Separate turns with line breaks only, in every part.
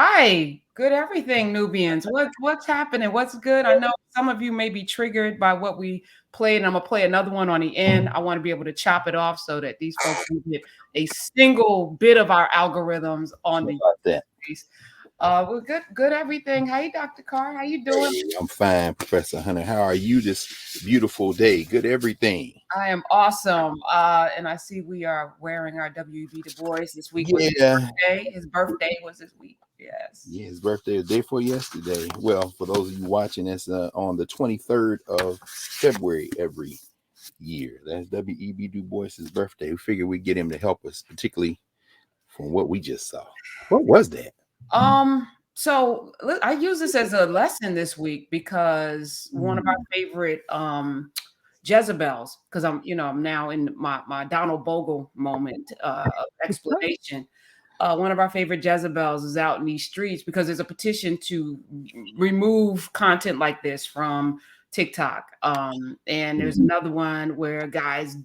Hi, good everything, Nubians. What's happening? What's good? I know some of you may be triggered by what we played, and I'm gonna play another one on the end. I want to be able to chop it off so that these folks can get a single bit of our algorithms on
How
the
about that?
face. Well, good everything. Hey, Dr. Carr, how you doing?
Hey, I'm fine, Professor Hunter. How are you this beautiful day? Good everything.
I am awesome. And I see we are wearing our W.E.B. Du Bois this week was his
Yeah,
birthday. His birthday was this week. Yes.
yeah. His birthday is the day for yesterday. Well, for those of you watching, it's on the 23rd of February every year. That's W.E.B. Du Bois's birthday. We figured we'd get him to help us, particularly from what we just saw. What was that?
So I use this as a lesson this week because one of our favorite jezebels, because I'm now in my Donald Bogle moment of explanation. One of our favorite jezebels is out in these streets because there's a petition to remove content like this from TikTok. And there's another one where guys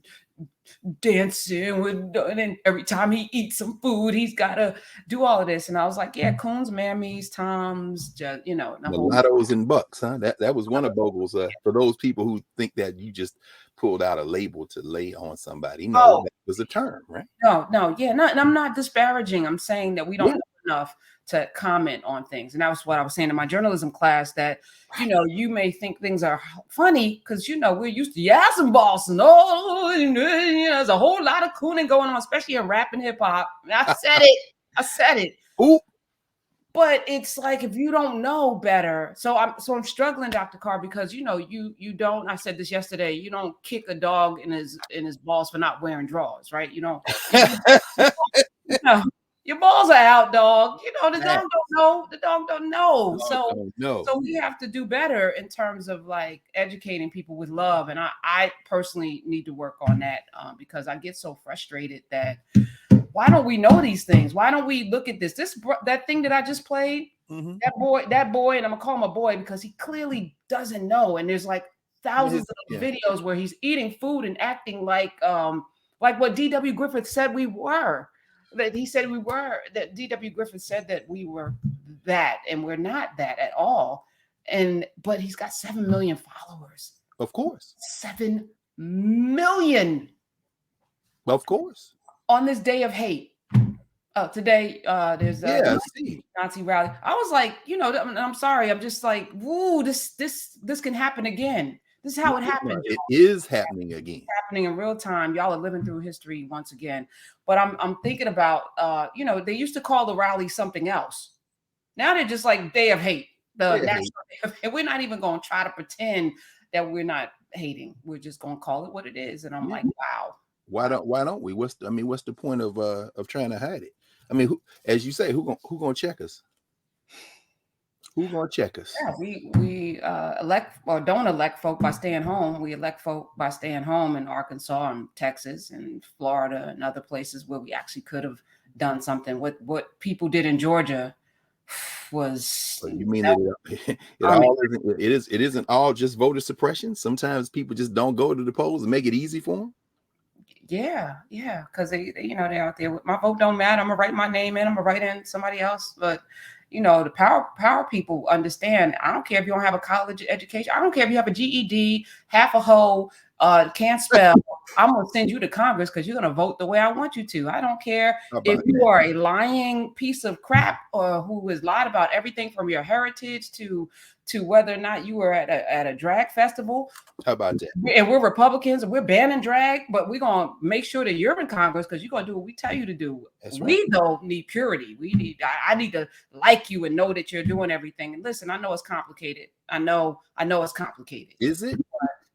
dancing with, and then every time he eats some food, he's got to do all of this. And I was like, yeah, coons, mammies, toms, just, the whole.
Mulattoes and bucks, huh? That was one of Bogle's. For those people who think that you just pulled out a label to lay on somebody, no,
Oh,
that was a term, right?
no, yeah, no, and I'm not disparaging. I'm saying that we don't
Yeah.
know enough to comment on things, and that was what I was saying in my journalism class. That you may think things are funny because we're used to yes and boss and there's a whole lot of cooning going on, especially in rap and hip hop. I said it. I said it.
Ooh,
But it's like if you don't know better, so I'm struggling, Dr. Carr, because you don't. I said this yesterday. You don't kick a dog in his balls for not wearing drawers, right? You don't. You know, your balls are out, dog. The dog
that
don't know. The dog don't know.
dog don't know.
So we have to do better in terms of like educating people with love, and I personally need to work on that because I get so frustrated that why don't we know these things? Why don't we look at this? That thing that I just played,
Mm-hmm.
that boy, and I'm gonna call him a boy because he clearly doesn't know. And there's like thousands of
Yeah.
videos where he's eating food and acting like what D.W. Griffith said we were. That he said we were. That D.W. Griffith said that we were that, and we're not that at all. But he's got 7 million followers.
Of course.
7 million
Of course.
on this day of hate. Today there's a
Yeah. See,
Nazi rally. I was like, I'm sorry. I'm just like, woo, this can happen again. This is how it
no,
happened.
it is happening again.
Happening in real time. Y'all are living through history once again. But I'm thinking about they used to call the rally something else. Now they're just like Day of Hate, the
Yeah.
national day of, and we're not even going to try to pretend that we're not hating. We're just going to call it what it is. And I'm like, wow.
Why don't we? What's the point of trying to hide it? I mean, as you say, who gonna check us? Who gonna check us?
Yeah, we elect or don't elect folk by staying home. We elect folk by staying home in Arkansas and Texas and Florida and other places where we actually could have done something. What people did in Georgia was.
So you mean that it isn't all just voter suppression? Sometimes people just don't go to the polls and make it easy for them.
Yeah, because they're out there. My vote don't matter. I'm gonna write my name in. I'm gonna write in somebody else. But the power people understand. I don't care if you don't have a college education. I don't care if you have a GED, half a hoe, can't spell. I'm gonna send you to Congress because you're gonna vote the way I want you to. I don't care if you are a lying piece of crap or who has lied about everything from your heritage to whether or not you were at a drag festival.
How about that?
And we're Republicans and we're banning drag, but we're gonna make sure that you're in Congress because you're gonna do what we tell you to do.
That's right.
We though need purity. I need to like you and know that you're doing everything. And listen, I know it's complicated. I know it's complicated.
Is it?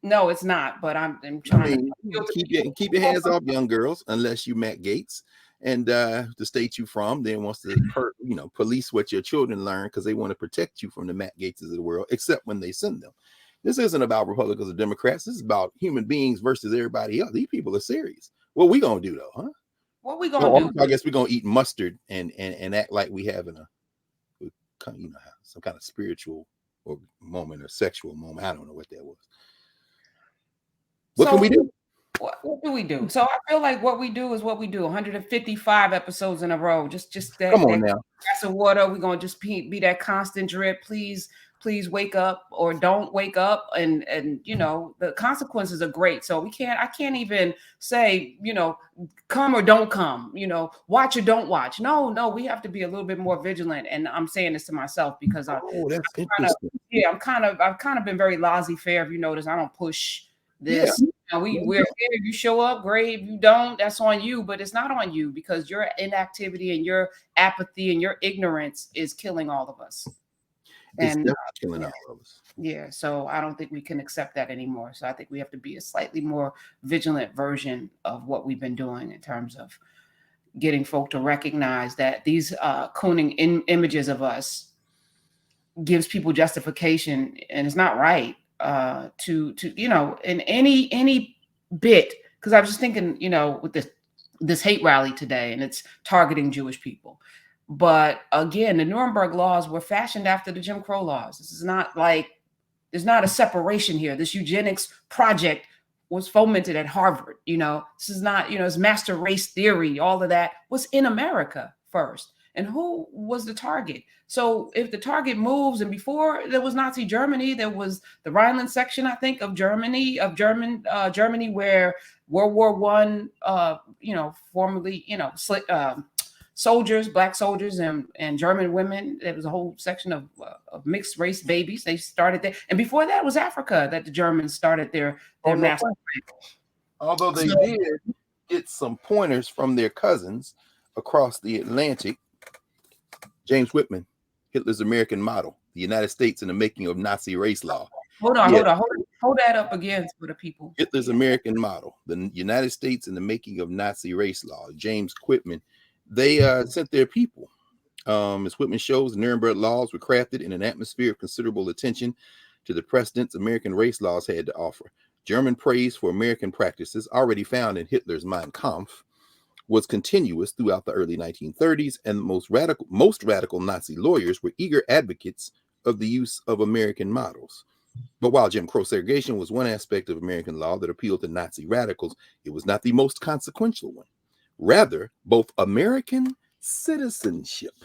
No, it's not. But I'm trying
to keep your hands off young girls unless you Matt Gaetz. And the state you from then wants to police what your children learn because they want to protect you from the Matt Gaetzes of the world, except when they send them. This isn't about Republicans or Democrats. This is about human beings versus everybody else. These people are serious. What we gonna do though, huh?
What we gonna do?
I guess we're gonna eat mustard and act like we having some kind of spiritual or moment or sexual moment. I don't know what that was. What can we do?
what do we do? So I feel like what we do is what we do. 155 episodes in a row. Just
Come
that
on now.
glass of water. We're gonna just be that constant drip. Please wake up or don't wake up. And the consequences are great. So I can't even say, come or don't come, watch or don't watch. No, we have to be a little bit more vigilant. And I'm saying this to myself because
Oh, that's
kind of,
interesting.
yeah, I've kind of been very laissez faire. If you notice, I don't push
Yeah.
this. We're here. You show up, great. If you don't, that's on you. But it's not on you because your inactivity and your apathy and your ignorance is killing all of us.
It's
And
definitely killing
yeah,
all of us.
yeah. So I don't think we can accept that anymore. So I think we have to be a slightly more vigilant version of what we've been doing in terms of getting folk to recognize that these cooning images of us gives people justification, and it's not right to in any bit. Because I was just thinking, with this hate rally today, and it's targeting Jewish people. But again, the Nuremberg laws were fashioned after the Jim Crow laws. This is not like there's not a separation here. This eugenics project was fomented at Harvard. This is not, it's master race theory. All of that was in America first. And who was the target? So if the target moves, and before there was Nazi Germany, there was the Rhineland section, I think, of Germany, Germany, where World War One, formerly, soldiers, black soldiers, and German women. There was a whole section of mixed race babies. They started there, and before that was Africa that the Germans started their mass.
Although they did get some pointers from their cousins across the Atlantic. James Whitman, Hitler's American Model, the United States in the Making of Nazi Race Law.
Hold that up again for the people.
Hitler's American Model, the United States in the Making of Nazi Race Law. James Whitman, they sent their people. As Whitman shows, Nuremberg laws were crafted in an atmosphere of considerable attention to the precedents American race laws had to offer. German praise for American practices, already found in Hitler's Mein Kampf, was continuous throughout the early 1930s, and most radical Nazi lawyers were eager advocates of the use of American models. But while Jim Crow segregation was one aspect of American law that appealed to Nazi radicals, it was not the most consequential one. Rather, both American citizenship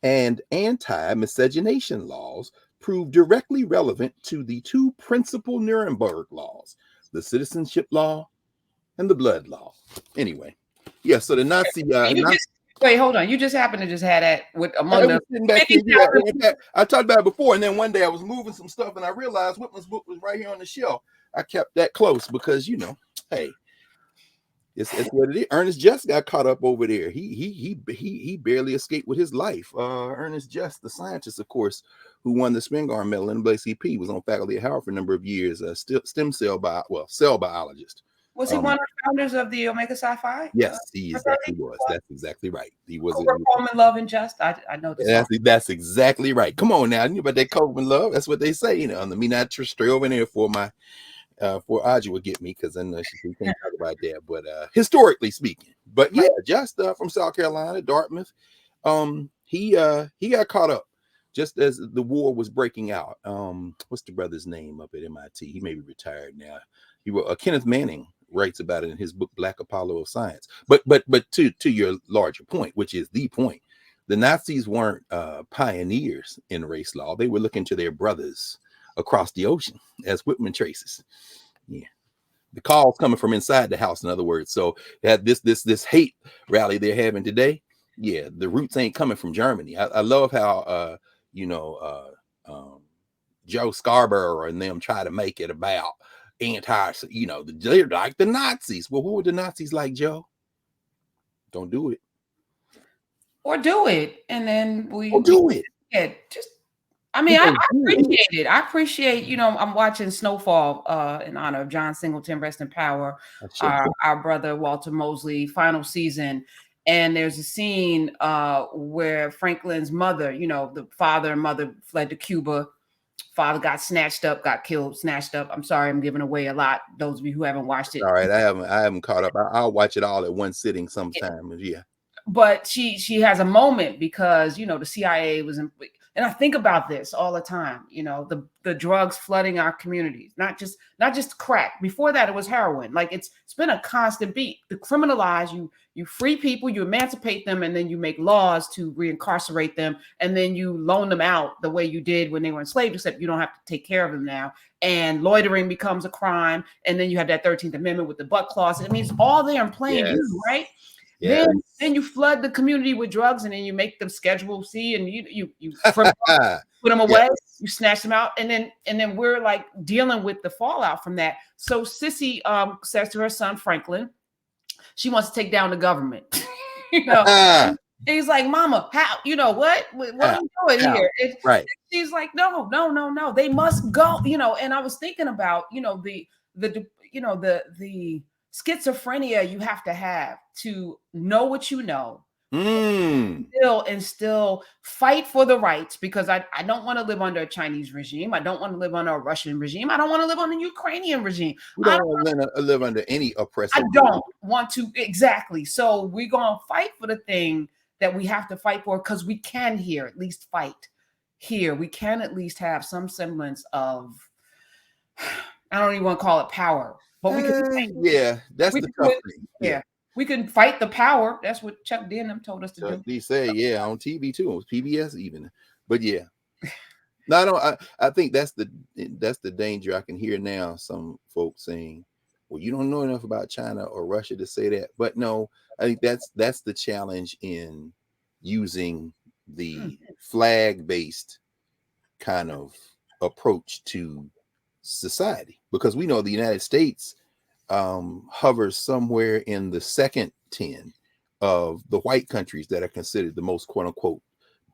and anti-miscegenation laws proved directly relevant to the two principal Nuremberg laws, the citizenship law and the blood law. Anyway. Yeah, so the Nazi.
Wait, hold on. You just happened to just have that with among the.
Back here, I talked about it before, and then one day I was moving some stuff, and I realized Whitman's book was right here on the shelf. I kept that close because hey, it's what it is. Ernest Just got caught up over there. He barely escaped with his life. Ernest Just, the scientist, of course, who won the Spingarn Medal in NAACP, was on faculty at Howard for a number of years. Cell biologist.
Was he one of the founders of the Omega Sci-Fi?
Yes, he exactly was. That's exactly right. He was.
Home and Love and Just. I know this.
That's exactly right. Come on now, you know about that Cope and Love. That's what they say. Me not to stray over there for my for Audrey would get me because I know she can't talk about that. But historically speaking, but yeah, Just from South Carolina, Dartmouth. He got caught up just as the war was breaking out. What's the brother's name up at MIT? He may be retired now. He was Kenneth Manning. Writes about it in his book Black Apollo of Science. But to your larger point, which is the point, the Nazis weren't pioneers in race law. They were looking to their brothers across the ocean, as Whitman traces. Yeah, the calls coming from inside the house, in other words. So that this hate rally they're having today, yeah, the roots ain't coming from Germany. I love how Joe Scarborough and them try to make it about they're like the Nazis. Well, what were the Nazis like, Joe? Don't do it.
Or do it. And then we
do it.
Yeah, just I appreciate it. I appreciate, I'm watching Snowfall in honor of John Singleton, rest in power, our brother Walter Mosley, final season. And there's a scene where Franklin's mother, the father and mother fled to Cuba. Father got snatched up, got killed, snatched up. I'm sorry, I'm giving away a lot. Those of you who haven't watched it.
All right, I haven't caught up. I'll watch it all at one sitting sometime. Yeah.
But she has a moment because the CIA was And I think about this all the time, the drugs flooding our communities, not just crack. Before that, it was heroin. Like it's been a constant beat. To criminalize you free people, you emancipate them, and then you make laws to reincarcerate them, and then you loan them out the way you did when they were enslaved, except you don't have to take care of them now. And loitering becomes a crime, and then you have that 13th Amendment with the butt clause. It means all there in plain view, right?
Yes.
Then you flood the community with drugs, and then you make them Schedule C, and you put them away, you snatch them out, and then we're like dealing with the fallout from that. So Sissy says to her son Franklin, she wants to take down the government. And he's like, Mama, how? What are we doing here?
Right.
She's like, no, they must go. And I was thinking about the schizophrenia you have to have to know what you know, still fight for the rights, because I don't want to live under a Chinese regime. I don't want to live under a Russian regime. I don't want to live under a Ukrainian regime.
We don't want to live under any oppressive.
I don't want to. Exactly. So we're going to fight for the thing that we have to fight for, because we can here at least fight here. We can at least have some semblance of, I don't even want to call it power, but we can.
That's the tough thing.
Yeah. We can fight the power. That's what Chuck Denham told us to do.
They say, on TV too, on PBS even. But no, I think that's the danger. I can hear now some folks saying, well, you don't know enough about China or Russia to say that. But no, I think that's the challenge in using the flag-based kind of approach to society, because we know the United States hovers somewhere in the second 10 of the white countries that are considered the most quote unquote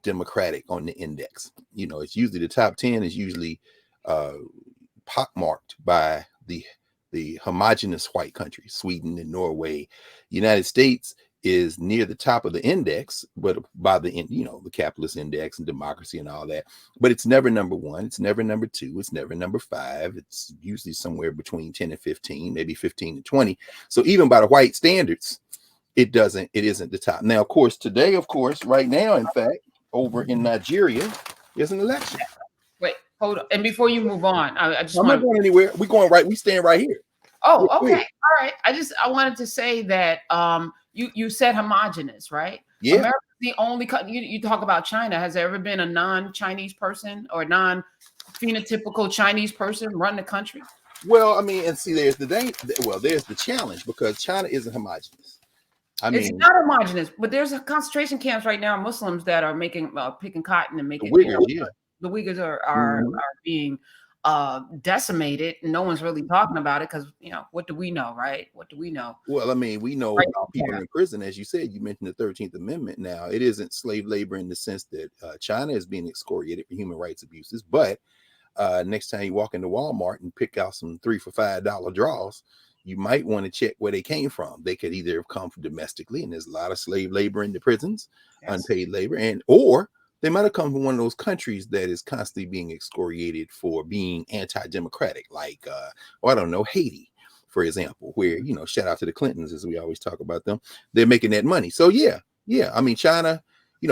democratic on the index. It's usually the top 10 is usually pockmarked by the homogenous white countries, Sweden and Norway. United States is near the top of the index, but by the the capitalist index and democracy and all that. But it's never number one. It's never number two. It's never number 5. It's usually somewhere between 10 and 15, maybe 15 and 20. So even by the white standards, it isn't the top. Now, of course, right now, in fact, over in Nigeria, there's an election.
Wait, hold on. And before you move on, I'm
not going anywhere. We're going right. We stand right here.
Oh, okay. All right. I wanted to say that you said homogenous, right?
Yeah.
America's the only country. You talk about China. Has there ever been a non-Chinese person or non-phenotypical Chinese person run the country?
Well, I mean, and see, there's the challenge, because China isn't homogenous.
It's not homogenous, but there's concentration camps right now, Muslims that are picking cotton and making
the Uyghurs,
the Uyghurs are being decimated. No one's really talking about it, because what do we know, right? What do we know?
Well, I mean, we know about people in prison. As you said, you mentioned the 13th Amendment. Now, it isn't slave labor in the sense that China is being excoriated for human rights abuses, but next time you walk into Walmart and pick out some $3 for $5 draws, you might want to check where they came from. They could either have come from domestically, and there's a lot of slave labor in the prisons, unpaid labor, or they might have come from one of those countries that is constantly being excoriated for being anti-democratic, like, I don't know, Haiti, for example, where, shout out to the Clintons, as we always talk about them. They're making that money. So, I mean, China,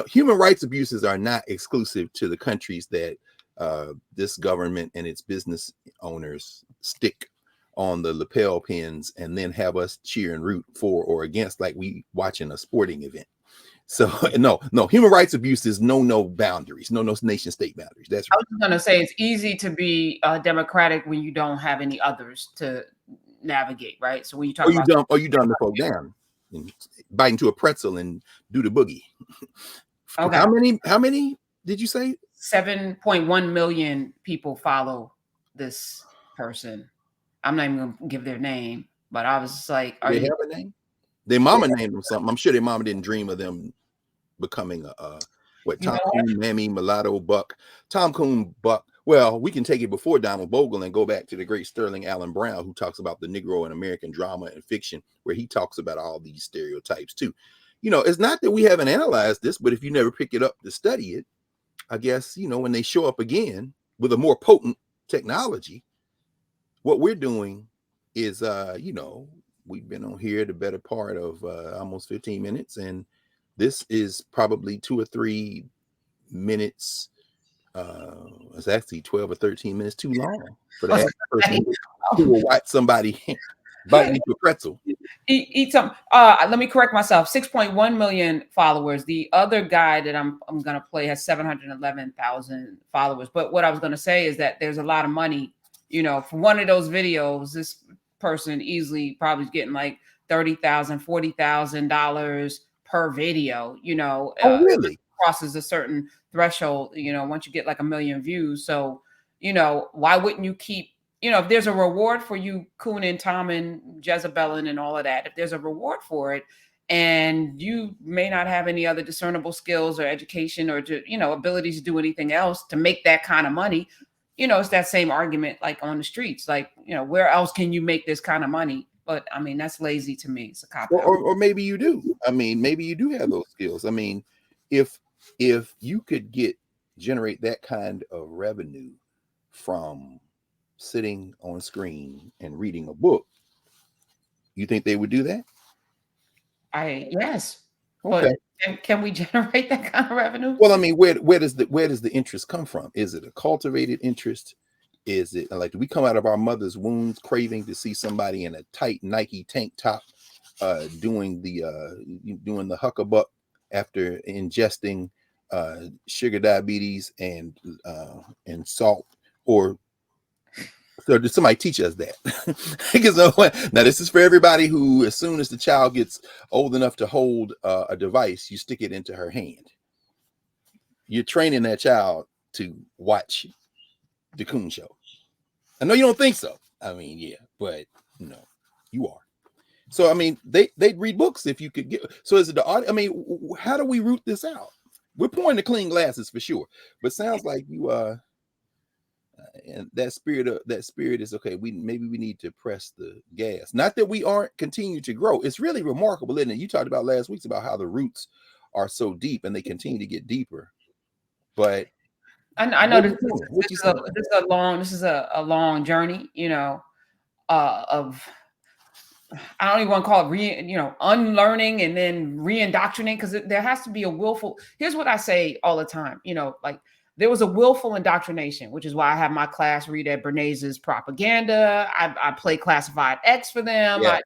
human rights abuses are not exclusive to the countries that this government and its business owners stick on the lapel pins and then have us cheer and root for or against, like we watching a sporting event. So no, human rights abuses, no boundaries, no nation state boundaries. That's right.
I was going to say, it's easy to be democratic when you don't have any others to navigate, right? So when you talk
about you dumb the folk down and bite into a pretzel and do the boogie. Okay. How many did you say?
7.1 million people follow this person. I'm not even gonna give their name, but I was just like,
"Are they have a name?" Their mama named them something. I'm sure their mama didn't dream of them becoming Tom Coon, Mammy, Mulatto, Buck, Tom Coon, Buck. Well, we can take it before Donald Bogle and go back to the great Sterling Allen Brown, who talks about the Negro in American drama and fiction, where he talks about all these stereotypes too. It's not that we haven't analyzed this, but if you never pick it up to study it, I guess, when they show up again with a more potent technology, what we're doing is, we've been on here the better part of almost 15 minutes, and this is probably 2 or 3 minutes It's actually 12 or 13 minutes too long for the average person who will watch somebody biting into a pretzel.
Eat some. Let me correct myself. 6.1 million followers. The other guy that I'm gonna play has 711,000 followers. But what I was gonna say is that there's a lot of money. You know, for one of those videos, this person easily probably is getting like $30,000, $40,000 per video. You know,
Oh, really?
crosses a certain threshold. You know, once you get like a million views. So, you know, why wouldn't you keep, you know, if there's a reward for you cooning, Tommen, Jezebelin, and all of that, if there's a reward for it, and you may not have any other discernible skills or education or, you know, abilities to do anything else to make that kind of money, you know, it's that same argument like on the streets. Like, you know, where else can you make this kind of money? But I mean, that's lazy to me. It's a cop out.
Or maybe you do. I mean, maybe you do have those skills. I mean, if you could generate that kind of revenue from sitting on screen and reading a book, you think they would do that?
Yes.
Okay.
But can we generate that kind of revenue?
Well, I mean, where does the interest come from? Is it a cultivated interest? Is it like, do we come out of our mother's wombs craving to see somebody in a tight Nike tank top doing the huckabuck after ingesting sugar, diabetes, and salt? Or so did somebody teach us that? Because now this is for everybody who, as soon as the child gets old enough to hold a device, you stick it into her hand. You're training that child to watch the Coon Show. I know you don't think so. I mean, yeah, but no, you are. So I mean, they'd read books if you could get. So is it the audience? I mean, how do we root this out? We're pouring the clean glasses for sure, but sounds like you and that spirit is okay. Maybe we need to press the gas. Not that we aren't continue to grow. It's really remarkable, isn't it? You talked about last week about how the roots are so deep and they continue to get deeper. But
I know this is a long journey, you know, of, I don't even want to call it unlearning and then re-indoctrinating, because there has to be a willful. Here's what I say all the time, you know, like there was a willful indoctrination, which is why I have my class read at Bernays' propaganda. I play classified X for them.
Yes.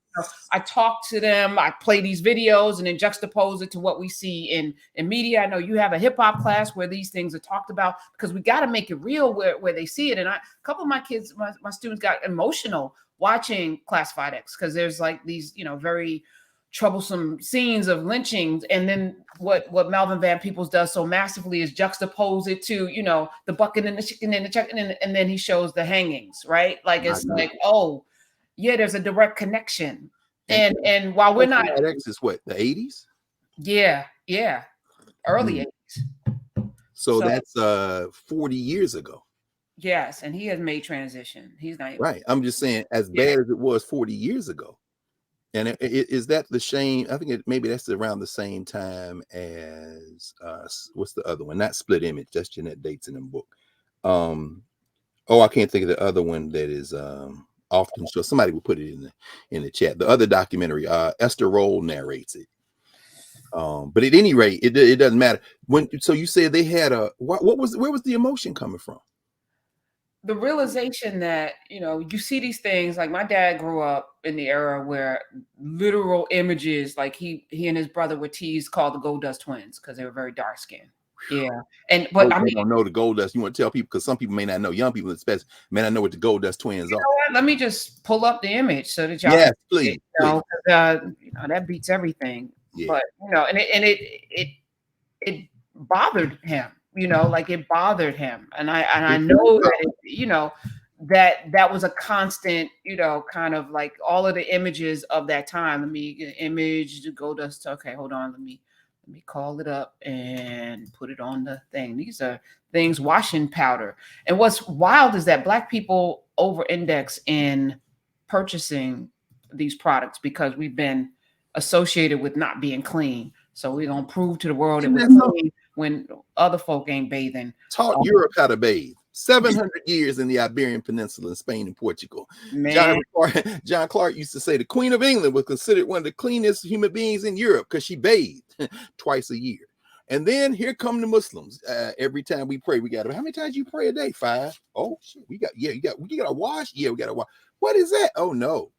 I talk to them. I play these videos and then juxtapose it to what we see in media. I know you have a hip hop class where these things are talked about, because we got to make it real where they see it. And a couple of my kids, my students got emotional watching classified X, because there's like these, you know, very troublesome scenes of lynchings, and then what Melvin Van Peebles does so masterfully is juxtapose it to, you know, the bucket and the chicken and the chicken, and then he shows the hangings, right? Like it's like, oh yeah, there's a direct connection. And while we're not,
X is what, the 80s?
Yeah, early 80s.
So that's 40 years ago.
Yes, and he has made transition. He's not even,
right. I'm just saying, as bad as it was 40 years ago. And is that the shame? I think maybe that's around the same time as what's the other one? Not Split Image. That's Jeanette Dates in the book. I can't think of the other one that is often shown. Somebody will put it in the chat. The other documentary, Esther Roll narrates it. But at any rate, it doesn't matter. So you said they had where was the emotion coming from?
The realization that, you know, you see these things, like my dad grew up in the era where literal images, like he and his brother were teased, called the Gold Dust twins, because they were very dark skinned. Yeah. But I mean,
don't know the Gold Dust. You want to tell people, because some people may not know, young people especially may not know what the Gold Dust twins are.
Let me just pull up the image so that y'all,
yes, please,
you know, that beats everything. Yeah. But you know, and it bothered him. You know, like it bothered him, and I know that you know that was a constant, you know, kind of like all of the images of that time. Let me get an image to Gold Dust. Okay, hold on. Let me call it up and put it on the thing. These are things, washing powder. And what's wild is that Black people over-index in purchasing these products because we've been associated with not being clean. So we're gonna prove to the world it was clean when other folk ain't bathing.
Taught Europe how to bathe. 700 years in the Iberian Peninsula in Spain and Portugal. John Clark used to say the Queen of England was considered one of the cleanest human beings in Europe because she bathed twice a year. And then here come the Muslims. Every time we pray, we got how many times you pray a day? 5. Oh shit, we got you got to wash. Yeah, we got to wash. What is that? Oh no.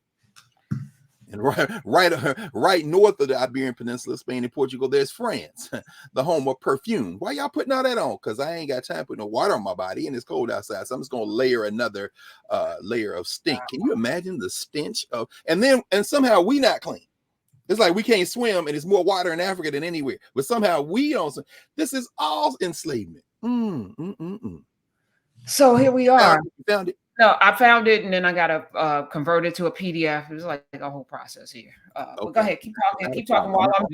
And right north of the Iberian Peninsula, Spain and Portugal, there's France, the home of perfume. Why y'all putting all that on? Because I ain't got time to put no water on my body and it's cold outside. So I'm just gonna layer another layer of stink. Can you imagine the stench of and somehow we not clean? It's like we can't swim and there's more water in Africa than anywhere. But somehow we don't. This is all enslavement.
So here we are.
Found it.
No, I found it and then I got to convert it to a PDF. It was like a whole process here. But go ahead, keep talking while I'm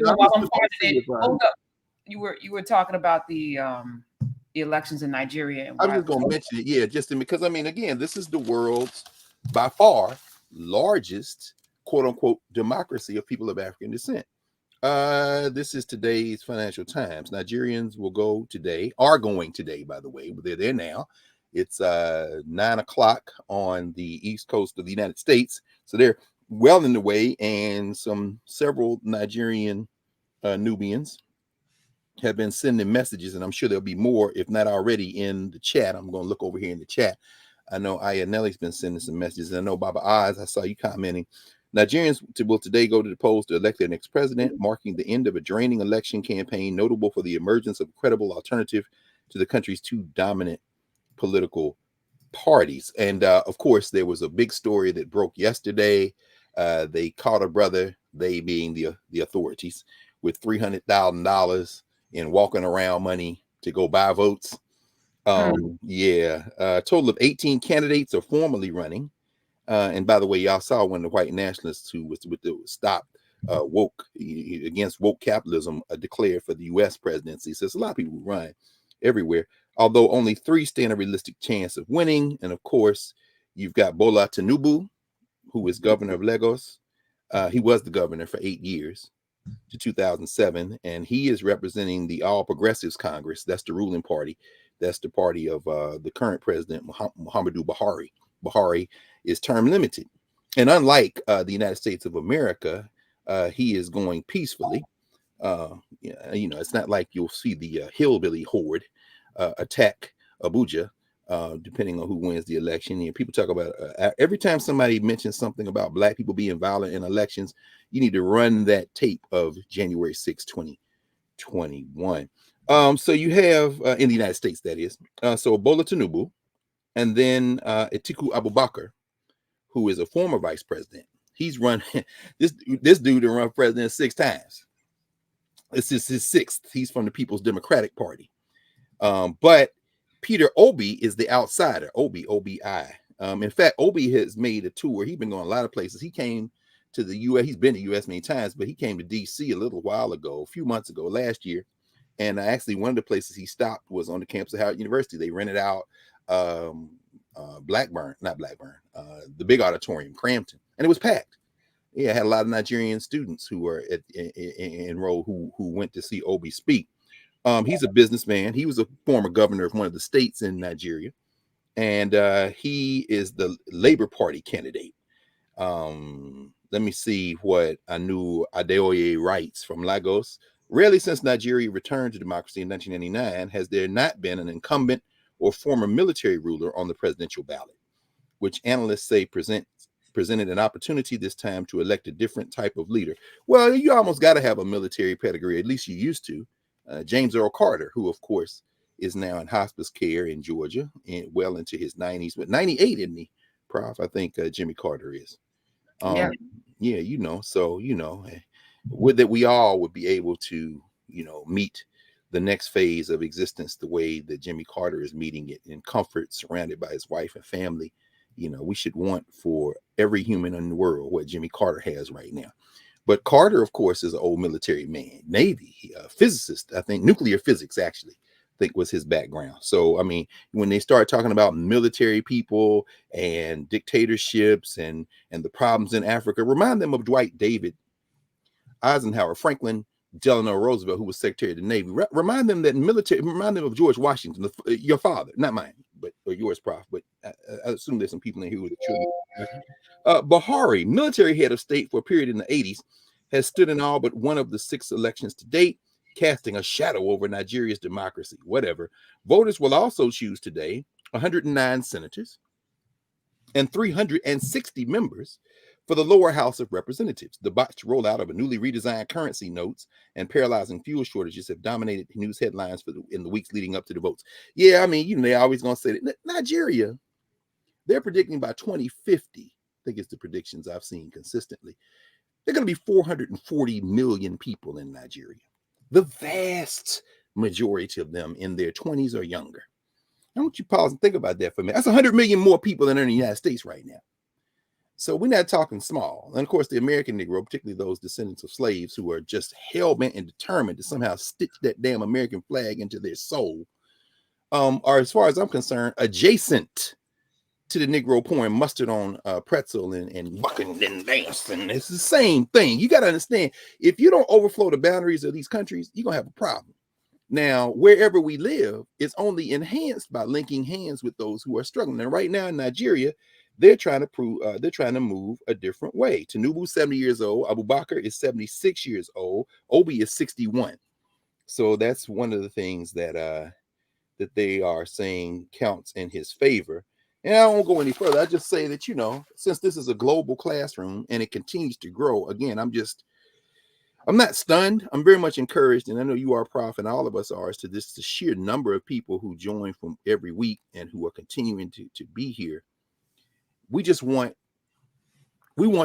finding it. Hold up. You were talking about the elections in Nigeria. And
I was just going to mention it, yeah, just because I mean, again, this is the world's by far largest quote unquote democracy of people of African descent. This is today's Financial Times. Nigerians are going today, by the way, but they're there now. It's 9 o'clock on the east coast of the United States. So they're well in the way, and several Nigerian Nubians have been sending messages, and I'm sure there'll be more, if not already, in the chat. I'm going to look over here in the chat. I know Ayanelli's been sending some messages, and I know Baba Oz, I saw you commenting. Nigerians will today go to the polls to elect their next president, marking the end of a draining election campaign notable for the emergence of a credible alternative to the country's two dominant political parties. And of course, there was a big story that broke yesterday. They caught a brother, they being the authorities, with $300,000 in walking around money to go buy votes. A total of 18 candidates are formally running. And by the way, y'all saw when the white nationalists who was with the stop woke against woke capitalism declared for the U.S. presidency. So there's a lot of people who run everywhere, although only 3 stand a realistic chance of winning. And of course, you've got Bola Tinubu, who is governor of Lagos. He was the governor for 8 years to 2007, and he is representing the All Progressives Congress. That's the ruling party. That's the party of the current president, Muhammadu Buhari. Buhari is term limited. And unlike the United States of America, he is going peacefully. It's not like you'll see the hillbilly horde attack Abuja, depending on who wins the election. And people talk about every time somebody mentions something about Black people being violent in elections, you need to run that tape of January 6, 2021. So you have in the United States, that is, so Bola Tinubu, and then Atiku Abubakar, who is a former vice president. He's run this dude to run president 6 times. This is his 6th. He's from the People's Democratic Party. But Peter Obi is the outsider. Obi. In fact, Obi has made a tour. He's been going a lot of places. He came to the U.S. He's been to the U.S. many times, but he came to D.C. a few months ago, last year. And actually, one of the places he stopped was on the campus of Howard University. They rented out the big auditorium, Crampton, and it was packed. Yeah, I had a lot of Nigerian students who were enrolled who went to see Obi speak. He's a businessman. He was a former governor of one of the states in Nigeria, and he is the Labour Party candidate. Let me see what Anu Adeoye writes from Lagos. Rarely since Nigeria returned to democracy in 1999 has there not been an incumbent or former military ruler on the presidential ballot, which analysts say presented an opportunity this time to elect a different type of leader. Well, you almost got to have a military pedigree, at least you used to. James Earl Carter, who of course is now in hospice care in Georgia and well into his 90s, but 98, isn't he, Prof? I think Jimmy Carter is. Would that we all would be able to, meet the next phase of existence the way that Jimmy Carter is meeting it, in comfort, surrounded by his wife and family. We should want for every human in the world what Jimmy Carter has right now. But Carter, of course, is an old military man, Navy, physicist, I think, nuclear physics, actually, I think was his background. So, I mean, when they start talking about military people and dictatorships and the problems in Africa, remind them of Dwight David Eisenhower, Franklin Delano Roosevelt, who was Secretary of the Navy. Remind them of George Washington, your father, not mine, or yours, Prof. But I assume there's some people in here who are the children. Buhari, military head of state for a period in the 80s, has stood in all but one of the 6 elections to date. casting a shadow over Nigeria's democracy. Whatever. Voters will also choose today 109 senators and 360 members for the lower house of representatives. The botched rollout of a newly redesigned currency notes and paralyzing fuel shortages have dominated news headlines in the weeks leading up to the votes. Yeah, I mean, they're always going to say that Nigeria, they're predicting by 2050, I think it's the predictions I've seen consistently, they're going to be 440 million people in Nigeria. The vast majority of them in their 20s or younger. I want you to pause and think about that for a minute. That's 100 million more people than are in the United States right now. So we're not talking small. And of course, the American Negro, particularly those descendants of slaves who are just hell-bent and determined to somehow stitch that damn American flag into their soul, are, as far as I'm concerned, adjacent to the Negro pouring mustard on pretzel and bucking and dancing. It's the same thing. You got to understand, if you don't overflow the boundaries of these countries, you're going to have a problem. Now, wherever we live is only enhanced by linking hands with those who are struggling. And right now in Nigeria, they're trying to move a different way. Tinubu, 70 years old. Abubakar is 76 years old. Obi is 61. So that's one of the things that they are saying counts in his favor. And I won't go any further. I just say that, since this is a global classroom and it continues to grow, again, I'm not stunned. I'm very much encouraged, and I know you are, Prof, and all of us are, as to the sheer number of people who join from every week and who are continuing to be here. We want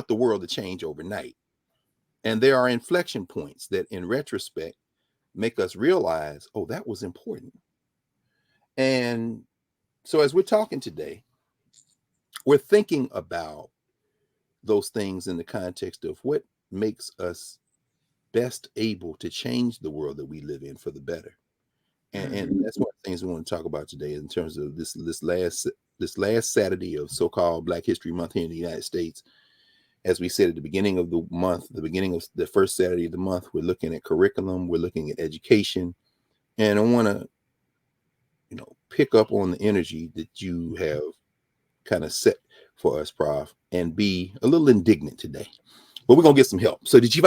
the world to change overnight. And there are inflection points that, in retrospect, make us realize, oh, that was important. And so as we're talking today, we're thinking about those things in the context of what makes us best able to change the world that we live in for the better. And that's one of the things we want to talk about today in terms of this last Saturday of so-called Black History Month here in the United States. As we said at the beginning of the month, the beginning of the first Saturday of the month, we're looking at curriculum, we're looking at education. And I want to, pick up on the energy that you have kind of set for us, Prof, and be a little indignant today. But we're going to get some help. So did you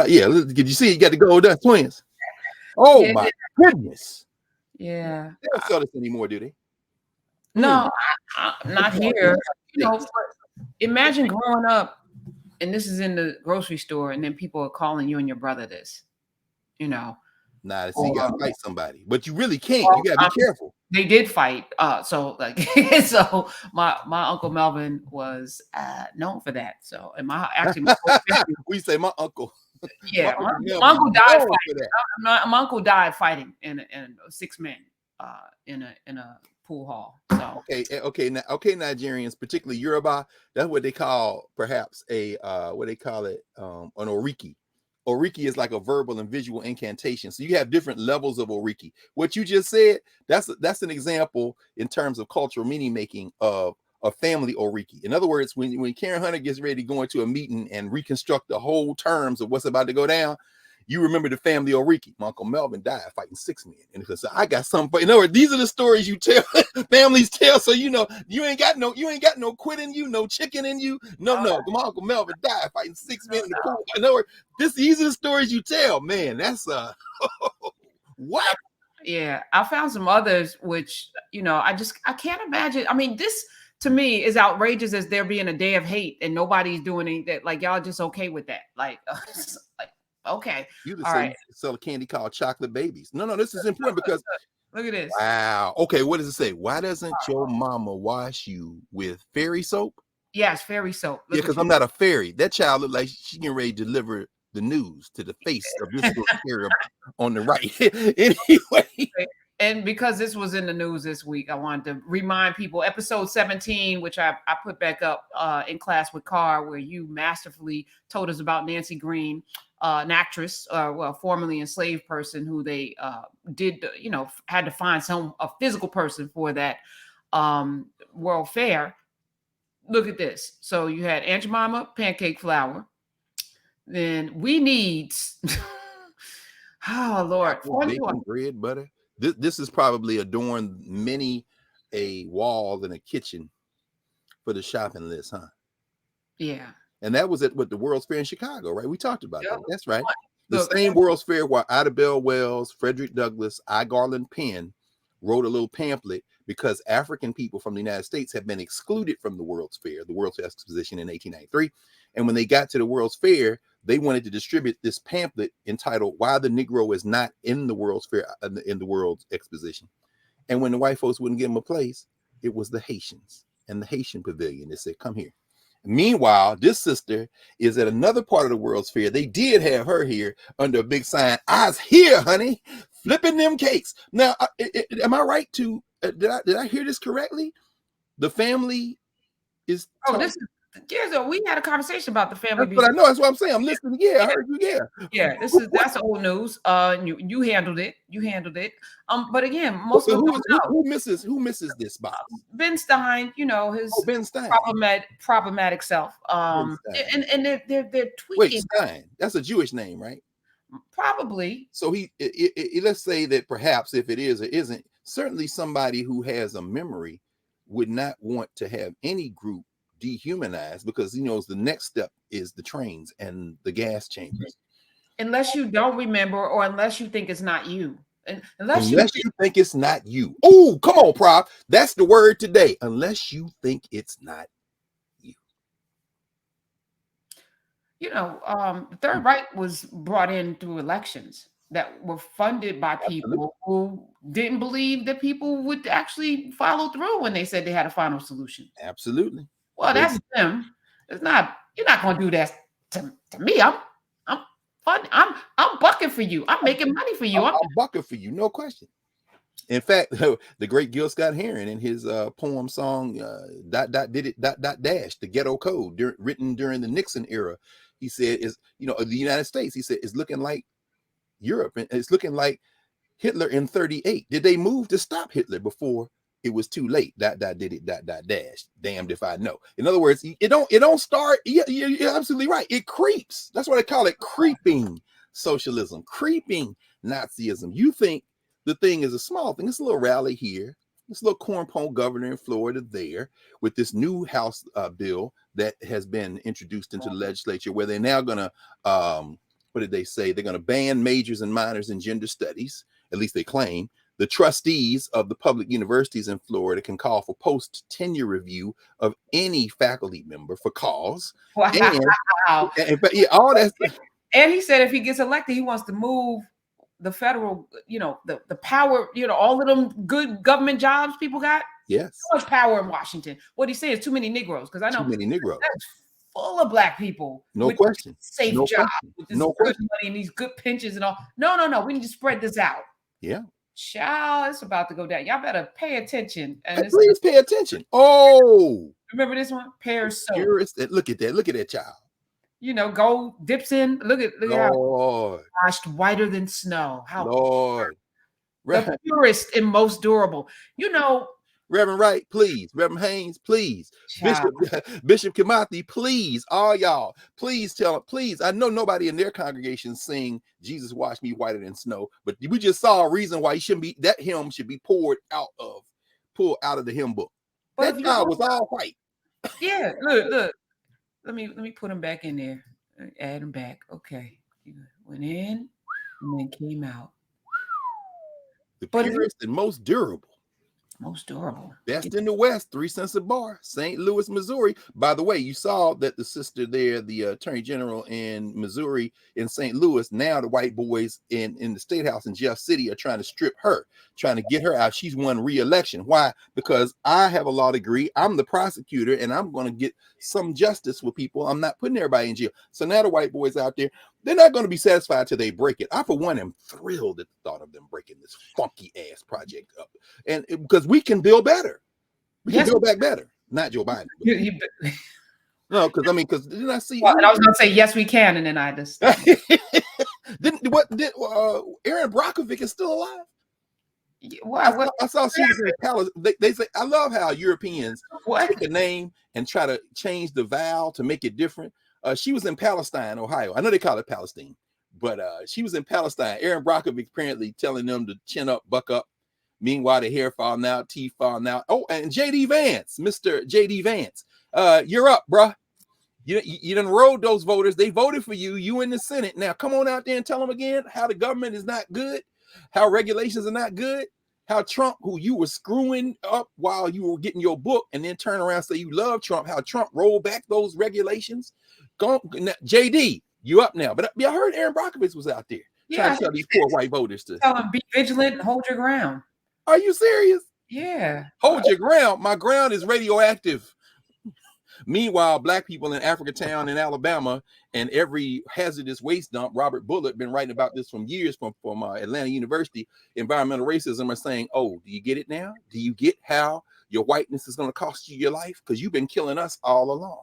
see you got the Gold Dust Twins? Oh, yeah, my goodness.
Yeah.
They don't sell this anymore, do they?
No, not here. Imagine growing up and this is in the grocery store and then people are calling you and your brother this,
Nah, so you got to fight somebody, but you really can't. You got to be careful.
They did fight. So my Uncle Melvin was known for that. So, and my
we say my uncle.
Yeah, my uncle died fighting. My uncle died fighting in 6 men in a pool hall. So
okay, Nigerians, particularly Yoruba, that's what they call perhaps an oriki. Oriki is like a verbal and visual incantation. So you have different levels of oriki. What you just said, that's an example in terms of cultural meaning making of a family oriki. In other words, when Karen Hunter gets ready to go into a meeting and reconstruct the whole terms of what's about to go down, you remember the family oriki. My Uncle Melvin died fighting 6 men. And because I got something. In other words, these are the stories you tell, families tell. So you ain't got no quit in you, no chicken in you. No. My Uncle Melvin died fighting 6 men in the pool. In other words, these are the stories you tell. Man, that's what?
Yeah, I found some others which, I can't imagine. I mean, this to me is outrageous as there being a day of hate and nobody's doing anything. Like y'all just okay with that. Like okay.
You just sell a candy called chocolate babies. No, this is important because
look at this.
Wow. Okay, what does it say? Why doesn't your mama wash you with fairy soap?
Yes, fairy soap.
Yeah, because I'm not a fairy. That child looked like she's getting ready to deliver the news to the face of this little carrier on the right. Anyway.
And because this was in the news this week, I wanted to remind people, episode 17, which I put back up in class with Carr, where you masterfully told us about Nancy Green, an actress, formerly enslaved person who they had to find a physical person for that World Fair. Look at this. So you had Aunt Jemima pancake flour. Then we need, oh Lord,
bacon, bread, butter. This is probably adorned many a wall in a kitchen for the shopping list, huh?
Yeah.
And that was at the World's Fair in Chicago, right? We talked about that. That's right. The same World's Fair where Ida Bell Wells, Frederick Douglass, I. Garland Penn wrote a little pamphlet because African people from the United States had been excluded from the World's Fair, the World's Fair Exposition in 1893. And when they got to the World's Fair, they wanted to distribute this pamphlet entitled "Why the Negro is Not in the World's Fair in the World's Exposition." And when the white folks wouldn't give them a place, it was the Haitians and the Haitian pavilion. They said, "Come here." Meanwhile, this sister is at another part of the World's Fair. They did have her here under a big sign. "I's here, honey, flipping them cakes." Now, am I right to? Did I hear this correctly? The family is.
This is years ago. We had a conversation about the family.
That's what I know. That's what I'm saying. I'm listening. Yeah, I heard you.
Yeah. That's old news. You handled it. You handled it. But again, most of
who misses this box?
Ben Stein. You know his
Ben Stein.
problematic self. And they're tweaking.
Wait, Stein. That's a Jewish name, right?
Probably.
So let's say that perhaps if it is or isn't, certainly somebody who has a memory would not want to have any group dehumanized, because he knows the next step is the trains and the gas chambers.
Unless you don't remember, or unless you think it's not you. Unless you
think it's not you. Oh, come on, Prof. That's the word today. Unless you think it's not you.
You know, the Third Reich was brought in through elections that were funded by people who didn't believe that people would actually follow through when they said they had a final solution.
Absolutely.
Well, that's them. It's not. You're not going to do that to me. I'm fun. I'm bucking for you. I'm making money for you.
I'm bucking for you, no question. In fact, the great Gil Scott Heron in his poem song "dash," the ghetto code written during the Nixon era, he said, the United States, he said, is looking like Europe, and it's looking like Hitler in 38. Did they move to stop Hitler before it was too late? Dash. Damned if I know. In other words, it don't start. You're absolutely right. It creeps. That's why they call it creeping socialism, creeping Nazism. You think the thing is a small thing. It's a little rally here. This little cornpone governor in Florida there with this new House bill that has been introduced into the legislature, where they're now going to, what did they say? They're going to ban majors and minors in gender studies. At least they claim. The trustees of the public universities in Florida can call for post-tenure review of any faculty member for cause.
Wow.
All that.
And he said if he gets elected, he wants to move the federal, the power, all of them good government jobs people got.
Yes.
So much power in Washington. What he says, too many Negroes, because I know
too many Negroes.
That's full of black people.
No question.
Safe jobs. With this good money and these good pensions and all. No. We need to spread this out.
Yeah.
Child, it's about to go down. Y'all better pay attention. And
please pay attention. Oh,
remember this one? Pear soap.
Look at that child.
Gold dips in. Look at
Lord.
How washed whiter than snow. How
Lord.
The purest and most durable.
Reverend Wright, please. Reverend Haynes, please. Bishop Kimathi, please. All y'all, please tell them, please. I know nobody in their congregation sing "Jesus washed me whiter than snow," but we just saw a reason why that hymn should be pulled out of the hymn book. That child was all white.
Yeah, look. Let me put him back in there. Add him back. Okay. Went in and then came out.
The purest and most durable.
Most durable.
Best in the West, 3 cents a bar, St. Louis, Missouri. By the way, you saw that the sister there, the attorney general in Missouri, in St. Louis, now the white boys in the state house in Jeff City are trying to strip her, trying to get her out. She's won re-election. Why? Because I have a law degree. I'm the prosecutor, and I'm going to get some justice with people. I'm not putting everybody in jail. So now the white boys out there, they're not going to be satisfied till they break it. I, for one, am thrilled at the thought of them breaking this funky ass project up. And because we can build better. We can build back better. Not Joe Biden. No, because didn't I see?
Well, and I was going to say, yes, we can. And then I just.
Aaron Brockovich is still alive? I saw she was in Palestine. They say, I love how Europeans take a name and try to change the vowel to make it different. She was in Palestine, Ohio. I know they call it Palestine, but she was in Palestine. Aaron Brockovich apparently telling them to chin up, buck up. Meanwhile, the hair falling out, teeth falling out. Oh, and J.D. Vance, Mr. J.D. Vance, you're up, bruh. You done rode those voters. They voted for you. You in the Senate. Now come on out there and tell them again how the government is not good, how regulations are not good, how Trump, who you were screwing up while you were getting your book, and then turn around and say you love Trump, how Trump rolled back those regulations. JD, you up now. But I heard Aaron Brockovich was out there trying to tell these poor white voters to
tell them be vigilant and hold your ground.
Are you serious?
Yeah.
Hold your ground. My ground is radioactive. Meanwhile, black people in Africatown in Alabama and every hazardous waste dump, Robert Bullitt been writing about this from years from Atlanta University, environmental racism, are saying, oh, do you get it now? Do you get how your whiteness is going to cost you your life? Because you've been killing us all along.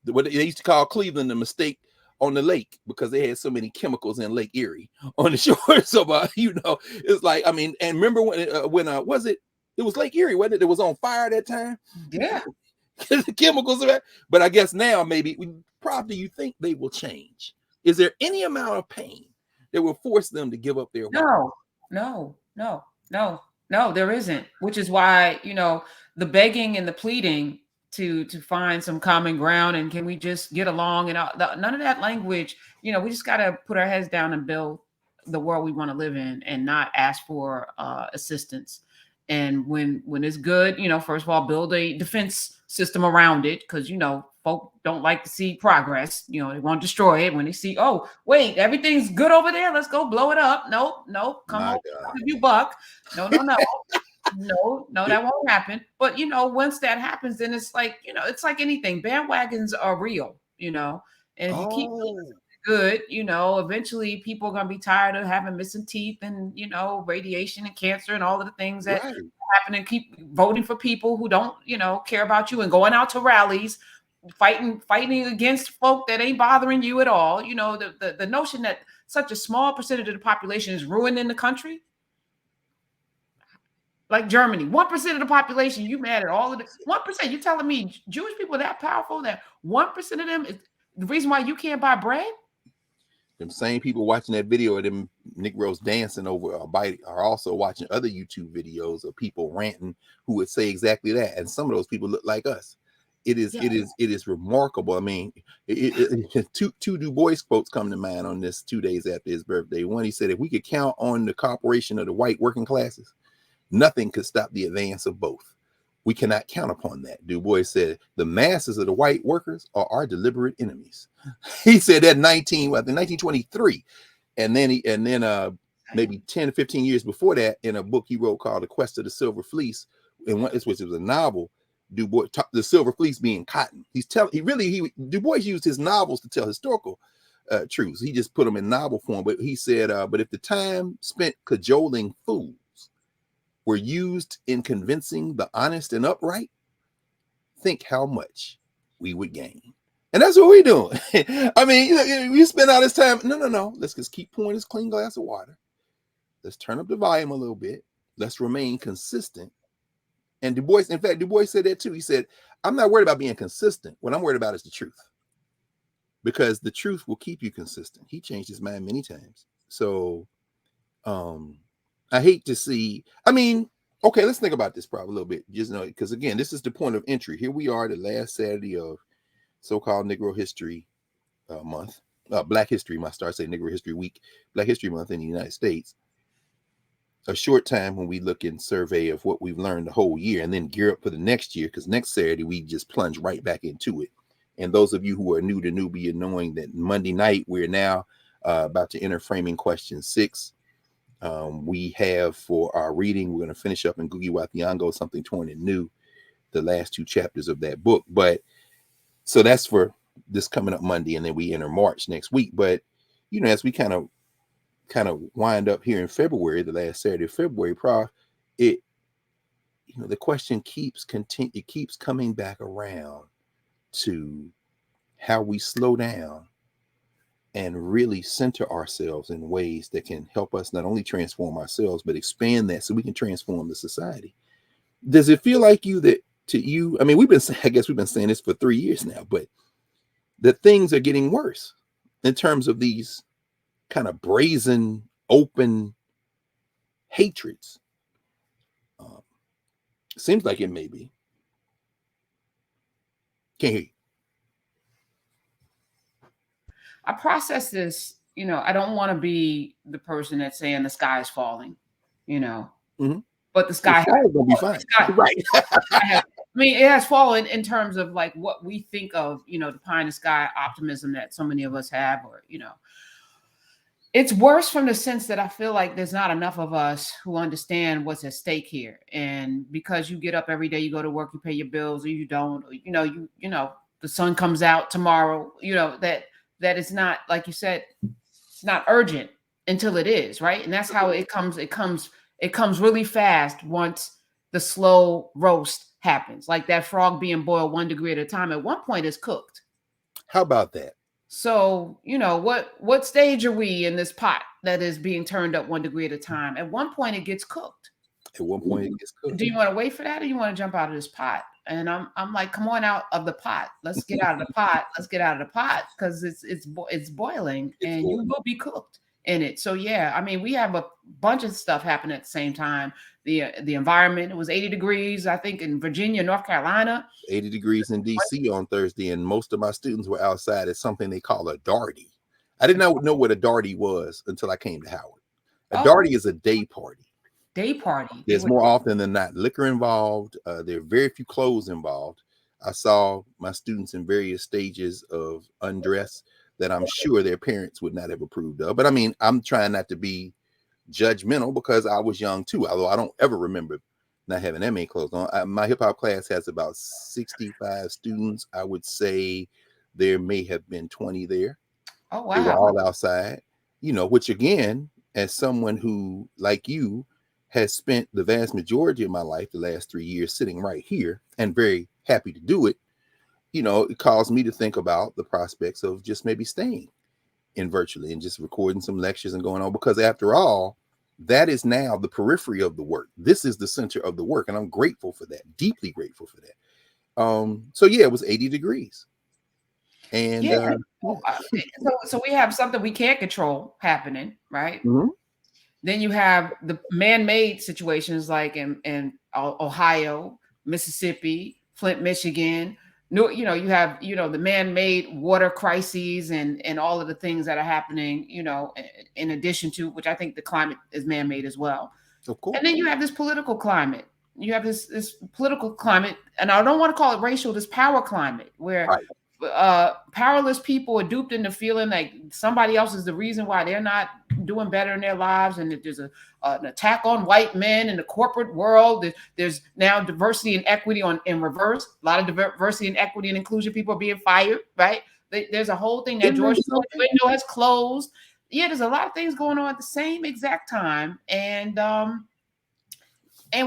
What they used to call Cleveland the mistake on the lake, because they had so many chemicals in Lake Erie on the shore. So, it's like, I mean, and remember when was it? It was Lake Erie, wasn't it? It was on fire that time.
Yeah.
The chemicals of that. But I guess now maybe probably you think they will change. Is there any amount of pain that will force them to give up their
No, there isn't. Which is why, the begging and the pleading to find some common ground and can we just get along and none of that language. We just got to put our heads down and build the world we want to live in and not ask for assistance. And when it's good, first of all, build a defense system around it, because folk don't like to see progress. They want to destroy it when they see, oh wait, everything's good over there, let's go blow it up. Nope, come on, you buck. No, that won't happen. But once that happens, then it's like, it's like anything. Bandwagons are real, and if you keep good, eventually people are going to be tired of having missing teeth and, radiation and cancer and all of the things that happen, and keep voting for people who don't, care about you, and going out to rallies, fighting against folk that ain't bothering you at all. The notion that such a small percentage of the population is ruining the country. Like Germany, 1% of the population, you mad at all of the 1%. You're telling me Jewish people are that powerful that 1% of them is the reason why you can't buy bread?
Them same people watching that video of them Negroes dancing over a bite are also watching other YouTube videos of people ranting who would say exactly that. And some of those people look like us. It is remarkable. I mean, two DuBois quotes come to mind on this 2 days after his birthday. One, he said, if we could count on the cooperation of the white working classes, nothing could stop the advance of both. We cannot count upon that. DuBois said, the masses of the white workers are our deliberate enemies. He said that 1923. And then maybe 10 to 15 years before that, in a book he wrote called The Quest of the Silver Fleece, which was a novel, DuBois, the silver fleece being cotton. DuBois used his novels to tell historical truths. He just put them in novel form. But he said, but if the time spent cajoling fools were used in convincing the honest and upright, think how much we would gain. And that's what we're doing. I mean, we spend all this time. No. Let's just keep pouring this clean glass of water. Let's turn up the volume a little bit. Let's remain consistent. And DuBois said that too. He said, I'm not worried about being consistent. What I'm worried about is the truth. Because the truth will keep you consistent. He changed his mind many times. So I hate to see, okay, let's think about this probably a little bit. Just because again, this is the point of entry. Here we are, the last Saturday of so-called Negro History Month, Black History Month. Start saying Negro History Week, Black History Month in the United States. A short time when we look and survey of what we've learned the whole year, and then gear up for the next year, because next Saturday we just plunge right back into it. And those of you who are new to Nubia, knowing that Monday night we're now about to enter framing question 6. We have for our reading, we're going to finish up in Ngugi wa Thiong'o, Something Torn and New, the last 2 chapters of that book. But so that's for this coming up Monday, and then we enter March next week. But as we kind of wind up here in February, the last Saturday of February, Prof, the question keeps coming back around to how we slow down and really center ourselves in ways that can help us not only transform ourselves, but expand that so we can transform the society. Does it feel like we've been saying this for 3 years now, but that things are getting worse in terms of these kind of brazen, open hatreds? Seems like it may be. Can't hear you.
I process this, I don't want to be the person that's saying the sky is falling, you know,
Mhm.
but the
The
sky has
sky is gonna be
fallen.
fine. Right.
It has fallen in terms of like what we think of, the pie in the sky optimism that so many of us have, or, it's worse from the sense that I feel like there's not enough of us who understand what's at stake here. And because you get up every day, you go to work, you pay your bills, or you don't, or, the sun comes out tomorrow, that it's not, like you said, it's not urgent until it is, right? And that's how it comes really fast once the slow roast happens. Like that frog being boiled 1 degree at a time. At one point it's cooked.
How about that?
So, what stage are we in this pot that is being turned up 1 degree at a time? At one point it gets cooked.
At one point it gets cooked.
Do you want to wait for that, or you want to jump out of this pot? And I'm like, come on out of the pot. Let's get out of the pot. Let's get out of the pot, because it's boiling,
It's
and you
boiling.
will be cooked in it. So yeah, I mean, we have a bunch of stuff happening at the same time. The environment, it was 80 degrees, I think, in Virginia, North Carolina.
80 degrees in DC on Thursday, and most of my students were outside at something they call a darty. I did not know what a darty was until I came to Howard. A
Oh,
darty is a day party.
day party.
There's more often than not liquor involved. There are very few clothes involved. I saw my students in various stages of undress that I'm sure their parents would not have approved of. But I mean, I'm trying not to be judgmental because I was young too, although I don't ever remember not having that many clothes on. My hip hop class has about 65 students. I would say there may have been 20 there.
Oh
They were
wow.
all outside, which again, as someone who, like you, has spent the vast majority of my life, the last 3 years, sitting right here and very happy to do it, it caused me to think about the prospects of just maybe staying in virtually and just recording some lectures and going on, because after all, that is now the periphery of the work. This is the center of the work, and I'm grateful for that, deeply grateful for that. So yeah, it was 80 degrees. And
Yeah. So we have something we can't control happening, right?
Mhm.
Then you have the man-made situations like in Ohio, Mississippi, Flint, Michigan. You have the man-made water crises and all of the things that are happening. In addition to which, I think the climate is man-made as well.
Of course.
And then you have this political climate. You have this political climate, and I don't want to call it racial. This power climate where
Right.
Powerless people are duped into feeling like somebody else is the reason why they're not doing better in their lives, and that there's an attack on white men in the corporate world. There's now diversity and equity in reverse. A lot of diversity and equity and inclusion. People are being fired, right? There's a whole thing that George Floyd's window has closed. Yeah, there's a lot of things going on at the same exact time, and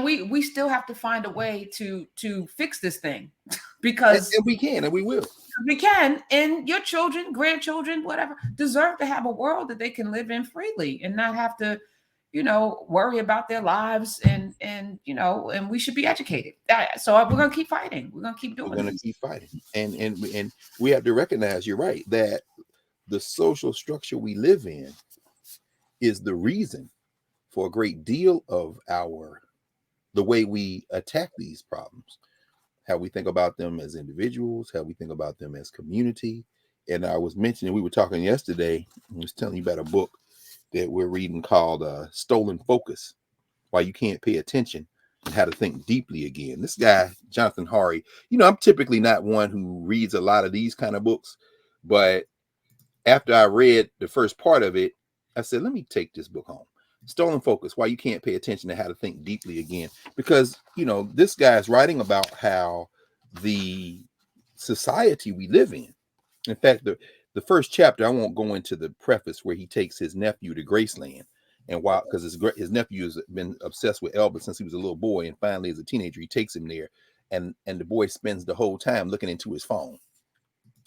we still have to find a way to fix this thing because
and we can, and we will.
We can, and your children, grandchildren, whatever, deserve to have a world that they can live in freely and not have to, worry about their lives, and we should be educated. So we're gonna keep fighting. We're gonna keep doing.
We're gonna keep fighting, and we have to recognize, you're right, that the social structure we live in is the reason for a great deal of the way we attack these problems. How we think about them as individuals, how we think about them as community. And I was mentioning, we were talking yesterday, I was telling you about a book that we're reading called Stolen Focus, Why You Can't Pay Attention and How to Think Deeply Again. This guy, Jonathan Hari, I'm typically not one who reads a lot of these kind of books, but after I read the first part of it, I said, let me take this book home. Stolen Focus, Why You Can't Pay Attention to How to Think Deeply Again. Because, this guy is writing about how the society we live in fact, the first chapter, I won't go into the preface where he takes his nephew to Graceland. And because his nephew has been obsessed with Elvis since he was a little boy. And finally, as a teenager, he takes him there. And the boy spends the whole time looking into his phone,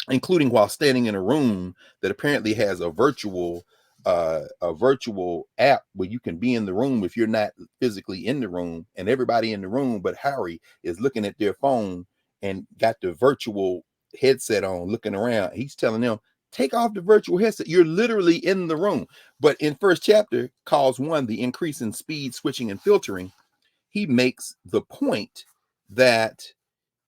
including while standing in a room that apparently has a virtual app where you can be in the room if you're not physically in the room, and everybody in the room but Harry is looking at their phone and got the virtual headset on, looking around. He's telling them, take off the virtual headset. You're literally in the room. But in first chapter, cause 1, the increase in speed, switching, and filtering, he makes the point that,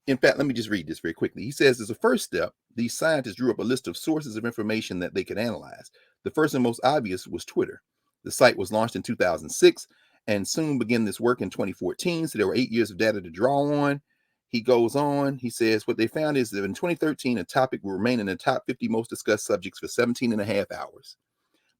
in fact, let me just read this very quickly. He says, as a first step, these scientists drew up a list of sources of information that they could analyze. The first and most obvious was Twitter. The site was launched in 2006 and soon began this work in 2014. So there were 8 years of data to draw on. He goes on, he says, what they found is that in 2013, a topic will remain in the top 50 most discussed subjects for 17 and a half hours.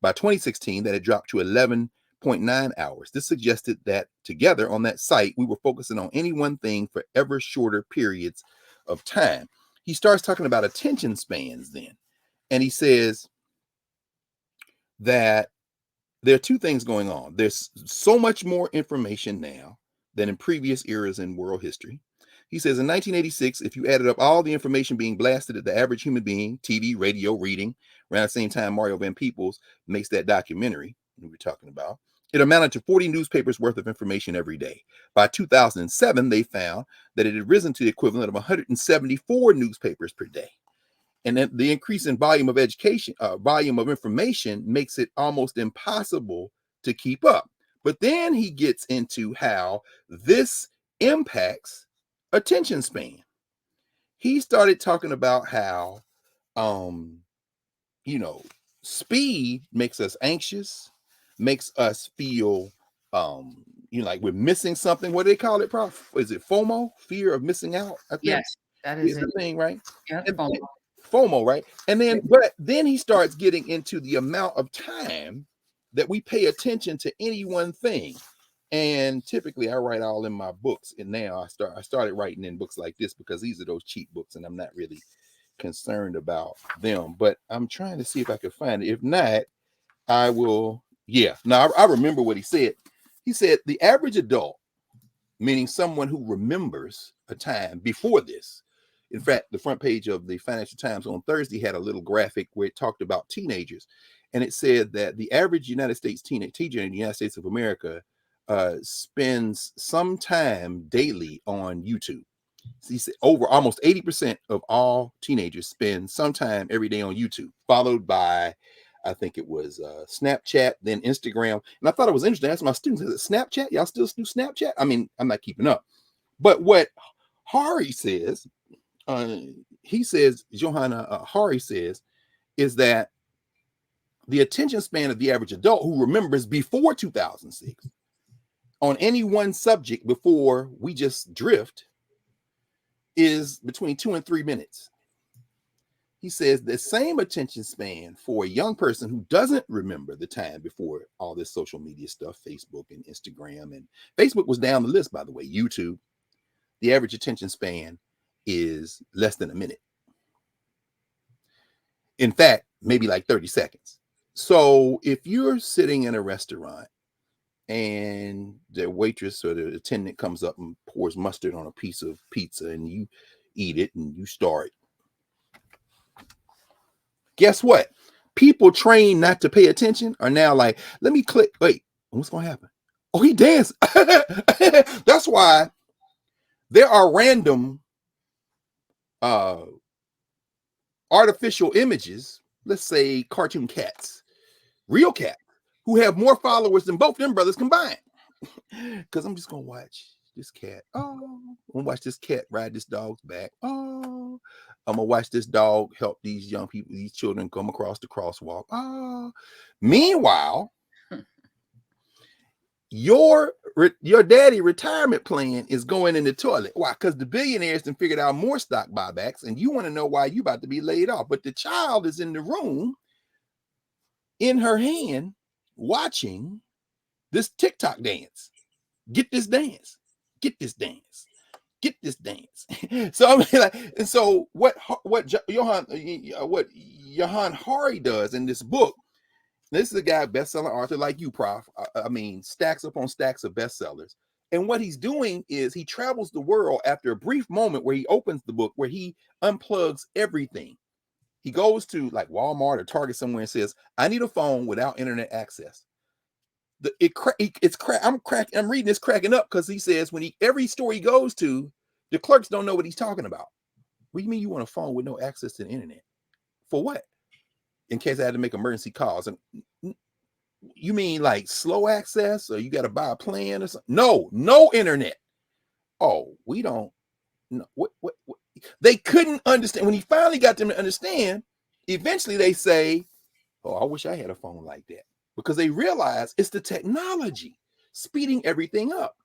By 2016, that had dropped to 11.9 hours. This suggested that together on that site, we were focusing on any one thing for ever shorter periods of time. He starts talking about attention spans then. And he says that there are two things going on. There's so much more information now than in previous eras in world history. He says in 1986, if you added up all the information being blasted at the average human being, TV, radio, reading, around the same time Mario Van Peebles makes that documentary we were talking about, it amounted to 40 newspapers worth of information every day. By 2007, they found that it had risen to the equivalent of 174 newspapers per day. And then the increase in volume of volume of information makes it almost impossible to keep up. But then he gets into how this impacts attention span. He started talking about how, speed makes us anxious, makes us feel, like we're missing something. What do they call it, Prof? Is it FOMO? Fear of missing out, I think.
Yes, that is
the thing, right?
Yeah,
FOMO, right? And then, but then he starts getting into the amount of time that we pay attention to any one thing. And typically I write all in my books. And now I started writing in books like this because these are those cheap books and I'm not really concerned about them. But I'm trying to see if I can find it. If not, I will. Yeah. Now I remember what he said. He said the average adult, meaning someone who remembers a time before this. In fact, the front page of the Financial Times on Thursday had a little graphic where it talked about teenagers. And it said that the average United States teenager in the United States of America spends some time daily on YouTube. So he said over almost 80% of all teenagers spend some time every day on YouTube, followed by, I think it was Snapchat, then Instagram. And I thought it was interesting. I asked my students, is it Snapchat? Y'all still do Snapchat? I mean, I'm not keeping up. But what Hari says, Hari says, is that the attention span of the average adult who remembers before 2006 on any one subject before we just drift is between 2 and 3 minutes. He says the same attention span for a young person who doesn't remember the time before all this social media stuff, Facebook and Instagram, and Facebook was down the list, by the way, YouTube, the average attention span is less than a minute. In fact, maybe like 30 seconds. So if you're sitting in a restaurant and the waitress or the attendant comes up and pours mustard on a piece of pizza and you eat it and you start, guess what? People trained not to pay attention are now like, let me click. Wait, what's going to happen? Oh, he danced. That's why there are random artificial images, let's say cartoon cats, real cats, who have more followers than both them brothers combined. Because I'm just going to watch this cat. Oh, I'm going to watch this cat ride this dog's back. Oh, I'm going to watch this dog help these young people, these children come across the crosswalk. Oh, meanwhile, your daddy retirement plan is going in the toilet. Why? Because the billionaires have figured out more stock buybacks and you want to know why you about to be laid off. But the child is in the room in her hand watching this TikTok dance. Get this dance. Get this dance. Get this dance. So I mean, like, and so what Johann Hari does in this book. This is a guy, bestselling author like you, Prof. I mean, stacks upon stacks of bestsellers. And what he's doing is he travels the world after a brief moment where he opens the book, where he unplugs everything. He goes to like Walmart or Target somewhere and says, I need a phone without internet access. I'm reading this cracking up because he says every store he goes to, the clerks don't know what he's talking about. What do you mean you want a phone with no access to the internet? For what? In case I had to make emergency calls. And you mean like slow access, or you got to buy a plan or something? No internet. Oh, we don't know. What? They couldn't understand. When he finally got them to understand, eventually they say, oh, I wish I had a phone like that, because they realize it's the technology speeding everything up.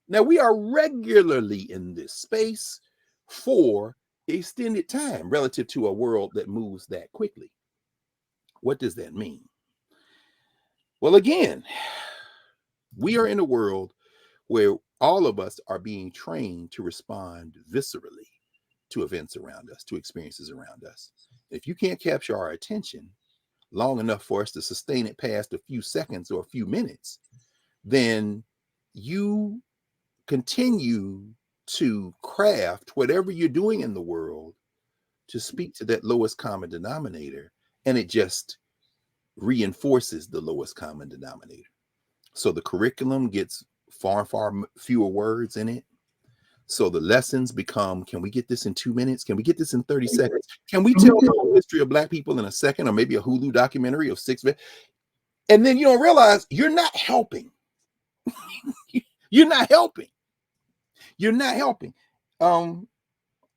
Now, we are regularly in this space for extended time relative to a world that moves that quickly. What does that mean? Well, again, we are in a world where all of us are being trained to respond viscerally to events around us, to experiences around us. If you can't capture our attention long enough for us to sustain it past a few seconds or a few minutes, then you continue to craft whatever you're doing in the world to speak to that lowest common denominator, and it just reinforces the lowest common denominator. So the curriculum gets far fewer words in it. So the lessons become, can we get this in 2 minutes? Can we get this in 30 seconds? Can we tell the whole history of Black people in a second, or maybe a Hulu documentary of 6 minutes? And then you don't realize you're not helping. You're not helping. You're not helping. And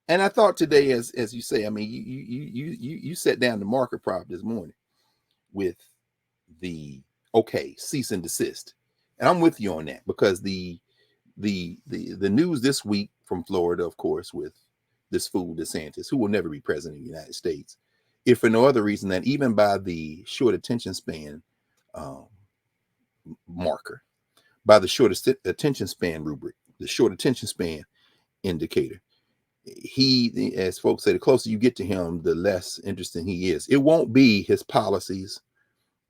I thought today, as you say, I mean, you set down the marker prop this morning with the cease and desist, and I'm with you on that, because the news this week from Florida, of course, with this fool DeSantis, who will never be president of the United States, if for no other reason that even by the short attention span marker, by the short attention span rubric, the short attention span indicator, he, as folks say, the closer you get to him, the less interesting he is. It won't be his policies,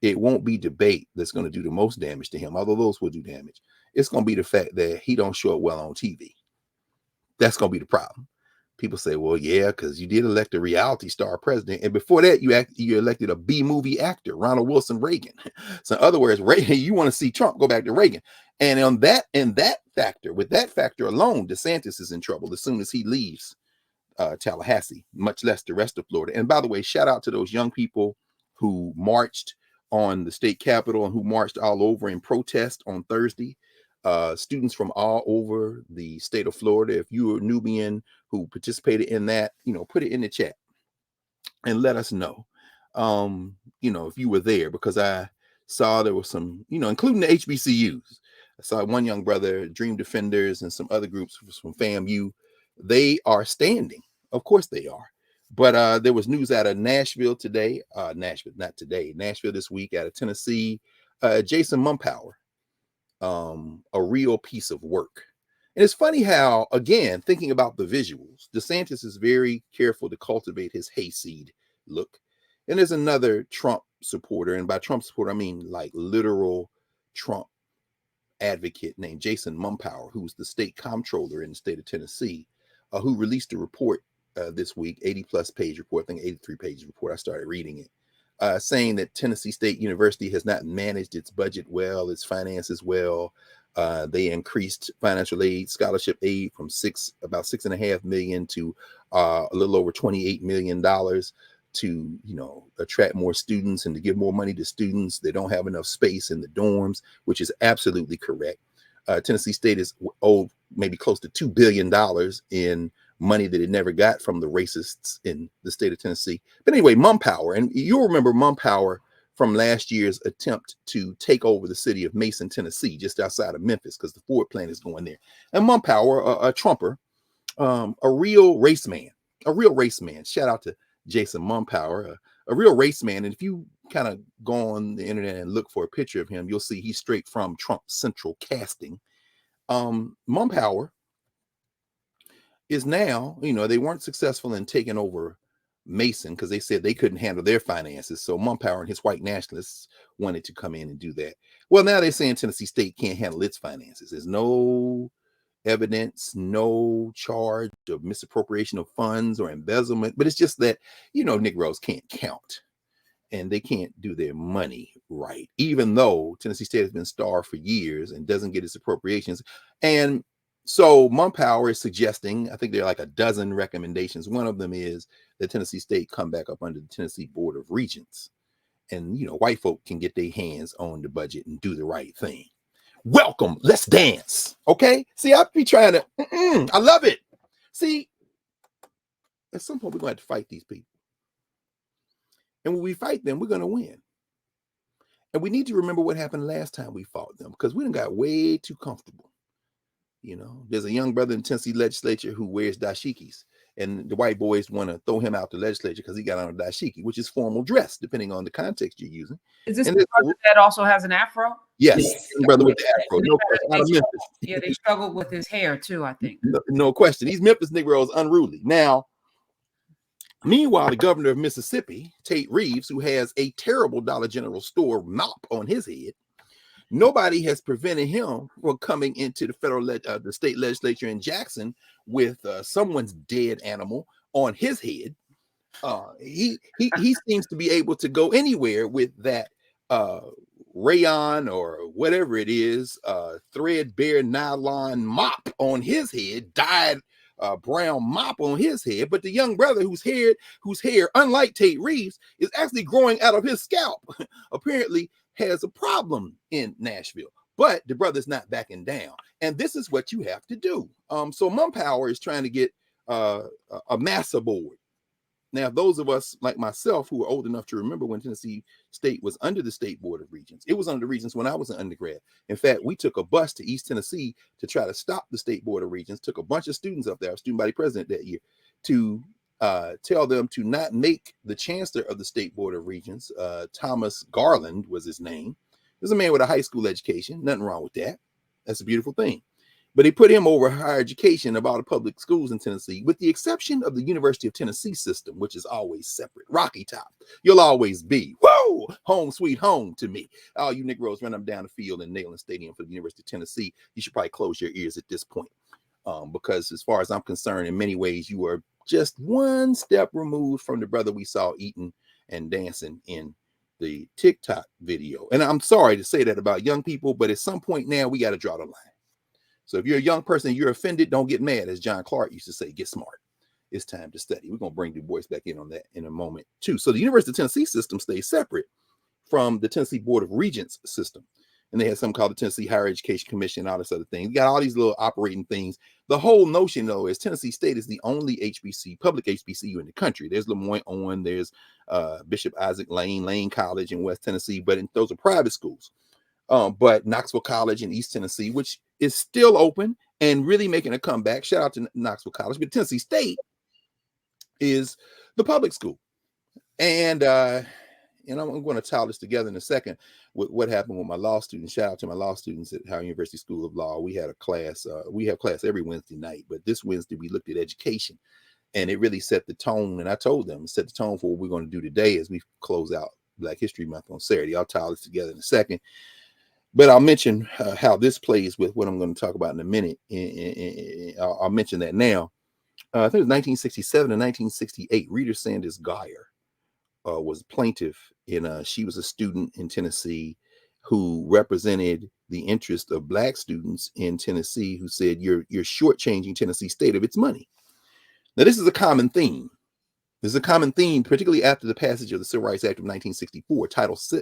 it won't be debate that's going to do the most damage to him, although those will do damage. It's going to be the fact that he don't show up well on TV. That's going to be the problem. People say, well, yeah, because you did elect a reality star president, and before that you elected a B-movie actor, Ronald Wilson Reagan. So in other words, Reagan, you want to see Trump, go back to Reagan. And on that, with that factor alone, DeSantis is in trouble as soon as he leaves Tallahassee, much less the rest of Florida. And by the way, shout out to those young people who marched on the state capitol and who marched all over in protest on Thursday. Students from all over the state of Florida. If you were Nubian who participated in that, put it in the chat and let us know, if you were there, because I saw there was some, including the HBCUs. I saw one young brother, Dream Defenders, and some other groups from FAMU. They are standing. Of course they are. But there was news out of Nashville today. Nashville this week, out of Tennessee. Jason Mumpower, a real piece of work. And it's funny how, again, thinking about the visuals, DeSantis is very careful to cultivate his hayseed look. And there's another Trump supporter, and by Trump supporter, I mean like literal Trump advocate, named Jason Mumpower, who's the state comptroller in the state of Tennessee, who released a report this week, 80-plus page report, I think 83-page report. I started reading it, saying that Tennessee State University has not managed its budget well, its finances well. They increased financial aid, scholarship aid from about $6.5 million to a little over $28 million to, attract more students and to give more money to students. They don't have enough space in the dorms, which is absolutely correct. Tennessee State is owed maybe close to $2 billion in money that it never got from the racists in the state of Tennessee. But anyway, Mumpower, and you'll remember Mumpower from last year's attempt to take over the city of Mason, Tennessee, just outside of Memphis, because the Ford plant is going there. And Mumpower, a Trumper, a real race man. Shout out to Jason Mumpower, a real race man. And if you kind of go on the internet and look for a picture of him, you'll see he's straight from Trump Central Casting. Mumpower is now, they weren't successful in taking over Mason because they said they couldn't handle their finances. So Mumpower and his white nationalists wanted to come in and do that. Well, now they're saying Tennessee State can't handle its finances. There's no evidence, no charge of misappropriation of funds or embezzlement, but it's just that, Negroes can't count and they can't do their money right, even though Tennessee State has been starved for years and doesn't get its appropriations. And so Mumpower is suggesting, I think there are like a dozen recommendations. One of them is that Tennessee State come back up under the Tennessee Board of Regents. And, white folk can get their hands on the budget and do the right thing. Welcome. Let's dance. Okay. See, I'll be trying to, I love it. See, at some point we're going to have to fight these people. And when we fight them, we're going to win. And we need to remember what happened last time we fought them, because we done got way too comfortable. You know, there's a young brother in the Tennessee legislature who wears dashikis, and the white boys want to throw him out the legislature because he got on a dashiki, which is formal dress, depending on the context you're using.
Is this the brother that also has an afro?
Yes, brother with the afro. No question. Out of Memphis.
Yeah, they struggled with his hair too, I think.
No question. These Memphis Negroes unruly. Now, meanwhile, the governor of Mississippi, Tate Reeves, who has a terrible Dollar General store mop on his head, nobody has prevented him from coming into the the state legislature in Jackson with someone's dead animal on his head. He seems to be able to go anywhere with that rayon or whatever it is, threadbare nylon mop on his head, dyed brown mop on his head. But the young brother whose hair, unlike Tate Reeves, is actually growing out of his scalp, apparently has a problem in Nashville. But the brother's not backing down. And this is what you have to do. So Mum Power is trying to get a massa board. Now, those of us like myself who are old enough to remember when Tennessee State was under the State Board of Regents, it was under the Regents when I was an undergrad. In fact, we took a bus to East Tennessee to try to stop the State Board of Regents, took a bunch of students up there, I was student body president that year, to tell them to not make the chancellor of the State Board of Regents, Thomas Garland was his name. There's a man with a high school education, nothing wrong with that. That's a beautiful thing. But they put him over higher education of all the public schools in Tennessee, with the exception of the University of Tennessee system, which is always separate. Rocky Top. You'll always be, whoa, home sweet home to me. All you Negroes run up down the field in Neyland Stadium for the University of Tennessee. You should probably close your ears at this point. Because as far as I'm concerned, in many ways, you are just one step removed from the brother we saw eating and dancing in the TikTok video. And I'm sorry to say that about young people, but at some point now, we got to draw the line. So if you're a young person and you're offended, don't get mad. As John Clark used to say, get smart. It's time to study. We're going to bring DuBois back in on that in a moment, too. So the University of Tennessee system stays separate from the Tennessee Board of Regents system. And they had something called the Tennessee Higher Education Commission and all this other thing. You got all these little operating things. The whole notion, though, is Tennessee State is the only public HBCU in the country. There's Lemoyne-Owen, there's Bishop Isaac Lane College in West Tennessee, but those are private schools. But Knoxville College in East Tennessee, which is still open and really making a comeback. Shout out to Knoxville College. But Tennessee State is the public school. And I'm going to tie this together in a second with what happened with my law students. Shout out to my law students at Howard University School of Law. We had a class. We have class every Wednesday night. But this Wednesday, we looked at education. And it really set the tone. And I told them, set the tone for what we're going to do today as we close out Black History Month on Saturday. I'll tie this together in a second. But I'll mention how this plays with what I'm going to talk about in a minute. I'll mention that now. I think it was 1967 and 1968. Rita Sanders Geyer was a plaintiff, and she was a student in Tennessee who represented the interest of Black students in Tennessee who said, you're shortchanging Tennessee State of its money. Now, this is a common theme. This is a common theme, particularly after the passage of the Civil Rights Act of 1964, Title VI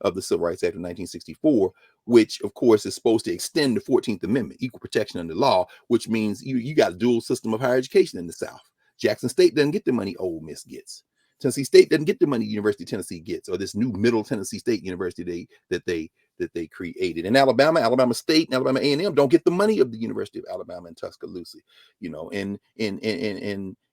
of the Civil Rights Act of 1964, which, of course, is supposed to extend the 14th Amendment, equal protection under law, which means you got a dual system of higher education in the South. Jackson State doesn't get the money Ole Miss gets. Tennessee State doesn't get the money University of Tennessee gets, or this new Middle Tennessee State University that they created. In Alabama State and Alabama A&M don't get the money of the University of Alabama in Tuscaloosa.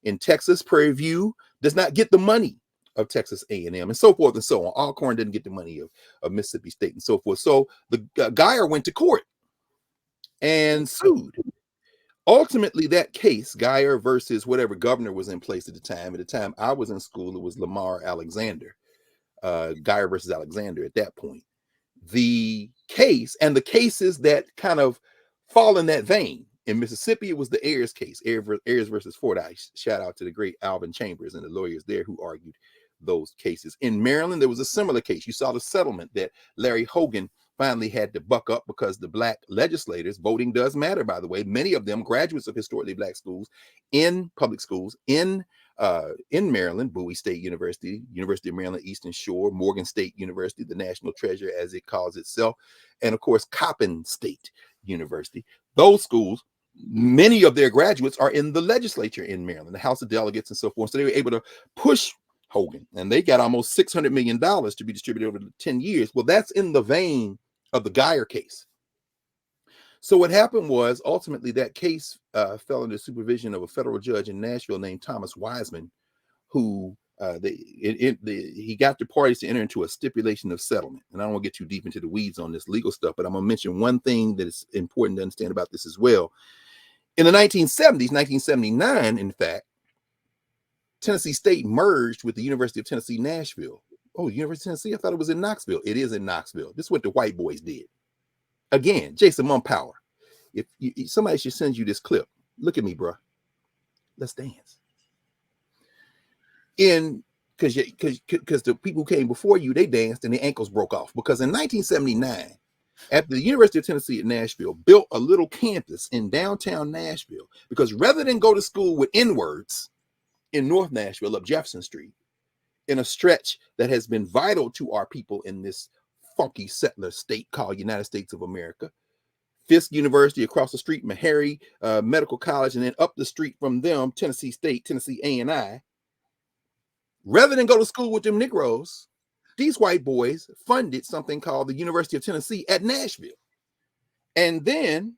In Texas, Prairie View does not get the money of Texas A&M, and so forth and so on. Alcorn didn't get the money of Mississippi State and so forth. So the Geyer went to court and sued. Ultimately, that case, Geyer versus whatever governor was in place at the time. At the time I was in school, it was Lamar Alexander. Geyer versus Alexander at that point. The case and the cases that kind of fall in that vein. In Mississippi, it was the Ayers case, Ayers versus Fordyce. Shout out to the great Alvin Chambers and the lawyers there who argued those cases. In Maryland, there was a similar case. You saw the settlement that Larry Hogan finally had to buck up because the Black legislators, voting does matter, by the way, many of them graduates of historically Black schools in public schools in Maryland, Bowie State University, University of Maryland Eastern Shore, Morgan State University, the national treasure as it calls itself, and of course Coppin State University. Those schools Many of their graduates are in the legislature in Maryland, the House of Delegates and so forth. So they were able to push Hogan, and they got almost $600 million to be distributed over 10 years. Well, that's in the vein of the Geyer case. So what happened was ultimately that case fell under supervision of a federal judge in Nashville named Thomas Wiseman, who he got the parties to enter into a stipulation of settlement. And I don't want to get too deep into the weeds on this legal stuff, but I'm going to mention one thing that is important to understand about this as well. In the 1970s, 1979, in fact, Tennessee State merged with the University of Tennessee, Nashville. Oh, University of Tennessee? I thought it was in Knoxville. It is in Knoxville. This is what the white boys did. Again, Jason Mumpower. If somebody should send you this clip, look at me, bro. Let's dance. Because the people who came before you, they danced and their ankles broke off. Because in 1979, at the University of Tennessee at Nashville, built a little campus in downtown Nashville, because rather than go to school with N-words in North Nashville up Jefferson Street, in a stretch that has been vital to our people in this funky settler state called United States of America, Fisk University across the street, Meharry Medical College, and then up the street from them, Tennessee State, Tennessee A&I. Rather than go to school with them Negroes, these white boys funded something called the University of Tennessee at Nashville. And then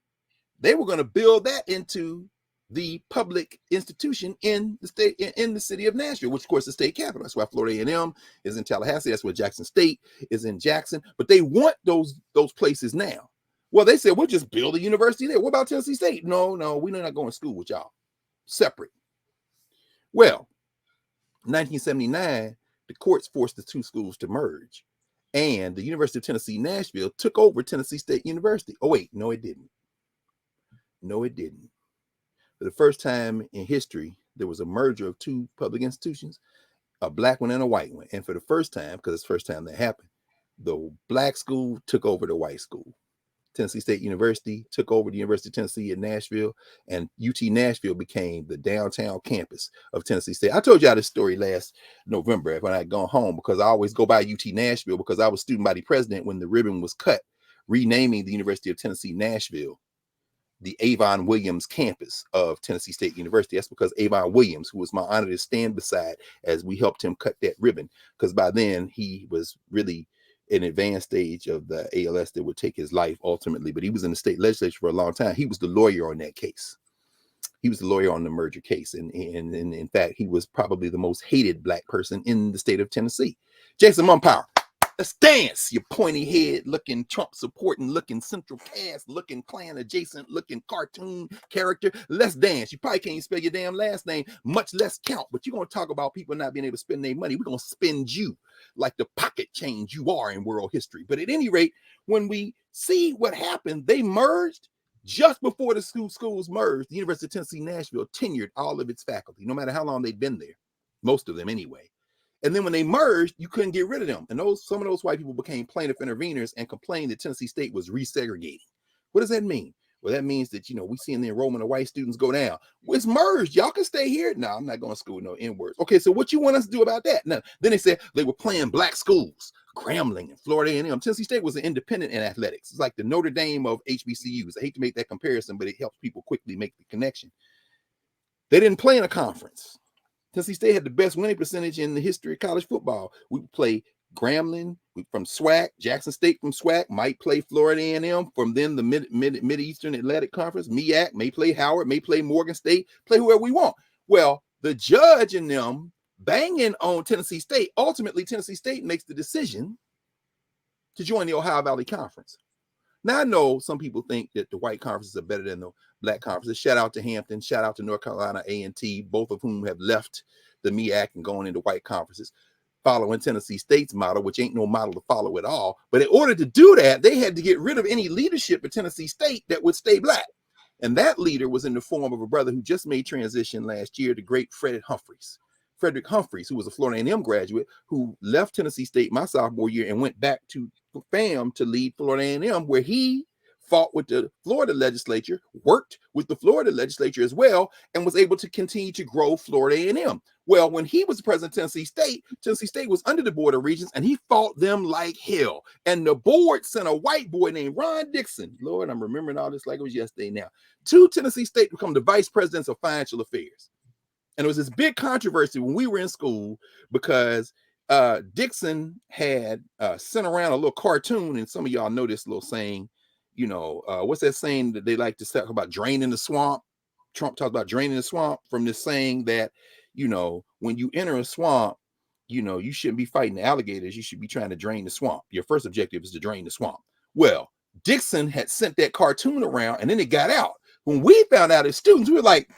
they were going to build that into the public institution in the state, in the city of Nashville, which of course is the state capital. That's why Florida A&M is in Tallahassee. That's where Jackson State is in Jackson. But they want those places now. Well, they said, we'll just build a university there. What about Tennessee State? No, we're not going to school with y'all. Separate. Well, 1979, the courts forced the two schools to merge, and the University of Tennessee, Nashville took over Tennessee State University. Oh, wait, no, it didn't. No, it didn't. For the first time in history, there was a merger of two public institutions, a black one and a white one. And for the first time, because it's the first time that happened, the black school took over the white school. Tennessee State University took over the University of Tennessee in Nashville, and UT Nashville became the downtown campus of Tennessee State. I told y'all this story last November when I had gone home, because I always go by UT Nashville because I was student body president when the ribbon was cut, renaming the University of Tennessee Nashville the Avon Williams campus of Tennessee State University. That's because Avon Williams, who was my honor to stand beside as we helped him cut that ribbon, because by then he was really an advanced stage of the ALS that would take his life ultimately, but he was in the state legislature for a long time. He was the lawyer on that case. He was the lawyer on the merger case. And in fact, he was probably the most hated black person in the state of Tennessee. Jason Mumpower, let's dance, you pointy head looking, Trump supporting looking, Central Cast looking, Klan adjacent looking, cartoon character. Let's dance. You probably can't even spell your damn last name, much less count, but you're going to talk about people not being able to spend their money. We're going to spend you like the pocket change you are in world history. But at any rate, when we see what happened, they merged just before the schools merged. The University of Tennessee, Nashville tenured all of its faculty, no matter how long they'd been there, most of them anyway. And then when they merged, you couldn't get rid of them. And some of those white people became plaintiff interveners and complained that Tennessee State was resegregating. What does that mean? Well, that means that, we seeing the enrollment of white students go down. Well, it's merged. Y'all can stay here. No, I'm not going to school with no N-words. Okay, so what you want us to do about that? No. Then they said they were playing black schools, Grambling and Florida A&M. Tennessee State was an independent in athletics. It's like the Notre Dame of HBCUs. I hate to make that comparison, but it helps people quickly make the connection. They didn't play in a conference. Tennessee State had the best winning percentage in the history of college football. We play Grambling from SWAC, Jackson State from SWAC, might play Florida A&M from then the Mid-Eastern Atlantic Conference, MEAC, may play Howard, may play Morgan State, play whoever we want. Well, the judge and them banging on Tennessee State, ultimately Tennessee State makes the decision to join the Ohio Valley Conference. Now, I know some people think that the white conferences are better than the black conferences. Shout out to Hampton, shout out to North Carolina A&T, both of whom have left the MEAC and going into white conferences, following Tennessee State's model, which ain't no model to follow at all. But in order to do that, they had to get rid of any leadership at Tennessee State that would stay black. And that leader was in the form of a brother who just made transition last year, the great Frederick Humphreys, who was a Florida A&M graduate, who left Tennessee State my sophomore year and went back to FAM to lead Florida A&M, where he fought with the Florida legislature, worked with the Florida legislature as well, and was able to continue to grow Florida A&M. Well, when he was president of Tennessee State was under the Board of Regents, and he fought them like hell. And the board sent a white boy named Ron Dixon, Lord, I'm remembering all this like it was yesterday now, to Tennessee State to become the vice president of financial affairs. And it was this big controversy when we were in school because Dixon had sent around a little cartoon, and some of y'all know this little saying, you know, what's that saying that they like to talk about, draining the swamp? Trump talked about draining the swamp from this saying that, you know, when you enter a swamp, you know, you shouldn't be fighting the alligators. You should be trying to drain the swamp. Your first objective is to drain the swamp. Well, Dixon had sent that cartoon around, and then it got out. When we found out as students, we were like,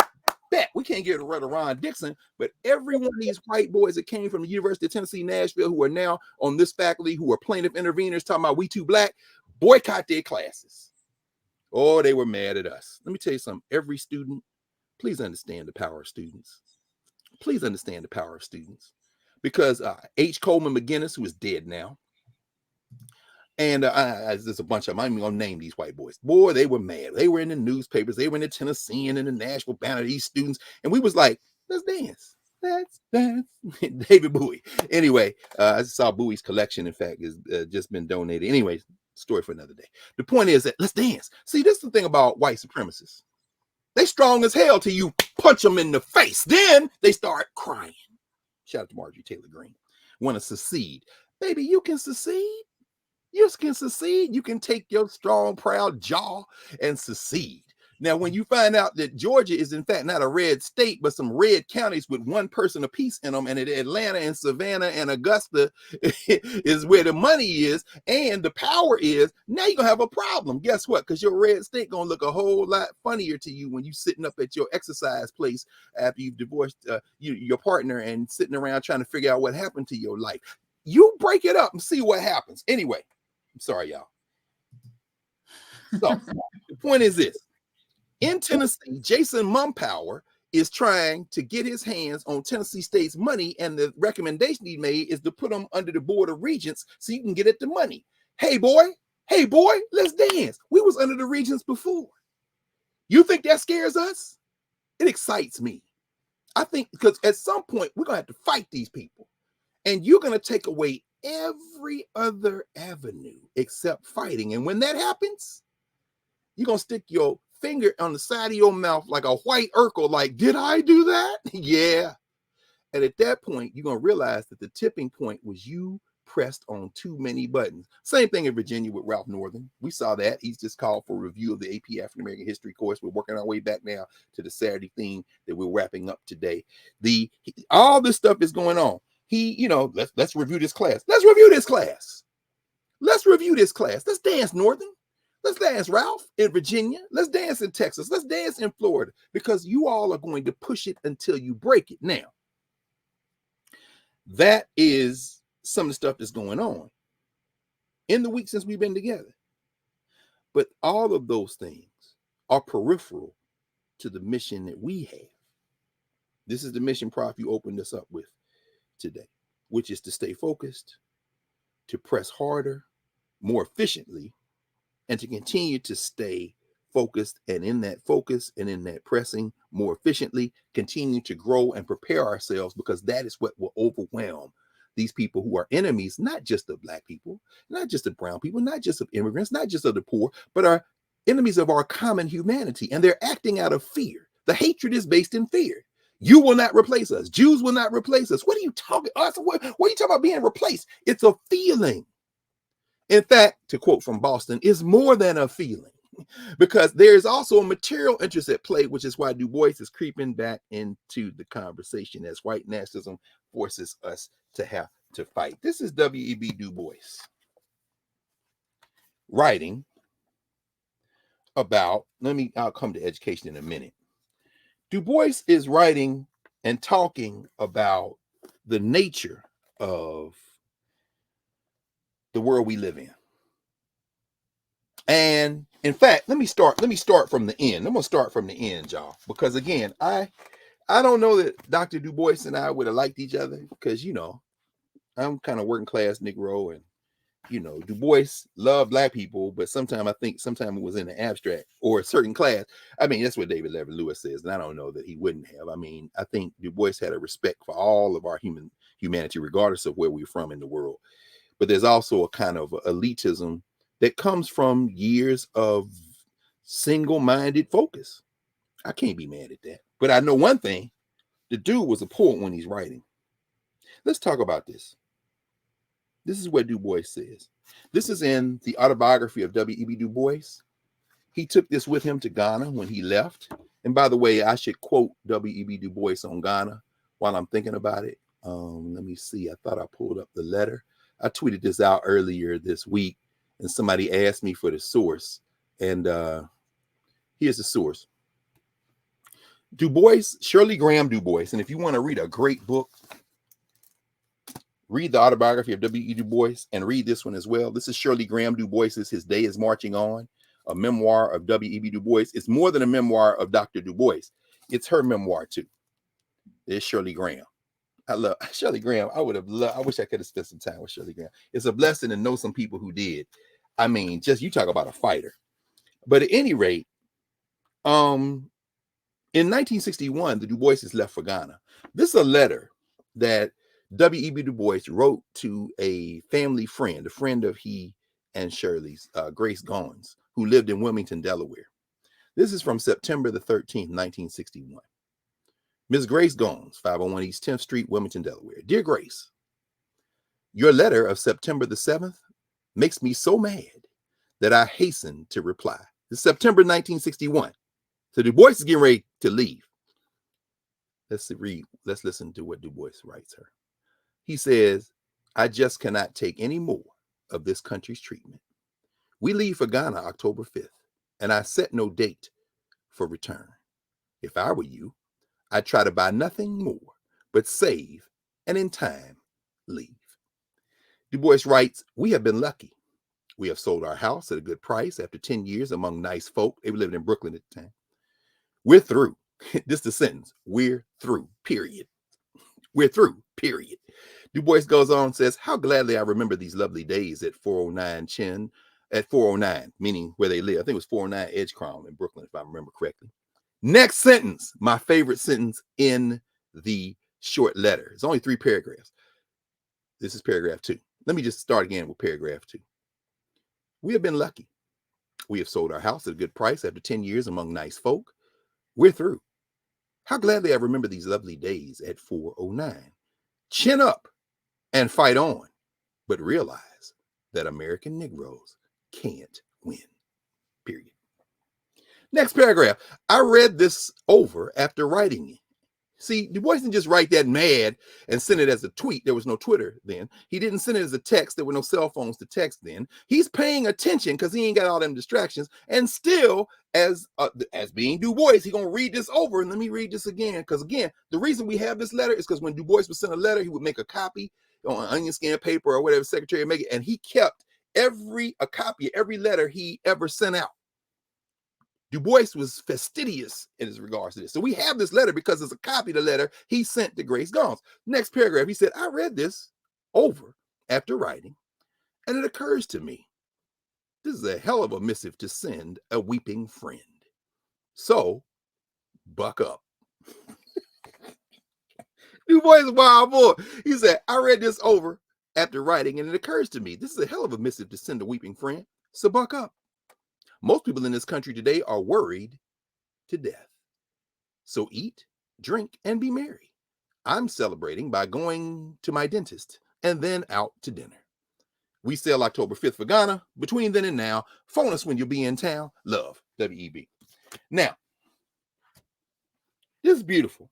bet we can't get rid of Ron Dixon. But every one of these white boys that came from the University of Tennessee, Nashville, who are now on this faculty, who are plaintiff interveners talking about we too black, boycott their classes. Oh, they were mad at us. Let me tell you something. Every student, please understand the power of students. Please understand the power of students. Because H. Coleman McGinnis, who is dead now, and there's a bunch of them. I'm even gonna name these white boys. Boy, they were mad. They were in the newspapers. They were in the Tennessean and the Nashville Banner, these students. And we was like, let's dance. Let's dance. David Bowie. Anyway, I saw Bowie's collection, in fact, has just been donated. Anyway, story for another day. The point is that let's dance. See, this is the thing about white supremacists. They strong as hell till you punch them in the face. Then they start crying. Shout out to Marjorie Taylor Greene. Want to secede. Baby, you can secede. You can secede. You can take your strong, proud jaw and secede. Now, when you find out that Georgia is in fact not a red state, but some red counties with one person apiece in them, and Atlanta and Savannah and Augusta is where the money is and the power is, now you're going to have a problem. Guess what? Because your red state going to look a whole lot funnier to you when you're sitting up at your exercise place after you've divorced your partner and sitting around trying to figure out what happened to your life. You break it up and see what happens. Anyway, I'm sorry, y'all. So the point is this. In Tennessee, Jason Mumpower is trying to get his hands on Tennessee State's money, and the recommendation he made is to put them under the Board of Regents so you can get at the money. Hey, boy, let's dance. We was under the Regents before. You think that scares us? It excites me. I think because at some point, we're going to have to fight these people, and you're going to take away every other avenue except fighting. And when that happens, you're going to stick your finger on the side of your mouth like a white Urkel, like, did I do that? Yeah. And at that point, you're going to realize that the tipping point was you pressed on too many buttons. Same thing in Virginia with Ralph Northern. We saw that. He's just called for a review of the AP African American History course. We're working our way back now to the Saturday theme that we're wrapping up today. All this stuff is going on. Let's review this class. Let's review this class. Let's dance, Northern. Let's dance, Ralph, in Virginia. Let's dance in Texas. Let's dance in Florida, because you all are going to push it until you break it. Now, that is some of the stuff that's going on in the week since we've been together. But all of those things are peripheral to the mission that we have. This is the mission, Prof, you opened us up with today, which is to stay focused, to press harder, more efficiently, and to continue to stay focused, and in that focus and in that pressing more efficiently, continue to grow and prepare ourselves, because that is what will overwhelm these people who are enemies, not just of Black people, not just of brown people, not just of immigrants, not just of the poor, but are enemies of our common humanity. And they're acting out of fear. The hatred is based in fear. You will not replace us. Jews will not replace us. What are you talking about? What are you talking about being replaced? It's a feeling. In fact, to quote from Boston, it's more than a feeling, because there is also a material interest at play, which is why DuBois is creeping back into the conversation as white nationalism forces us to have to fight. This is W.E.B. Du Bois writing about, I'll come to education in a minute. Du Bois is writing and talking about the nature of the world we live in. And in fact, let me start from the end. I'm gonna start from the end, y'all, because again, I don't know that Dr. Du Bois and I would have liked each other, because I'm kind of working class Negro, and you know, Du Bois loved black people, but sometimes I think sometimes it was in the abstract or a certain class. I mean, that's what David Leonard Lewis says, and I don't know that he wouldn't have. I mean, I think Du Bois had a respect for all of our humanity, regardless of where we're from in the world. But there's also a kind of elitism that comes from years of single-minded focus. I can't be mad at that. But I know one thing: the dude was a poet when he's writing. Let's talk about this. This is what Du Bois says. This is in the autobiography of W.E.B. Du Bois. He took this with him to Ghana when he left. And by the way, I should quote W.E.B. Du Bois on Ghana while I'm thinking about it. Let me see. I thought I pulled up the letter. I tweeted this out earlier this week, and somebody asked me for the source. And here's the source. Du Bois, Shirley Graham Du Bois. And if you want to read a great book, read the autobiography of W.E. Du Bois and read this one as well. This is Shirley Graham Du Bois's His Day is Marching On, a memoir of W.E.B. Du Bois. It's more than a memoir of Dr. Du Bois. It's her memoir too. There's Shirley Graham. I love Shirley Graham. I wish I could have spent some time with Shirley Graham. It's a blessing to know some people who did. I mean, just you talk about a fighter. But at any rate, in 1961, the Du Boises left for Ghana. This is a letter that W.E.B. Du Bois wrote to a family friend, a friend of he and Shirley's, Grace Goins, who lived in Wilmington, Delaware. This is from September the 13th, 1961. Ms. Grace Goins, 501 East 10th Street, Wilmington, Delaware. Dear Grace, your letter of September the 7th makes me so mad that I hasten to reply. It's September 1961. So Du Bois is getting ready to leave. Let's listen to what Du Bois writes her. He says, I just cannot take any more of this country's treatment. We leave for Ghana October 5th, and I set no date for return. If I were you, I'd try to buy nothing more, but save and in time leave. Du Bois writes, we have been lucky. We have sold our house at a good price after 10 years among nice folk. They were living in Brooklyn at the time. We're through. This is the sentence. We're through, period. We're through, period. Du Bois goes on and says, how gladly I remember these lovely days at 409 at 409, meaning where they live. I think it was 409 Edgecroft in Brooklyn, if I remember correctly. Next sentence, my favorite sentence in the short letter. It's only 3 paragraphs. This is paragraph 2. Let me just start again with paragraph 2. We have been lucky. We have sold our house at a good price after 10 years among nice folk. We're through. How gladly I remember these lovely days at 409. Chin up and fight on, but realize that American Negroes can't win, period. Next paragraph. I read this over after writing it. See, Du Bois didn't just write that mad and send it as a tweet. There was no Twitter then. He didn't send it as a text. There were no cell phones to text then. He's paying attention because he ain't got all them distractions. And still, as being Du Bois, he's going to read this over. And let me read this again. Because again, the reason we have this letter is because when Du Bois would send a letter, he would make a copy on onion scan paper or whatever secretary make it. And he kept a copy of every letter he ever sent out. Du Bois was fastidious in his regards to this. So we have this letter because it's a copy of the letter he sent to Grace Goins. Next paragraph, he said, I read this over after writing, and it occurs to me, this is a hell of a missive to send a weeping friend. So, buck up. Du Bois is a wild boy. He said, I read this over after writing, and it occurs to me, this is a hell of a missive to send a weeping friend. So buck up. Most people in this country today are worried to death. So eat, drink, and be merry. I'm celebrating by going to my dentist and then out to dinner. We sail October 5th for Ghana. Between then and now, phone us when you'll be in town. Love, W.E.B. Now, this is beautiful.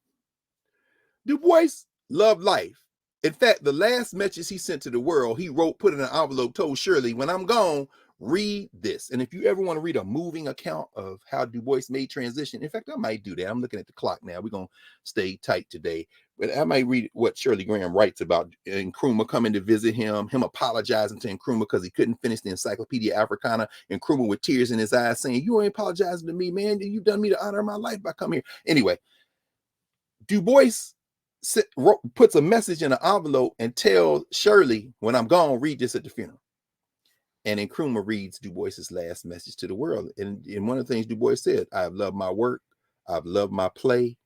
Du Bois loved life. In fact, the last message he sent to the world, he wrote, put in an envelope, told Shirley, when I'm gone, read this. And if you ever want to read a moving account of how Du Bois made transition, in fact, I might do that. I'm looking at the clock now. We're going to stay tight today. But I might read what Shirley Graham writes about Nkrumah coming to visit him apologizing to Nkrumah because he couldn't finish the Encyclopedia Africana, Nkrumah with tears in his eyes saying, you ain't apologizing to me, man. You've done me the honor of my life by coming here. Anyway, Du Bois puts a message in an envelope and tells Shirley, when I'm gone, read this at the funeral. And Nkrumah reads Du Bois's last message to the world. And one of the things Du Bois said, I've loved my work, I've loved my play,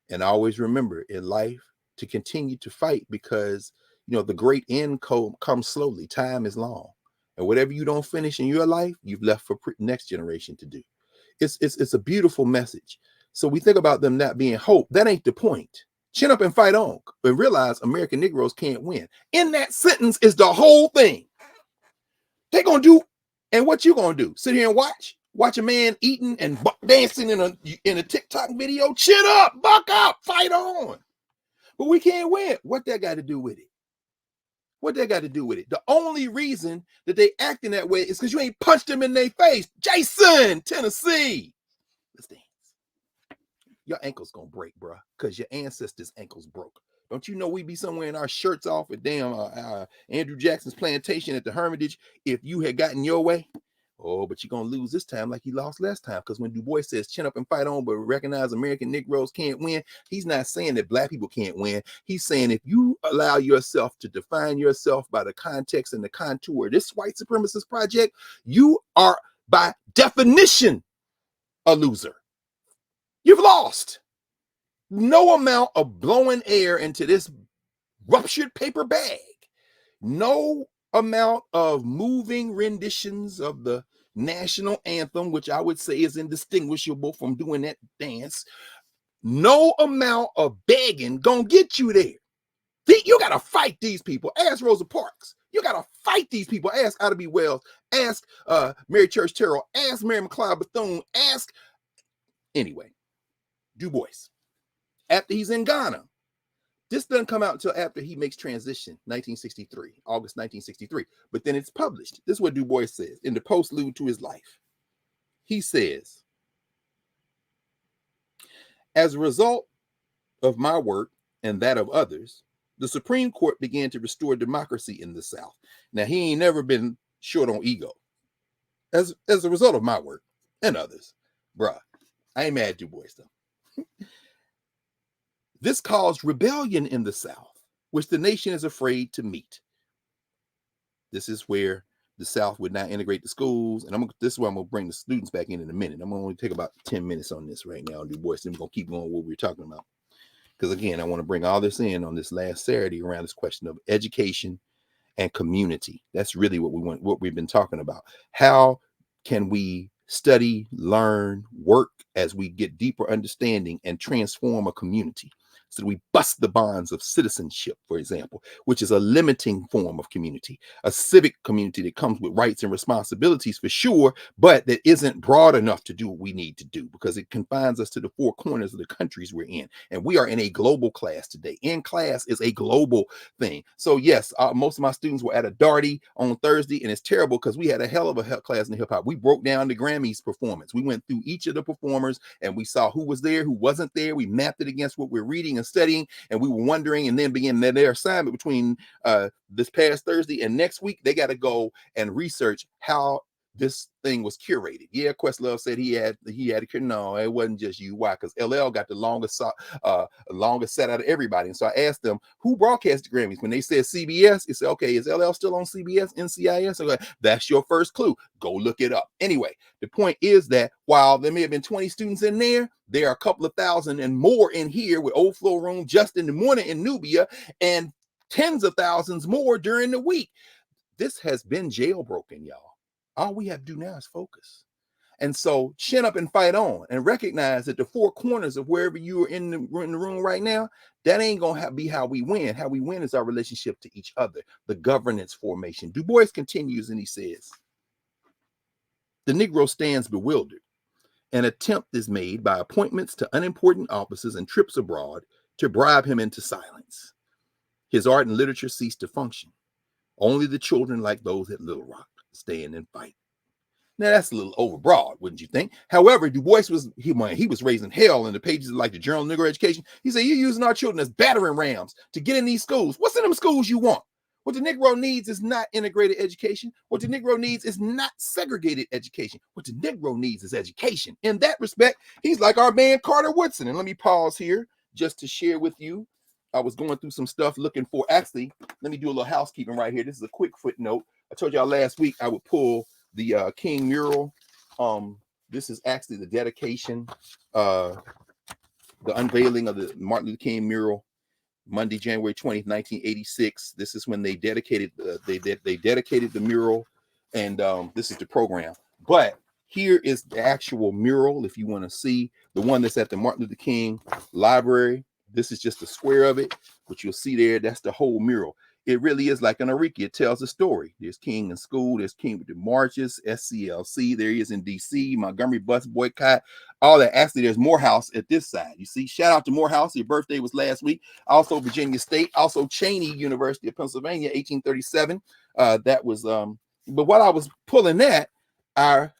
and I always remember in life to continue to fight because, the great end comes slowly. Time is long. And whatever you don't finish in your life, you've left for next generation to do. It's a beautiful message. So we think about them not being hope. That ain't the point. Chin up and fight on, but realize American Negroes can't win. In that sentence is the whole thing. They're going to do, and what you going to do? Sit here and watch a man eating and dancing in a TikTok video? Chin up, buck up, fight on. But we can't win. What that got to do with it? What that got to do with it? The only reason that they acting that way is because you ain't punched them in their face. Jason, Tennessee. Let's dance. Your ankle's going to break, bro, because your ancestors' ankles broke. Don't you know we be somewhere in our shirts off at damn Andrew Jackson's plantation at the Hermitage if you had gotten your way? Oh, but you're going to lose this time like he lost last time, because when Du Bois says chin up and fight on, but recognize American Negroes can't win, he's not saying that black people can't win. He's saying if you allow yourself to define yourself by the context and the contour of this white supremacist project, you are by definition a loser. You've lost. No amount of blowing air into this ruptured paper bag, no amount of moving renditions of the national anthem, which I would say is indistinguishable from doing that dance, no amount of begging gonna get you there. You gotta fight these people. Ask Rosa Parks. You gotta fight these people. Ask Ida B. Wells. Ask Mary Church Terrell. Ask Mary McLeod Bethune. Anyway, Du Bois. After he's in Ghana. This doesn't come out until after he makes transition, 1963, August 1963. But then it's published. This is what Du Bois says in the postlude to his life. He says, as a result of my work and that of others, the Supreme Court began to restore democracy in the South. Now, he ain't never been short on ego. As a result of my work and others, bruh, I ain't mad at Du Bois though. This caused rebellion in the South, which the nation is afraid to meet. This is where the South would not integrate the schools. And this is where I'm going to bring the students back in a minute. I'm going to only take about 10 minutes on this right now, Du Bois. Then we're going to keep going what we're talking about. Because again, I want to bring all this in on this last Saturday around this question of education and community. That's really what we've been talking about. How can we study, learn, work as we get deeper understanding and transform a community? So we bust the bonds of citizenship, for example, which is a limiting form of community, a civic community that comes with rights and responsibilities for sure, but that isn't broad enough to do what we need to do because it confines us to the four corners of the countries we're in. And we are in a global class today. In class is a global thing. So yes, most of my students were at a Darty on Thursday, and it's terrible because we had a hell of a class in hip hop. We broke down the Grammys performance. We went through each of the performers and we saw who was there, who wasn't there. We mapped it against what we're reading and studying, and we were wondering, and then began their assignment between this past Thursday and next week. They got to go and research how this thing was curated. Yeah, Questlove said he had no, it wasn't just you. Why? Because LL got the longest set out of everybody. And so I asked them who broadcast the Grammys. When they said CBS, it said, okay, is LL still on CBS, NCIS? Okay, that's your first clue. Go look it up. Anyway, the point is that while there may have been 20 students in there, there are a couple of thousand and more in here with overflow room just in the morning in Nubia, and tens of thousands more during the week. This has been jailbroken, y'all. All we have to do now is focus. And so chin up and fight on and recognize that the four corners of wherever you are in the room right now, that ain't going to be how we win. How we win is our relationship to each other, the governance formation. Du Bois continues and he says, the Negro stands bewildered. An attempt is made by appointments to unimportant offices and trips abroad to bribe him into silence. His art and literature cease to function. Only the children like those at Little Rock stand and fight. Now that's a little overbroad, wouldn't you think? However, Du Bois was raising hell in the pages of like the Journal of Negro Education. He said, you're using our children as battering rams to get in these schools. What's in them schools you want? What the Negro needs is not integrated education. What the Negro needs is not segregated education. What the Negro needs is education. In that respect, he's like our man Carter Woodson. And let me pause here just to share with you. I was going through some stuff looking for, actually, let me do a little housekeeping right here. This is a quick footnote. I told y'all last week I would pull the King mural. This is actually the dedication, the unveiling of the Martin Luther King mural, Monday, January 20th, 1986. This is when they dedicated they dedicated the mural, and this is the program. But here is the actual mural. If you want to see the one that's at the Martin Luther King Library, this is just a square of it, but you'll see there, that's the whole mural. It really is like an Ariki. It tells a story. There's King in school. There's King with the marches, SCLC. There he is in DC, Montgomery bus boycott, all that. Actually, there's Morehouse at this side. You see, shout out to Morehouse. Your birthday was last week. Also Virginia State. Also Cheney University of Pennsylvania, 1837. That was, but while I was pulling that, I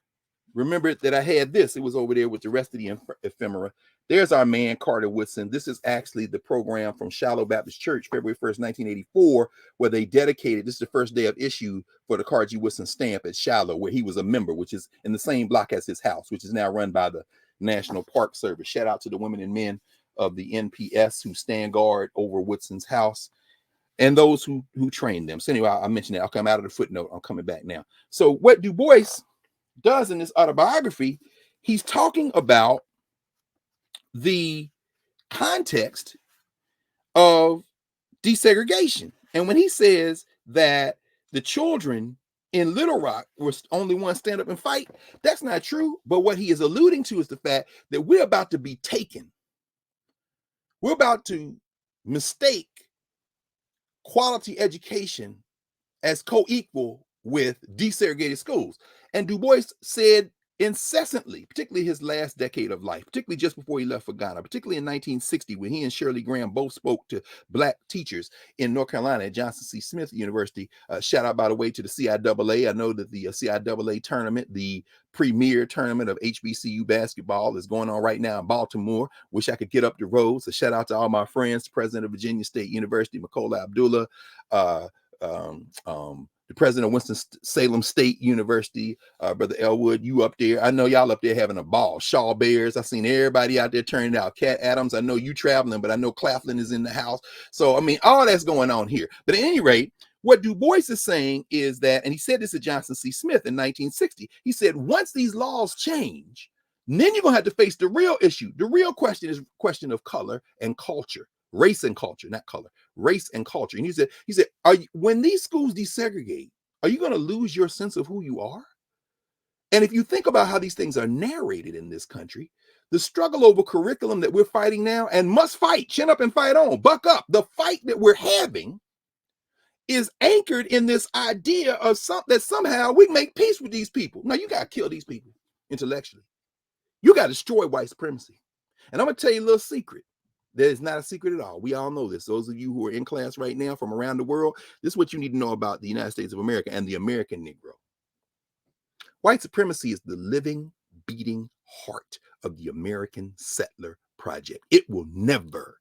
remembered that I had this. It was over there with the rest of the ephemera. There's our man, Carter Woodson. This is actually the program from Shiloh Baptist Church, February 1st, 1984, where they dedicated, this is the first day of issue for the Carter G. Woodson stamp at Shiloh, where he was a member, which is in the same block as his house, which is now run by the National Park Service. Shout out to the women and men of the NPS who stand guard over Woodson's house and those who trained them. So anyway, I mentioned that. I'll come out of the footnote. I'm coming back now. So what DuBois does in this autobiography, he's talking about the context of desegregation. And when he says that the children in Little Rock were only one stand up and fight, that's not true. But what he is alluding to is the fact that we're about to be taken. We're about to mistake quality education as co-equal with desegregated schools. And Du Bois said incessantly, particularly his last decade of life, particularly just before he left for Ghana, particularly in 1960, when he and Shirley Graham both spoke to Black teachers in North Carolina at Johnson C. Smith University. Shout out, by the way, to the CIAA. I know that the CIAA tournament, the premier tournament of HBCU basketball, is going on right now in Baltimore. Wish I could get up the road. So shout out to all my friends, the president of Virginia State University, Makola Abdullah, the president of Winston-Salem State University, Brother Elwood, you up there. I know y'all up there having a ball. Shaw Bears, I seen everybody out there turning out. Cat Adams, I know you traveling, but I know Claflin is in the house. So, I mean, all that's going on here. But at any rate, what Du Bois is saying is that, and he said this at Johnson C. Smith in 1960, he said, once these laws change, then you're going to have to face the real issue. The real question is question of color and culture. Race and culture, not color, race and culture. And he said, when these schools desegregate, are you going to lose your sense of who you are? And if you think about how these things are narrated in this country, the struggle over curriculum that we're fighting now and must fight, chin up and fight on, buck up, the fight that we're having is anchored in this idea of that somehow we make peace with these people. Now, you got to kill these people intellectually. You got to destroy white supremacy. And I'm going to tell you a little secret. That is not a secret at all. We all know this. Those of you who are in class right now from around the world, this is what you need to know about the United States of America and the American Negro. White supremacy is the living, beating heart of the American settler project. It will never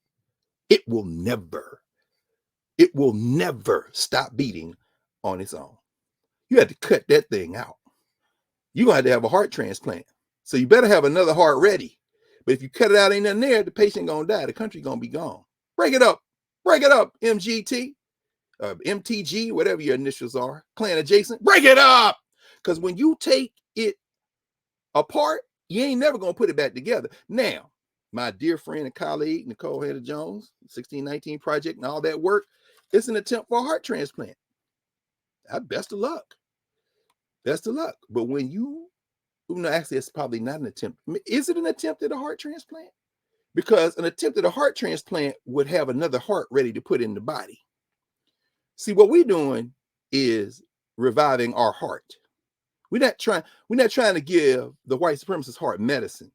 stop beating on its own. You have to cut that thing out. You're going to have a heart transplant. So you better have another heart ready. But if you cut it out, ain't nothing there, the patient gonna die, the country gonna be gone. Break it up, MGT, MTG, whatever your initials are, clan adjacent, break it up. Because when you take it apart, you ain't never gonna put it back together. Now, my dear friend and colleague, Nicole Hedda-Jones, 1619 Project and all that work, it's an attempt for a heart transplant. Best of luck. Best of luck. But when no, actually, it's probably not an attempt. Is it an attempt at a heart transplant? Because an attempt at a heart transplant would have another heart ready to put in the body. See, what we're doing is reviving our heart. We're not trying to give the white supremacist heart medicine.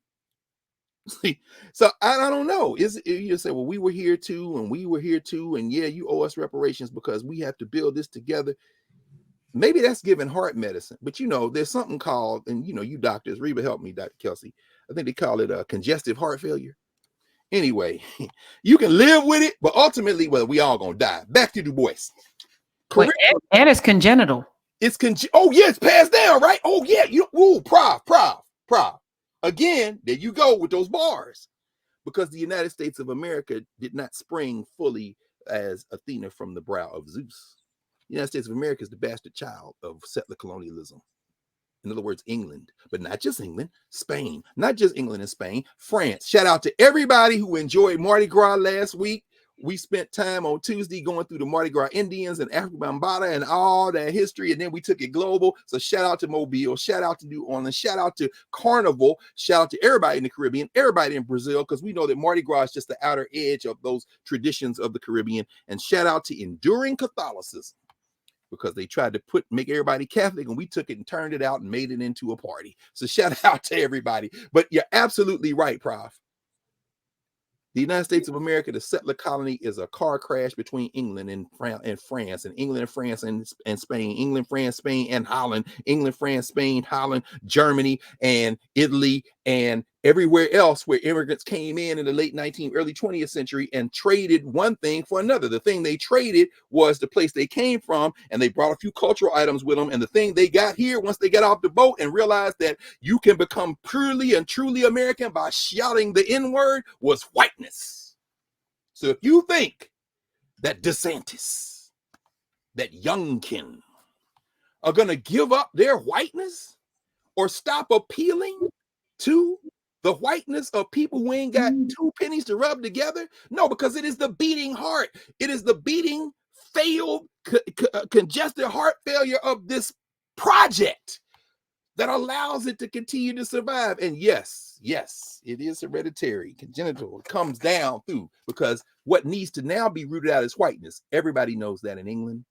See, so I don't know. You say, well, we were here too, and yeah, you owe us reparations because we have to build this together. Maybe that's giving heart medicine, but there's something called, and you doctors, Reba, help me, Dr. Kelsey. I think they call it congestive heart failure. Anyway, you can live with it, but ultimately, well, we all gonna die. Back to Du Bois.
And it's congenital.
Oh yeah, it's passed down, right? Oh yeah, prof. Again, there you go with those bars, because the United States of America did not spring fully as Athena from the brow of Zeus. The United States of America is the bastard child of settler colonialism. In other words, England, but not just England, Spain, not just England and Spain, France. Shout out to everybody who enjoyed Mardi Gras last week. We spent time on Tuesday going through the Mardi Gras Indians and Africa Bambaataa and all that history, and then we took it global. So shout out to Mobile, shout out to New Orleans, shout out to Carnival, shout out to everybody in the Caribbean, everybody in Brazil, because we know that Mardi Gras is just the outer edge of those traditions of the Caribbean. And shout out to enduring Catholicism, because they tried to make everybody Catholic, and we took it and turned it out and made it into a party. So shout out to everybody. But you're absolutely right, Prof. The United States of America, the settler colony, is a car crash between England and France, and England and France and Spain, England, France, Spain, and Holland, England, France, Spain, Holland, Germany, and Italy, and everywhere else where immigrants came in the late 19th, early 20th century and traded one thing for another. The thing they traded was the place they came from, and they brought a few cultural items with them. And the thing they got here, once they got off the boat and realized that you can become purely and truly American by shouting the N-word, was whiteness. So if you think that DeSantis, that Youngkin are going to give up their whiteness or stop appealing to the whiteness of people who ain't got two pennies to rub together? No, because it is the beating heart. It is the beating, failed, congested heart failure of this project that allows it to continue to survive. And yes, it is hereditary, congenital. It comes down through, because what needs to now be rooted out is whiteness. Everybody knows that in England.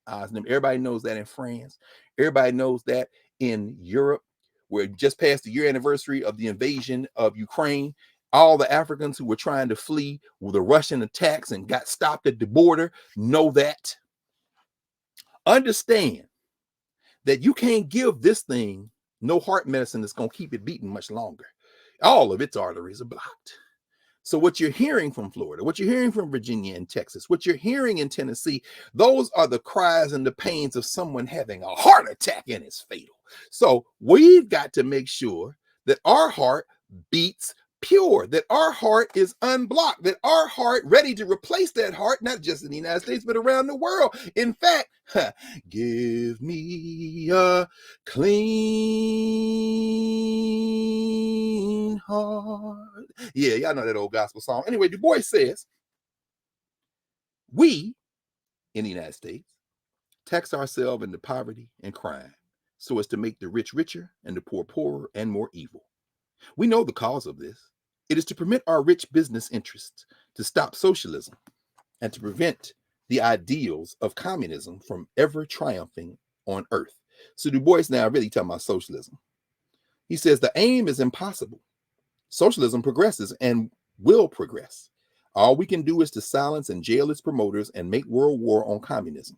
Everybody knows that in France. Everybody knows that in Europe. We're just past the year anniversary of the invasion of Ukraine. All the Africans who were trying to flee with the Russian attacks and got stopped at the border know that. Understand that you can't give this thing no heart medicine that's going to keep it beating much longer. All of its arteries are blocked. So what you're hearing from Florida, what you're hearing from Virginia and Texas, what you're hearing in Tennessee, those are the cries and the pains of someone having a heart attack, and it's fatal. So we've got to make sure that our heart beats pure, that our heart is unblocked, that our heart ready to replace that heart, not just in the United States, but around the world. In fact, give me a clean heart. Yeah, y'all know that old gospel song. Anyway, DuBois says, we in the United States tax ourselves into poverty and crime so as to make the rich richer and the poor poorer and more evil. We know the cause of this. It is to permit our rich business interests to stop socialism and to prevent the ideals of communism from ever triumphing on earth. So DuBois now really talking about socialism. He says the aim is impossible. Socialism progresses and will progress. All we can do is to silence and jail its promoters and make world war on communism.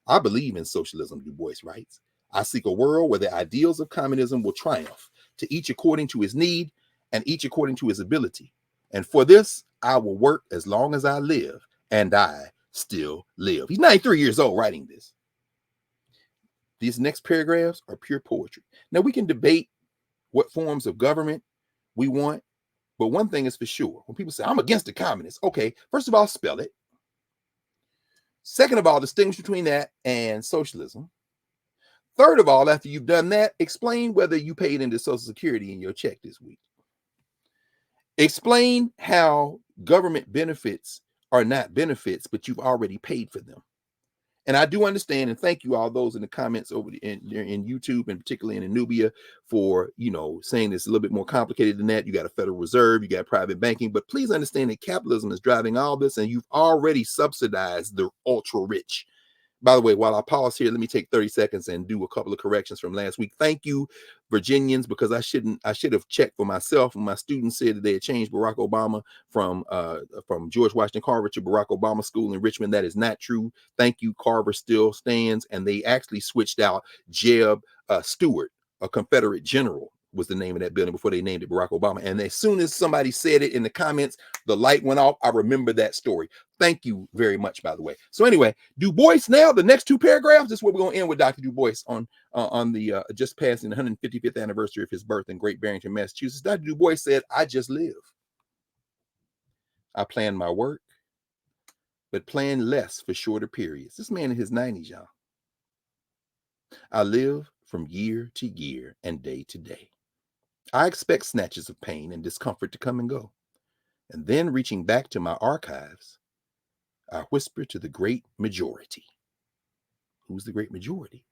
I believe in socialism, DuBois writes. I seek a world where the ideals of communism will triumph, to each according to his need and each according to his ability. And for this, I will work as long as I live, and I still live. He's 93 years old writing this. These next paragraphs are pure poetry. Now, we can debate what forms of government we want, but one thing is for sure. When people say, I'm against the communists, okay, first of all, spell it. Second of all, distinguish between that and socialism. Third of all, after you've done that, explain whether you paid into Social Security in your check this week. Explain how government benefits are not benefits, but you've already paid for them. And I do understand, and thank you all those in the comments over in YouTube, and particularly in Nubia, for saying it's a little bit more complicated than that. You got a Federal Reserve, you got private banking, but please understand that capitalism is driving all this, and you've already subsidized the ultra rich. By the way, while I pause here, let me take 30 seconds and do a couple of corrections from last week. Thank you, Virginians, because I should have checked for myself. And my students said that they had changed Barack Obama from George Washington Carver to Barack Obama School in Richmond. That is not true. Thank you. Carver still stands, and they actually switched out Jeb Stuart, a Confederate general, was the name of that building before they named it Barack Obama. And as soon as somebody said it in the comments, the light went off. I remember that story. Thank you very much, by the way. So anyway, DuBois now, the next two paragraphs, this is where we're going to end with Dr. DuBois on the just passing the 155th anniversary of his birth in Great Barrington, Massachusetts. Dr. DuBois said, I just live. I plan my work, but plan less for shorter periods. This man in his 90s, y'all. I live from year to year and day to day. I expect snatches of pain and discomfort to come and go. And then, reaching back to my archives, I whisper to the great majority. Who's the great majority?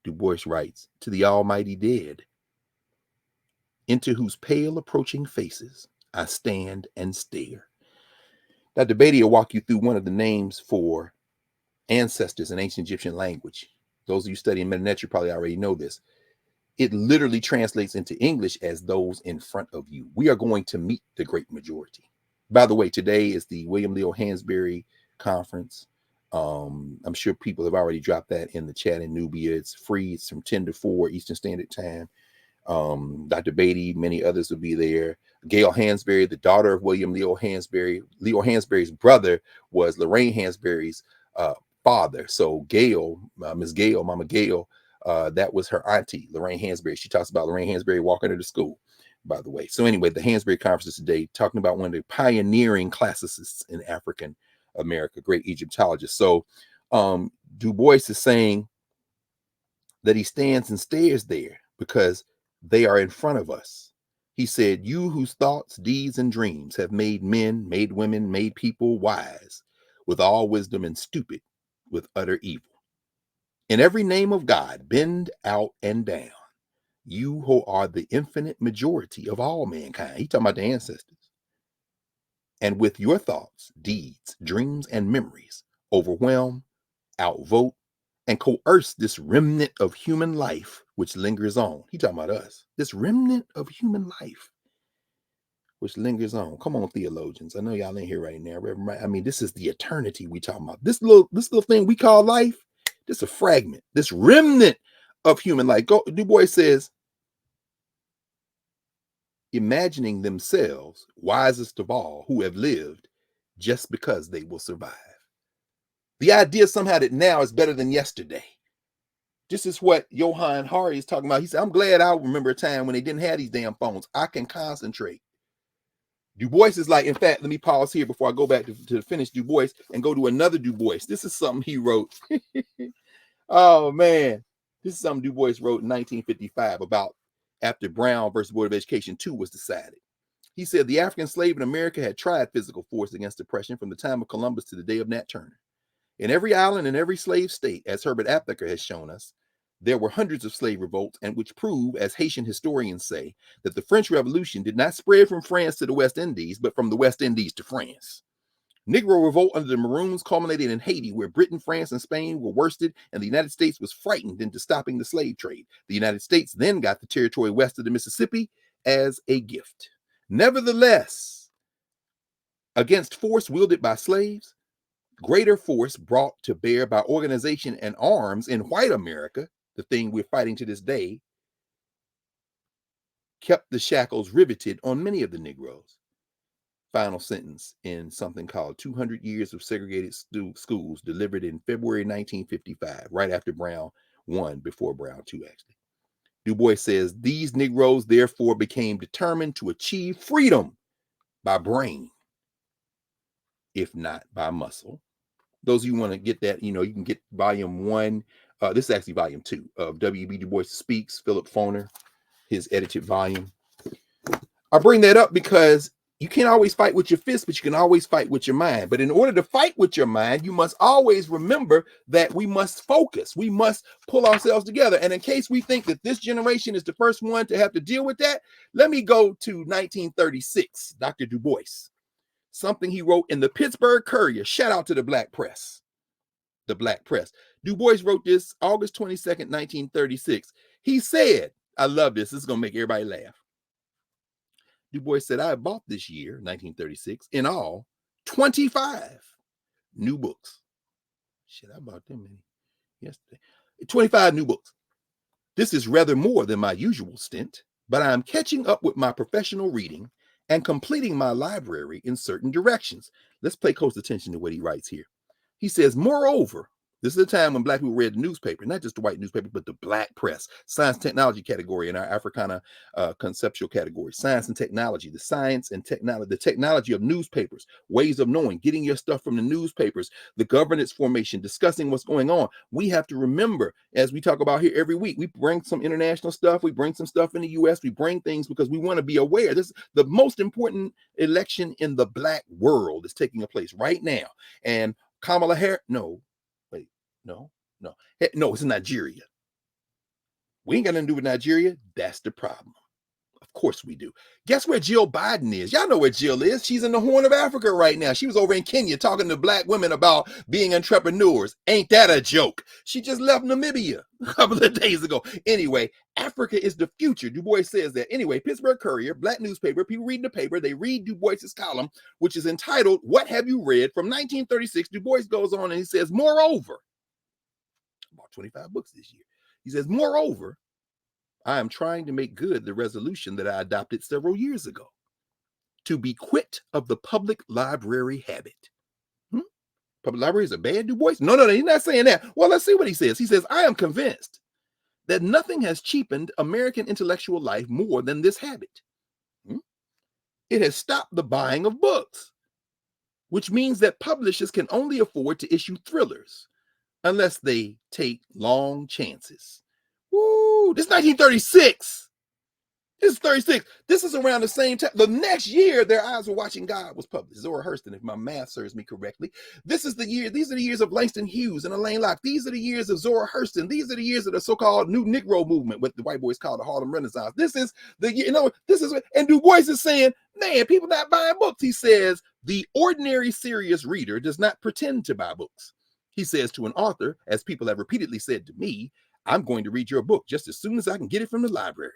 DuBois writes, to the almighty dead, into whose pale approaching faces I stand and stare. Dr. Beatty will walk you through one of the names for ancestors in ancient Egyptian language. Those of you studying Meta probably already know this. It literally translates into English as those in front of you. We are going to meet the great majority. By the way, today is the William Leo Hansberry Conference. I'm sure people have already dropped that in the chat in Nubia. It's free. It's from 10 to 4 Eastern Standard Time. Dr. Beatty, many others will be there. Gail Hansberry, the daughter of William Leo Hansberry. Leo Hansberry's brother was Lorraine Hansberry's father. So Gail, Miss Gail, Mama Gail, that was her auntie, Lorraine Hansberry. She talks about Lorraine Hansberry walking her to school, by the way. So anyway, the Hansberry Conference today, talking about one of the pioneering classicists in African America, great Egyptologist. So DuBois is saying that he stands and stares there because they are in front of us. He said, you whose thoughts, deeds, and dreams have made men, made women, made people wise, with all wisdom, and stupid with utter evil. In every name of God, bend out and down. You who are the infinite majority of all mankind. He's talking about the ancestors. And with your thoughts, deeds, dreams, and memories, overwhelm, outvote, and coerce this remnant of human life which lingers on. He talking about us. This remnant of human life which lingers on. Come on, theologians. I know y'all ain't here right now. I mean, this is the eternity we talking about. This little thing we call life, this is a fragment, this remnant of human life. DuBois says, imagining themselves wisest of all who have lived just because they will survive. The idea somehow that now is better than yesterday. This is what Johann Hari is talking about. He said, I'm glad I remember a time when they didn't have these damn phones. I can concentrate. DuBois is like, in fact, let me pause here before I go back to finish DuBois and go to another DuBois. This is something he wrote. Oh, man. This is something DuBois wrote in 1955 about after Brown versus Board of Education 2 was decided. He said, the African slave in America had tried physical force against oppression from the time of Columbus to the day of Nat Turner. In every island and every slave state, as Herbert Aptheker has shown us, there were hundreds of slave revolts, and which prove, as Haitian historians say, that the French Revolution did not spread from France to the West Indies, but from the West Indies to France. Negro revolt under the Maroons culminated in Haiti, where Britain, France, and Spain were worsted, and the United States was frightened into stopping the slave trade. The United States then got the territory west of the Mississippi as a gift. Nevertheless, against force wielded by slaves, greater force brought to bear by organization and arms in white America, the thing we're fighting to this day, kept the shackles riveted on many of the Negroes. Final sentence in something called 200 Years of Segregated Schools, delivered in February 1955, right after Brown 1, before Brown 2, actually. DuBois says, these Negroes therefore became determined to achieve freedom by brain, if not by muscle. Those of you want to get that, you can get volume 1. This is actually volume 2 of W.E.B. Du Bois Speaks, Philip Foner, his edited volume. I bring that up because you can't always fight with your fist, but you can always fight with your mind. But in order to fight with your mind, you must always remember that we must focus. We must pull ourselves together. And in case we think that this generation is the first one to have to deal with that, let me go to 1936, Dr. Du Bois. Something he wrote in the Pittsburgh Courier. Shout out to the Black press. The Black press. Du Bois wrote this August 22nd, 1936. He said, I love this. This is going to make everybody laugh. Du Bois said, I bought this year, 1936, in all, 25 new books. Shit, I bought them yesterday. 25 new books. This is rather more than my usual stint, but I am catching up with my professional reading and completing my library in certain directions. Let's pay close attention to what he writes here. He says, moreover, This is a time when black people read the newspaper, not just the white newspaper, but the black press, science technology category in our Africana conceptual category, science and technology, the science and technology, the technology of newspapers, ways of knowing, getting your stuff from the newspapers, the governance formation, discussing what's going on. We have to remember, as we talk about here every week, we bring some international stuff, we bring some stuff in the US, we bring things because we want to be aware. This is the most important election in the black world is taking place right now. And Kamala Harris, no, it's in Nigeria. We ain't got nothing to do with Nigeria. That's the problem. Of course we do. Guess where Jill Biden is? Y'all know where Jill is. She's in the Horn of Africa right now. She was over in Kenya talking to black women about being entrepreneurs. Ain't that a joke? She just left Namibia a couple of days ago. Anyway, Africa is the future. DuBois says that. Anyway, Pittsburgh Courier, black newspaper, people reading the paper, they read DuBois's column, which is entitled, What Have You Read? From 1936. DuBois goes on and he says, moreover, about 25 books this year. He says, moreover, I am trying to make good the resolution that I adopted several years ago to be quit of the public library habit. Public libraries are bad, DuBois? No, he's not saying that. Well, let's see what he says. He says, I am convinced that nothing has cheapened American intellectual life more than this habit. It has stopped the buying of books, which means that publishers can only afford to issue thrillers unless they take long chances. Woo, this is 1936. This is 36. This is around the same time. The next year, Their Eyes Were Watching God was published. Zora Hurston, if my math serves me correctly. This is the year. These are the years of Langston Hughes and Elaine Locke. These are the years of Zora Hurston. These are the years of the so-called New Negro movement, what the white boys call the Harlem Renaissance. This is the, this is, and DuBois is saying, man, people not buying books. He says, the ordinary serious reader does not pretend to buy books. He says to an author, as people have repeatedly said to me, I'm going to read your book just as soon as I can get it from the library.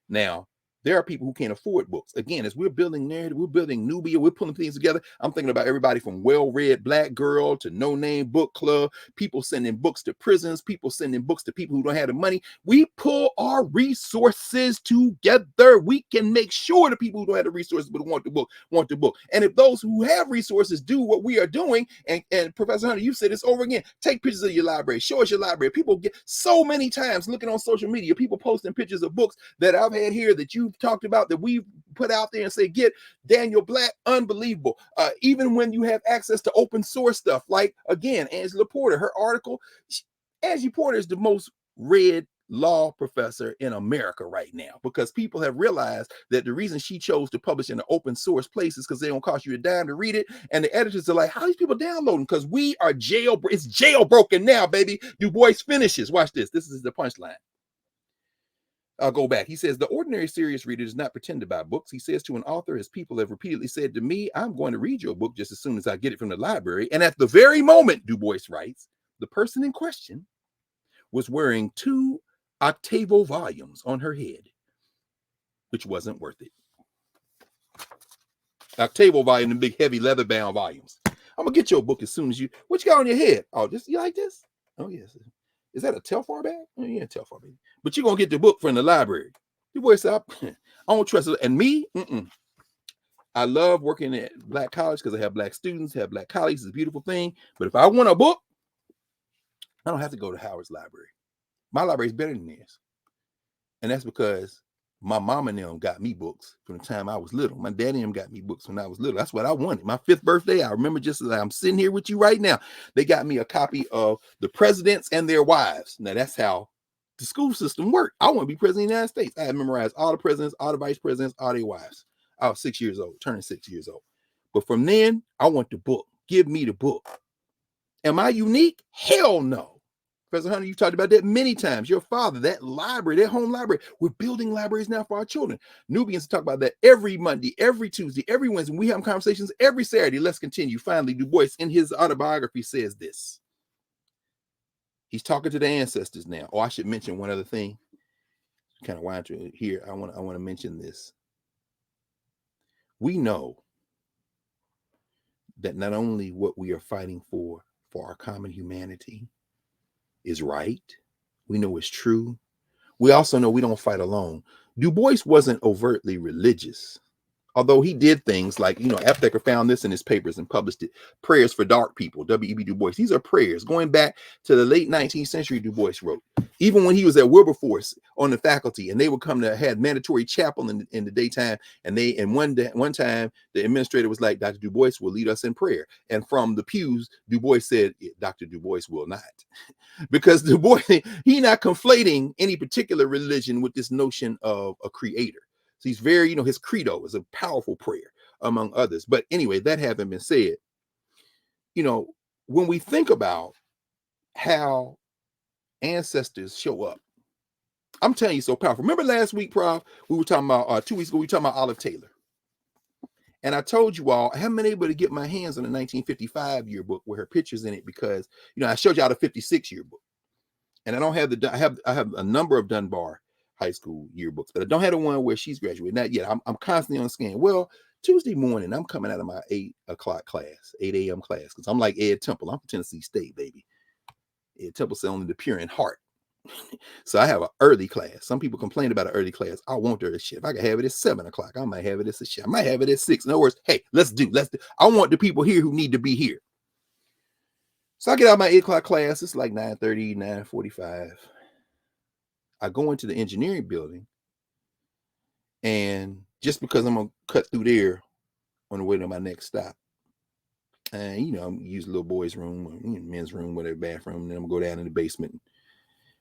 Now, there are people who can't afford books. Again, as we're building narrative, we're building Nubia, we're pulling things together. I'm thinking about everybody from Well-Read Black Girl to No Name Book Club, people sending books to prisons, people sending books to people who don't have the money. We pull our resources together. We can make sure the people who don't have the resources but want the book. And if those who have resources do what we are doing, and Professor Hunter, you said this over again, take pictures of your library, show us your library. People get so many times looking on social media, people posting pictures of books that I've had here that you've talked about, that we've put out there and say, get Daniel Black, unbelievable. Even when you have access to open source stuff, like, again, Angela Porter, her article. Angie Porter is the most read law professor in America right now, because people have realized that the reason she chose to publish in an open source place is because they don't cost you a dime to read it. And the editors are like, how are these people downloading? Because we are it's jailbroken now, baby. DuBois finishes. Watch this. This is the punchline. I'll go back. He says, the ordinary serious reader does not pretend to buy books. He says to an author, as people have repeatedly said to me, I'm going to read your book just as soon as I get it from the library. And at the very moment, DuBois writes, the person in question was wearing 2 octavo volumes on her head, which wasn't worth it. Octavo volume, the big heavy leather bound volumes. I'm gonna get your book as soon as you. What you got on your head? Oh, this, you like this? Oh yes. Is that a Telfar bag? Oh yeah, Telfar baby. But you're gonna get the book from the library. DuBois said, I don't trust it. And me, I love working at Black college because I have Black students, have Black colleagues. It's a beautiful thing. But if I want a book, I don't have to go to Howard's library. My library is better than theirs. And that's because my mom and them got me books from the time I was little. My daddy and them got me books when I was little. That's what I wanted. My 5th birthday, I remember, just as I'm sitting here with you right now, they got me a copy of The Presidents and Their Wives. Now, that's how the school system worked. I want to be president of the United States. I had memorized all the presidents, all the vice presidents, all their wives. I was 6 years old, turning 6 years old. But from then, I want the book. Give me the book. Am I unique? Hell no. Professor Hunter, you've talked about that many times. Your father, that library, that home library. We're building libraries now for our children. Nubians talk about that every Monday, every Tuesday, every Wednesday. We have conversations every Saturday. Let's continue. Finally, DuBois, in his autobiography, says this. He's talking to the ancestors now. Oh, I should mention one other thing. Kind of wind to here. I want to mention this. We know that not only what we are fighting for our common humanity, is right. We know it's true. We also know we don't fight alone. DuBois wasn't overtly religious, Although he did things like, Aptheker found this in his papers and published it. Prayers for Dark People, W.E.B. Du Bois. These are prayers going back to the late 19th century. Du Bois wrote, even when he was at Wilberforce on the faculty, and they would come to had mandatory chapel in the daytime. And one time the administrator was like, Dr. Du Bois will lead us in prayer. And from the pews, Du Bois said, Dr. Du Bois will not. Because Du Bois, he not conflating any particular religion with this notion of a creator. So he's very, his credo is a powerful prayer, among others. But anyway, that having been said, when we think about how ancestors show up, I'm telling you, so powerful. Remember last week, Prof, we were talking about, 2 weeks ago, we were talking about Olive Taylor. And I told you all, I haven't been able to get my hands on the 1955 yearbook with her pictures in it because, I showed y'all the 56 yearbook. And I don't have I have a number of Dunbar high school yearbooks, but I don't have the one where she's graduating. Not yet. I'm constantly on scan. Well, Tuesday morning, I'm coming out of my 8 o'clock class, 8 a.m. class, because I'm like Ed Temple. I'm from Tennessee State, baby. Ed Temple said only the pure in heart. So I have an early class. Some people complain about an early class. I want her to shift. I can have it at 7 o'clock. I might have it at 6. I might have it at 6. In other words, hey, let's do. I want the people here who need to be here. So I get out of my 8 o'clock class. It's like 9:30, 9:45. I go into the engineering building, and just because I'm gonna cut through there on the way to my next stop, and I'm use a little boys' room, or men's room, whatever, bathroom, and then I'm gonna go down in the basement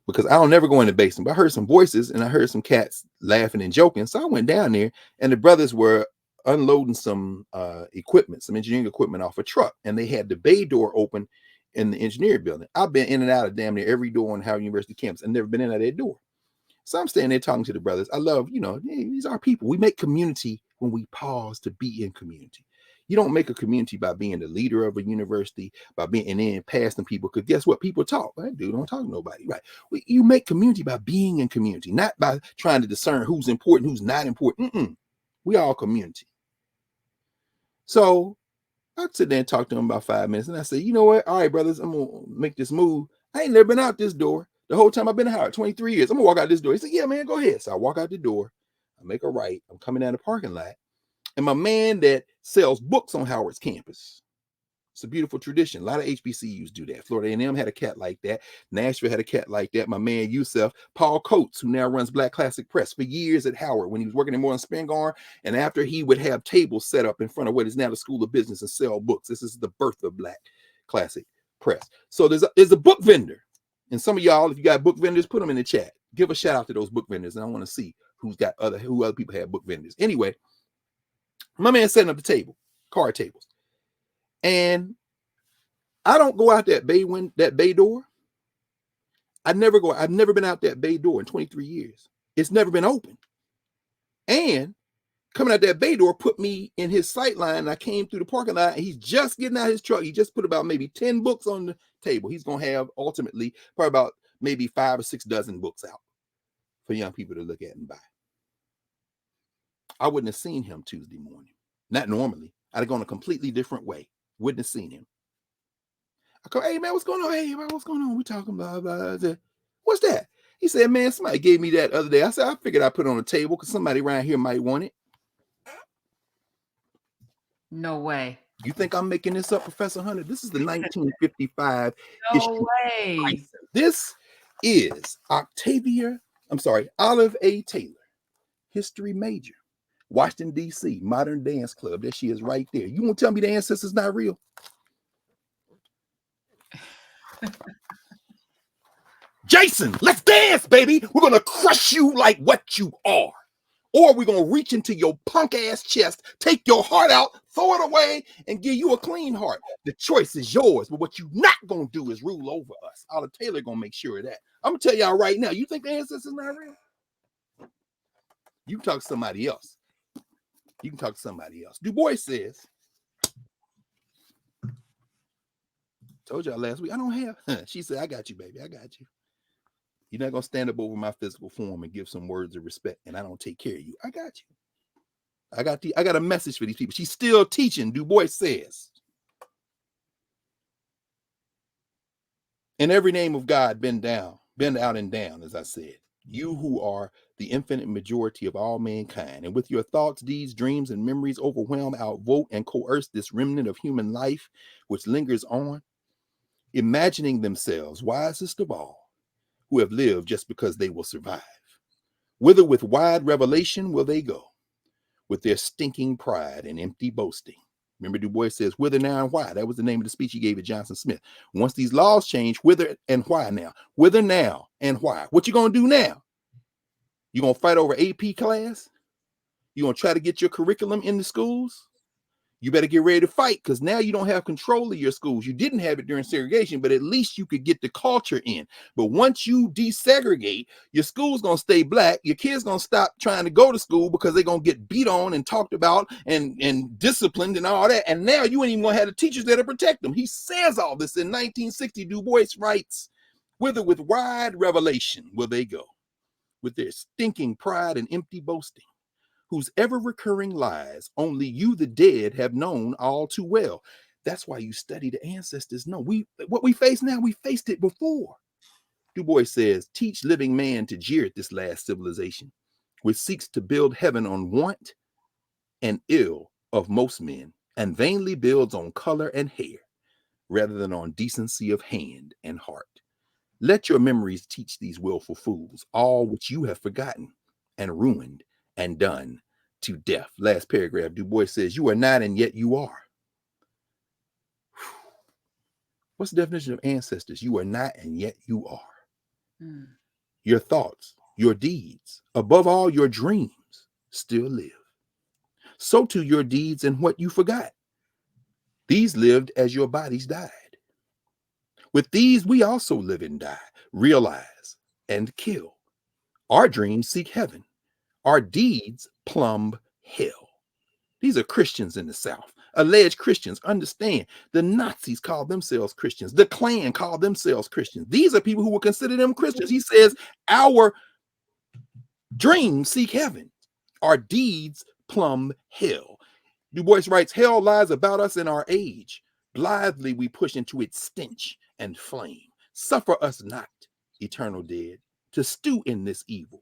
because I don't never go in the basement. But I heard some voices and I heard some cats laughing and joking, so I went down there, and the brothers were unloading some equipment, some engineering equipment off a truck, and they had the bay door open in the engineering building. I've been in and out of damn near every door on Howard University campus and never been in and out of that door. So I'm standing there talking to the brothers. I love, these are people. We make community when we pause to be in community. You don't make a community by being the leader of a university, by being and then passing people. Because guess what? People talk. That dude don't talk to nobody, right? You make community by being in community, not by trying to discern who's important, who's not important. We all community. So I sit there and talk to them about 5 minutes, and I say, you know what? All right, brothers, I'm gonna make this move. I ain't never been out this door. The whole time I've been in Howard, 23 years. I'm gonna walk out this door. He said, yeah, man, go ahead. So I walk out the door. I make a right. I'm coming down the parking lot. And my man that sells books on Howard's campus. It's a beautiful tradition. A lot of HBCUs do that. Florida A&M had a cat like that. Nashville had a cat like that. My man Yusef, Paul Coates, who now runs Black Classic Press, for years at Howard when he was working in Moreland Spingarn. And after he would have tables set up in front of what is now the School of Business and sell books. This is the birth of Black Classic Press. So there's a book vendor. And some of y'all, if you got book vendors, put them in the chat. Give a shout out to those book vendors. And I want to see who other people have book vendors. Anyway, my man setting up the table, card tables. And I don't go out that bay door. I've never been out that bay door in 23 years. It's never been open. And coming out that bay door put me in his sight line. I came through the parking lot, and he's just getting out his truck. He just put about maybe 10 books on the table. He's going to have ultimately probably about maybe 5 or 6 dozen books out for young people to look at and buy. I wouldn't have seen him Tuesday morning. Not normally. I'd have gone a completely different way. Wouldn't have seen him. I go, hey, man, what's going on? Hey, man, what's going on? We talking blah, blah, blah. What's that? He said, man, somebody gave me that other day. I said, I figured I'd put it on the table because somebody around here might want it.
No way.
You think I'm making this up, Professor Hunter? This is the 1955
No
issue.
way.
This is Olive A. Taylor, history major, Washington, D.C., Modern Dance Club. There she is right there. You won't tell me the ancestors not real? Jason, let's dance, baby. We're going to crush you like what you are. Or we're going to reach into your punk ass chest, take your heart out, throw it away, and give you a clean heart. The choice is yours. But what you're not going to do is rule over us. Olive Taylor going to make sure of that. I'm going to tell y'all right now. You think the ancestors not real? You can talk to somebody else. Du Bois says, told y'all last week, I don't have. She said, I got you, baby. I got you. You're not going to stand up over my physical form and give some words of respect, and I don't take care of you. I got you. I got a message for these people. She's still teaching, Du Bois says. In every name of God, bend out and down, as I said. You who are the infinite majority of all mankind, and with your thoughts, deeds, dreams, and memories overwhelm, outvote, and coerce this remnant of human life which lingers on, imagining themselves wisest of all, who have lived just because they will survive. Whither with wide revelation will they go, with their stinking pride and empty boasting? Remember, DuBois says, whither now and why? That was the name of the speech he gave at Johnson Smith. Once these laws change, whither and why now? Whither now and why? What you gonna do now? You gonna fight over AP class? You gonna try to get your curriculum in the schools? You better get ready to fight, because now you don't have control of your schools. You didn't have it during segregation, but at least you could get the culture in. But once you desegregate, your school's gonna stay black. Your kids gonna stop trying to go to school because they're gonna get beat on and talked about and disciplined and all that. And now you ain't even gonna have the teachers there to protect them. He says all this in 1960. Du Bois writes, whither with wide revelation will they go, with their stinking pride and empty boasting, whose ever-recurring lies only you, the dead, have known all too well. That's why you study the ancestors. No, what we face now, we faced it before. Du Bois says, teach living man to jeer at this last civilization, which seeks to build heaven on want and ill of most men, and vainly builds on color and hair, rather than on decency of hand and heart. Let your memories teach these willful fools all which you have forgotten and ruined and done to death. Last paragraph, Du Bois says, you are not and yet you are. What's the definition of ancestors? You are not and yet you are. Your thoughts, your deeds, above all your dreams, still live. So too your deeds and what you forgot. These lived as your bodies died. With these we also live and die, realize and kill. Our dreams seek heaven. Our deeds plumb hell. These are Christians in the South, alleged Christians. Understand, the Nazis called themselves Christians. The Klan called themselves Christians. These are people who will consider them Christians. He says, our dreams seek heaven. Our deeds plumb hell. Du Bois writes, hell lies about us in our age. Blithely we push into its stench and flame. Suffer us not, eternal dead, to stew in this evil.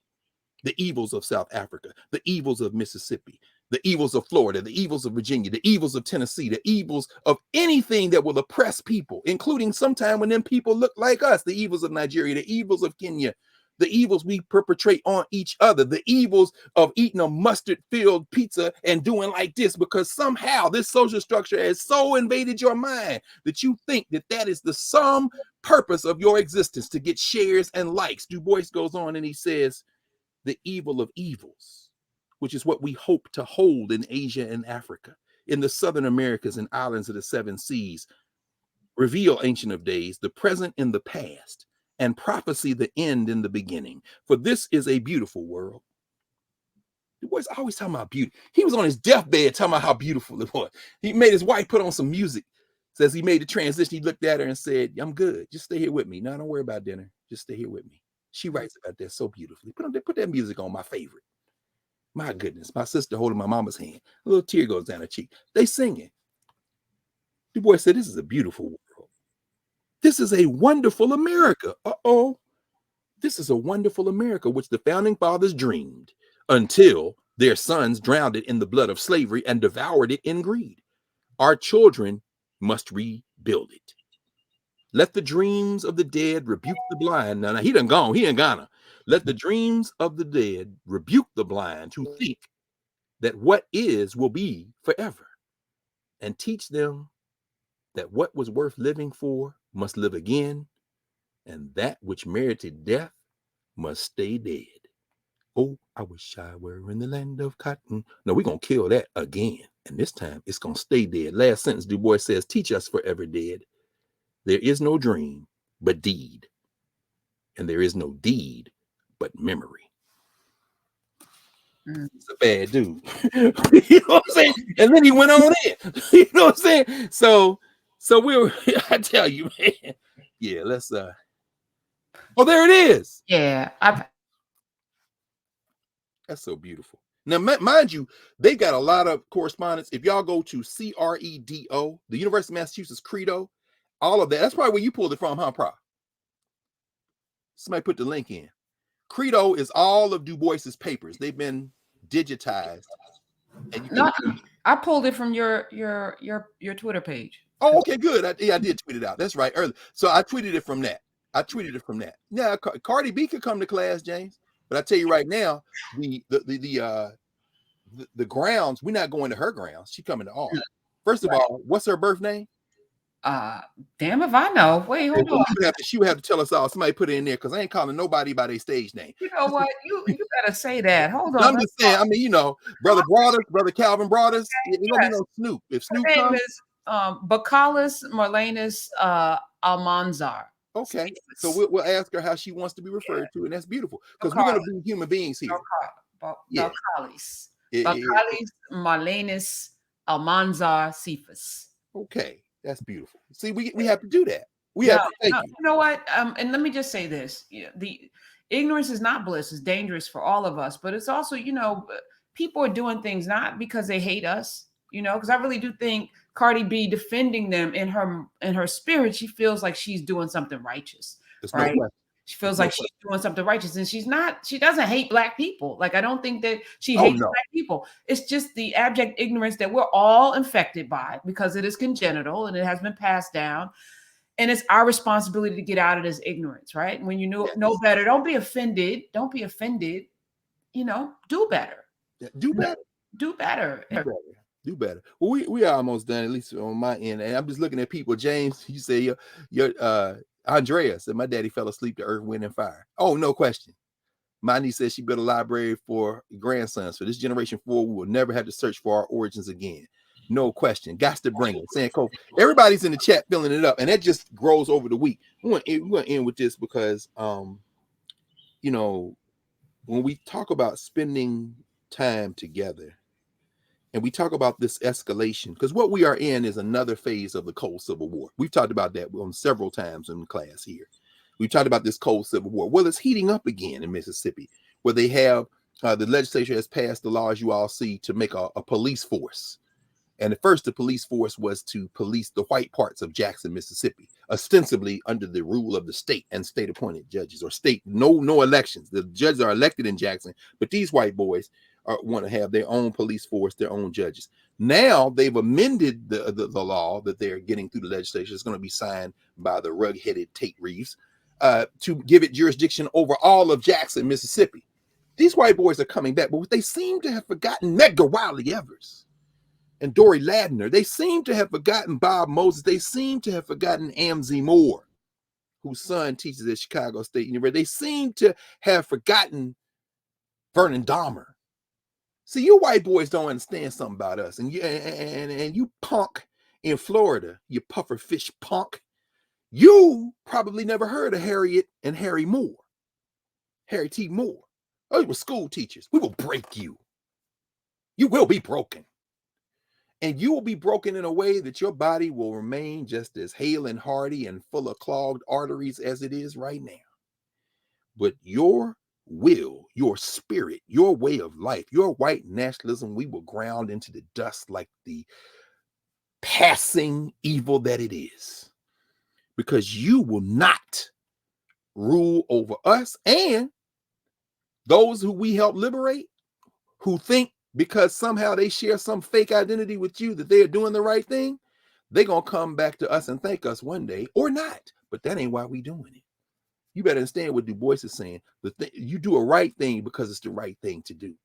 The evils of South Africa, the evils of Mississippi, the evils of Florida, the evils of Virginia, the evils of Tennessee, the evils of anything that will oppress people, including sometime when them people look like us, the evils of Nigeria, the evils of Kenya, the evils we perpetrate on each other, the evils of eating a mustard-filled pizza and doing like this, because somehow this social structure has so invaded your mind that you think that that is the sum purpose of your existence, to get shares and likes. Du Bois goes on and he says, the evil of evils, which is what we hope to hold in Asia and Africa, in the Southern Americas and islands of the seven seas, reveal Ancient of Days, the present in the past, and prophecy the end in the beginning. For this is a beautiful world. Du Bois always talking about beauty. He was on his deathbed talking about how beautiful it was. He made his wife put on some music. Says he made the transition. He looked at her and said, I'm good. Just stay here with me. No, don't worry about dinner. Just stay here with me. She writes about that so beautifully. Put that music on, my favorite. My goodness. My sister holding my mama's hand. A little tear goes down her cheek. They singing. Du Bois said, this is a beautiful world. This is a wonderful America. Uh-oh. This is a wonderful America, which the founding fathers dreamed until their sons drowned it in the blood of slavery and devoured it in greed. Our children must rebuild it. Let the dreams of the dead rebuke the blind. Now he done gone. He in Ghana. Let the dreams of the dead rebuke the blind who think that what is will be forever, and teach them that what was worth living for must live again, and that which merited death must stay dead. Oh, I wish I were in the land of cotton. No, we're going to kill that again. And this time it's going to stay dead. Last sentence, Du Bois says, teach us forever dead. There is no dream but deed. And there is no deed but memory. It's a bad dude. You know what I'm saying? And then he went on in. You know what I'm saying? So we were, I tell you, man. Yeah, let's oh, there it is.
Yeah,
That's so beautiful. Now, mind you, they got a lot of correspondence. If y'all go to CREDO, the University of Massachusetts Credo, all of that. That's probably where you pulled it from, huh, Pro? Somebody put the link in. Credo is all of DuBois's papers. They've been digitized, and you can.
No, I pulled it from your Twitter page.
Oh, okay, good. I did tweet it out. That's right. Early. So I tweeted it from that. Yeah, Cardi B could come to class, James. But I tell you right now, the grounds, we're not going to her grounds. She coming to ours. First of all, what's her birth name?
Damn if I know. Wait, hold on.
She would have to tell us all. Somebody put it in there because I ain't calling nobody by their stage name.
You know what? You better say that. Hold on.
I'm just saying. I mean, brother Calvin Broadus. It don't be no Snoop. If Snoop
her name
comes,
is Bacalis Marlenus Almanzar.
Okay, so we'll ask her how she wants to be referred to, and that's beautiful because we're going to be human beings here.
Bacalis Marlenus Almanzar Cephas.
Okay, that's beautiful. See, we have to do that. We have to thank you.
You know what? And let me just say this: the ignorance is not bliss; it's dangerous for all of us. But it's also, people are doing things not because they hate us. Because I really do think Cardi B defending them in her spirit, she feels like she's doing something righteous, right? She feels like she's doing something righteous, and she's not. She doesn't hate Black people. Like, I don't think that she hates Black people. It's just the abject ignorance that we're all infected by because it is congenital and it has been passed down. And it's our responsibility to get out of this ignorance, right? When you know better, don't be offended. Don't be offended. Do better.
Do better.
Do better.
Do better. Well, we are almost done, at least on my end. And I'm just looking at people. James, you say your Andrea said my daddy fell asleep to Earth, Wind, and Fire. Oh, no question. My niece says she built a library for grandsons. For this generation 4, we will never have to search for our origins again. No question. Got to bring it. Saying Kobe. Everybody's in the chat filling it up, and that just grows over the week. We're going to end with this because, when we talk about spending time together, and we talk about this escalation, because what we are in is another phase of the Cold Civil War. We've talked about that on several times in class here. We've talked about this Cold Civil War. Well, it's heating up again in Mississippi, where they have the legislature has passed the law, as you all see, to make a police force. And at first, the police force was to police the white parts of Jackson, Mississippi, ostensibly under the rule of the state and state-appointed judges, or no elections. The judges are elected in Jackson, but these white boys want to have their own police force, their own judges. Now they've amended the law that they're getting through the legislature. It's going to be signed by the rug-headed Tate Reeves to give it jurisdiction over all of Jackson, Mississippi. These white boys are coming back, but they seem to have forgotten Medgar Wiley Evers and Dory Ladner. They seem to have forgotten Bob Moses. They seem to have forgotten Amzie Moore, whose son teaches at Chicago State University. They seem to have forgotten Vernon Dahmer. See, you white boys don't understand something about us. And you punk in Florida, you puffer fish punk, you probably never heard of Harriet and Harry Moore. Harry T. Moore. Oh, they were school teachers. We will break you. You will be broken. And you will be broken in a way that your body will remain just as hale and hearty and full of clogged arteries as it is right now. But your will, your spirit, your way of life, your white nationalism, we will ground into the dust like the passing evil that it is. Because you will not rule over us and those who we help liberate, who think because somehow they share some fake identity with you that they are doing the right thing, they're going to come back to us and thank us one day or not. But that ain't why we doing it. You better understand what Du Bois is saying. You do a right thing because it's the right thing to do.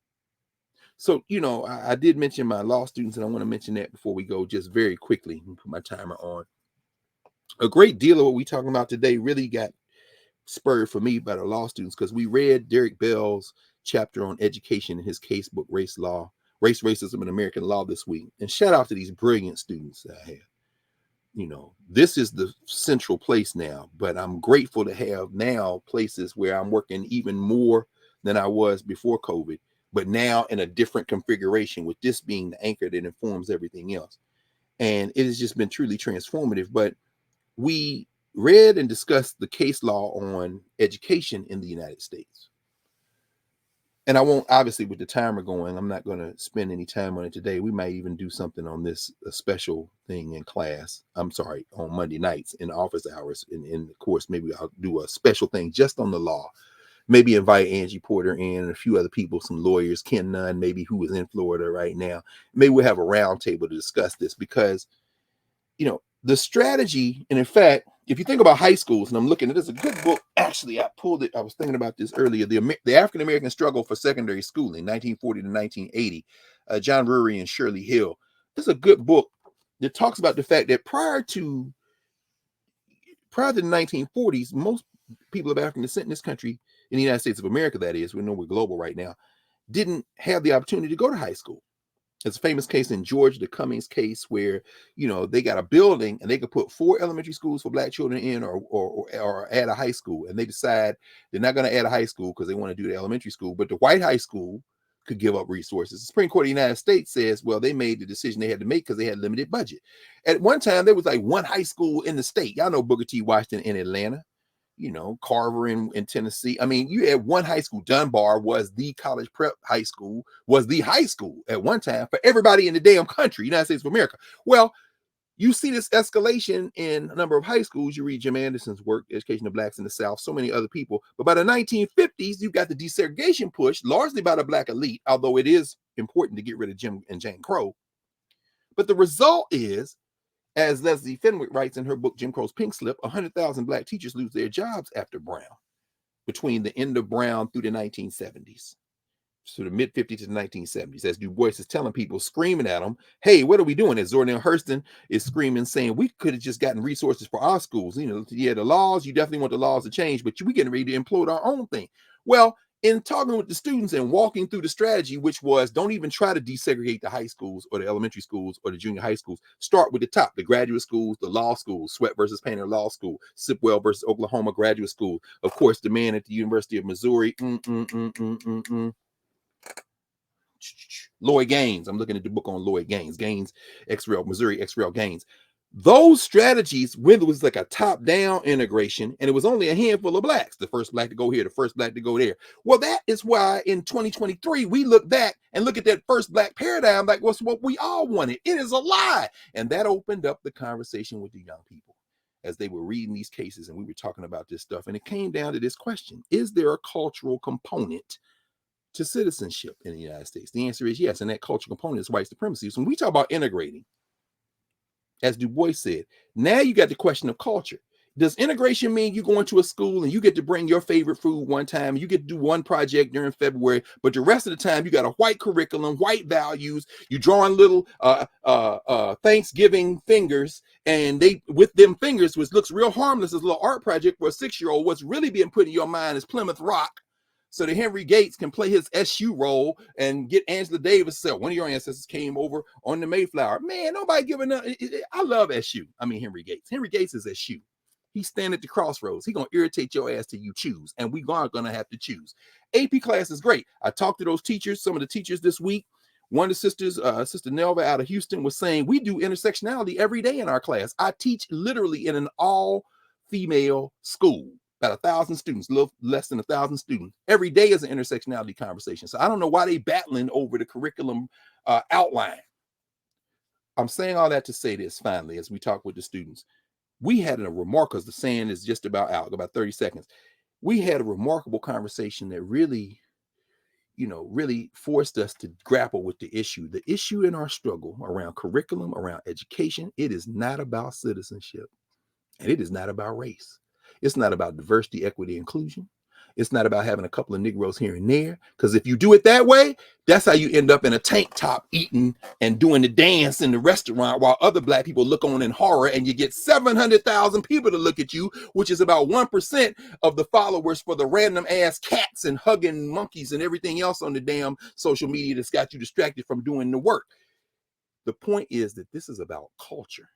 So, I did mention my law students, and I want to mention that before we go just very quickly. Let me put my timer on. A great deal of what we're talking about today really got spurred for me by the law students because we read Derek Bell's chapter on education in his casebook, Race, Racism, and American Law this week. And shout out to these brilliant students that I have. This is the central place now, but I'm grateful to have now places where I'm working even more than I was before COVID, but now in a different configuration, with this being the anchor that informs everything else. And it has just been truly transformative. But we read and discussed the case law on education in the United States. And I won't, obviously, with the timer going, I'm not going to spend any time on it today. We might even do something on this, a special thing in class. I'm sorry, on Monday nights in office hours. And of course, maybe I'll do a special thing just on the law. Maybe invite Angie Porter in and a few other people, some lawyers, Ken Nunn, maybe, who is in Florida right now. Maybe we'll have a roundtable to discuss this, because, the strategy, and in fact, if you think about high schools, and I'm looking at this, a good book, actually, I pulled it. I was thinking about this earlier. The African-American Struggle for Secondary Schooling, 1940 to 1980, John Drury and Shirley Hill. This is a good book that talks about the fact that prior to the 1940s, most people of African descent in this country, in the United States of America, that is, we know we're global right now, didn't have the opportunity to go to high school. It's a famous case in Georgia, the Cummings case, where they got a building and they could put 4 elementary schools for black children in, or add a high school, and they decide they're not going to add a high school because they want to do the elementary school, but the white high school could give up resources. The Supreme Court of the United States says, well, they made the decision they had to make because they had limited budget. At one time, there was like one high school in the state. Y'all know Booker T. Washington in Atlanta. Carver in Tennessee. I mean, you had one high school. Dunbar was the college prep high school, was the high school at one time for everybody in the damn country, United States of America. Well, you see this escalation in a number of high schools. You read Jim Anderson's work, Education of Blacks in the South, so many other people. But by the 1950s, you got the desegregation push, largely by the black elite, although it is important to get rid of Jim and Jane Crow. But the result is, as Leslie Fenwick writes in her book, Jim Crow's Pink Slip, 100,000 black teachers lose their jobs after Brown, between the end of Brown through the 1970s. So the mid-50s to the 1970s, as DuBois is telling people, screaming at them, hey, what are we doing? As Zora Neale Hurston is screaming, saying, we could have just gotten resources for our schools. The laws, you definitely want the laws to change, but we getting ready to implode our own thing. Well, in talking with the students and walking through the strategy, which was, don't even try to desegregate the high schools or the elementary schools or the junior high schools. Start with the top, the graduate schools, the law schools, Sweat versus Painter Law School, Sipwell versus Oklahoma Graduate School. Of course, the man at the University of Missouri, Lloyd Gaines. I'm looking at the book on Lloyd Gaines, X-Rail, Missouri X-Rail Gaines. Those strategies, when it was like a top-down integration, and it was only a handful of blacks, the first black to go here, the first black to go there. Well, that is why in 2023, we look back and look at that first black paradigm like what's what we all wanted. It is a lie. And that opened up the conversation with the young people as they were reading these cases, and we were talking about this stuff. And it came down to this question: is there a cultural component to citizenship in the United States? The answer is yes. And that cultural component is white supremacy. So when we talk about integrating, as DuBois said, now you got the question of culture. Does integration mean you go into a school and you get to bring your favorite food one time, you get to do one project during February, but the rest of the time you got a white curriculum, white values, you drawing little Thanksgiving fingers, and they, with them fingers, which looks real harmless as a little art project for a 6-year-old, what's really being put in your mind is Plymouth Rock, so that Henry Gates can play his SU role and get Angela Davis to say, one of your ancestors came over on the Mayflower. Man, nobody giving up. I love SU. I mean, Henry Gates. Henry Gates is SU. He's standing at the crossroads. He's going to irritate your ass till you choose, and we are going to have to choose. AP class is great. I talked to those teachers, some of the teachers this week. One of the sisters, Sister Nelva out of Houston, was saying, we do intersectionality every day in our class. I teach literally in an all-female school. About 1,000 students, a little less than 1,000 students. Every day is an intersectionality conversation. So I don't know why they battling over the curriculum outline. I'm saying all that to say this finally, as we talk with the students. We had a remarkable, because the saying is just about out, about 30 seconds. We had a remarkable conversation that really, really forced us to grapple with the issue. The issue in our struggle around curriculum, around education, it is not about citizenship, and it is not about race. It's not about diversity, equity, inclusion. It's not about having a couple of Negroes here and there. Because if you do it that way, that's how you end up in a tank top eating and doing the dance in the restaurant while other black people look on in horror, and you get 700,000 people to look at you, which is about 1% of the followers for the random ass cats and hugging monkeys and everything else on the damn social media that's got you distracted from doing the work. The point is that this is about culture.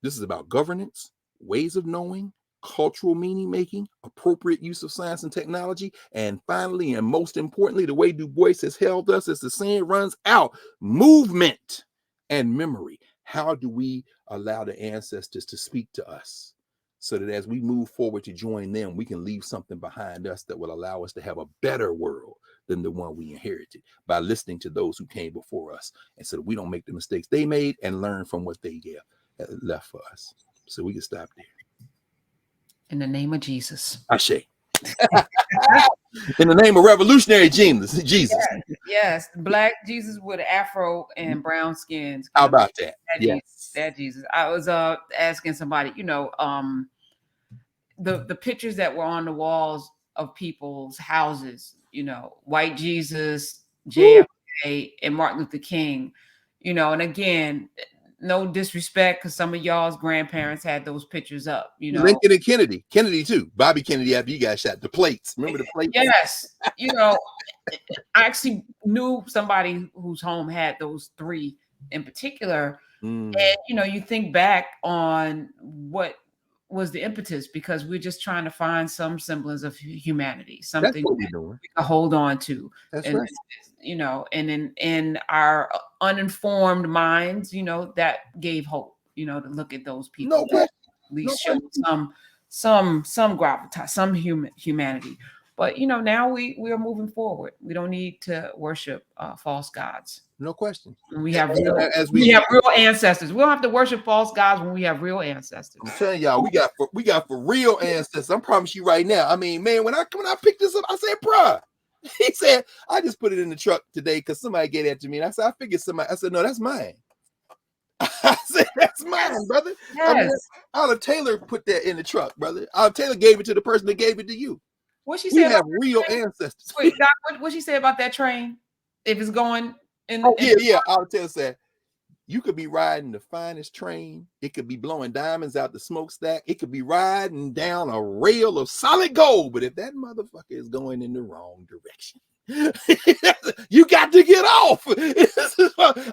This is about governance, ways of knowing, cultural meaning making, appropriate use of science and technology, and finally, and most importantly, the way DuBois has held us as the saying runs out, movement and memory. How do we allow the ancestors to speak to us so that as we move forward to join them, we can leave something behind us that will allow us to have a better world than the one we inherited, by listening to those who came before us, and so that we don't make the mistakes they made and learn from what they left for us. So we can stop there.
In the name of Jesus.
Ashe. In the name of revolutionary Jesus.
Yes, black Jesus with afro and brown skins.
How about that? Yes.
That Jesus. I was asking somebody, the pictures that were on the walls of people's houses, white Jesus, JFK, and Martin Luther King, and again, no disrespect because some of y'all's grandparents had those pictures up,
Lincoln and Kennedy too. Bobby Kennedy after you got shot. The plates. Remember the plates?
Yes. I actually knew somebody whose home had those three in particular. And you think back on what was the impetus because we're just trying to find some semblance of humanity, something
That's what we're doing.
we can hold on to.
That's right.
And in our uninformed minds, that gave hope, to look at those people.
No question.
At least show some gravitas, some humanity. But now we are moving forward. We don't need to worship false gods.
No question.
We have real ancestors. We don't have to worship false gods when we have real ancestors.
I'm telling y'all, we got for real ancestors. I promise you right now. I mean, man, when I picked this up, I said, bruh. He said, I just put it in the truck today because somebody gave that to me. And I said, I figured somebody. I said, no, that's mine. I said, that's mine, brother.
Yes.
I mean, Olive Taylor put that in the truck, brother. Olive Taylor gave it to the person that gave it to you.
What she said?
We have real ancestors.
Wait, Doc, what she say about that train? If it's going in.
Olive Taylor said, you could be riding the finest train. It could be blowing diamonds out the smokestack. It could be riding down a rail of solid gold. But if that motherfucker is going in the wrong direction, you got to get off.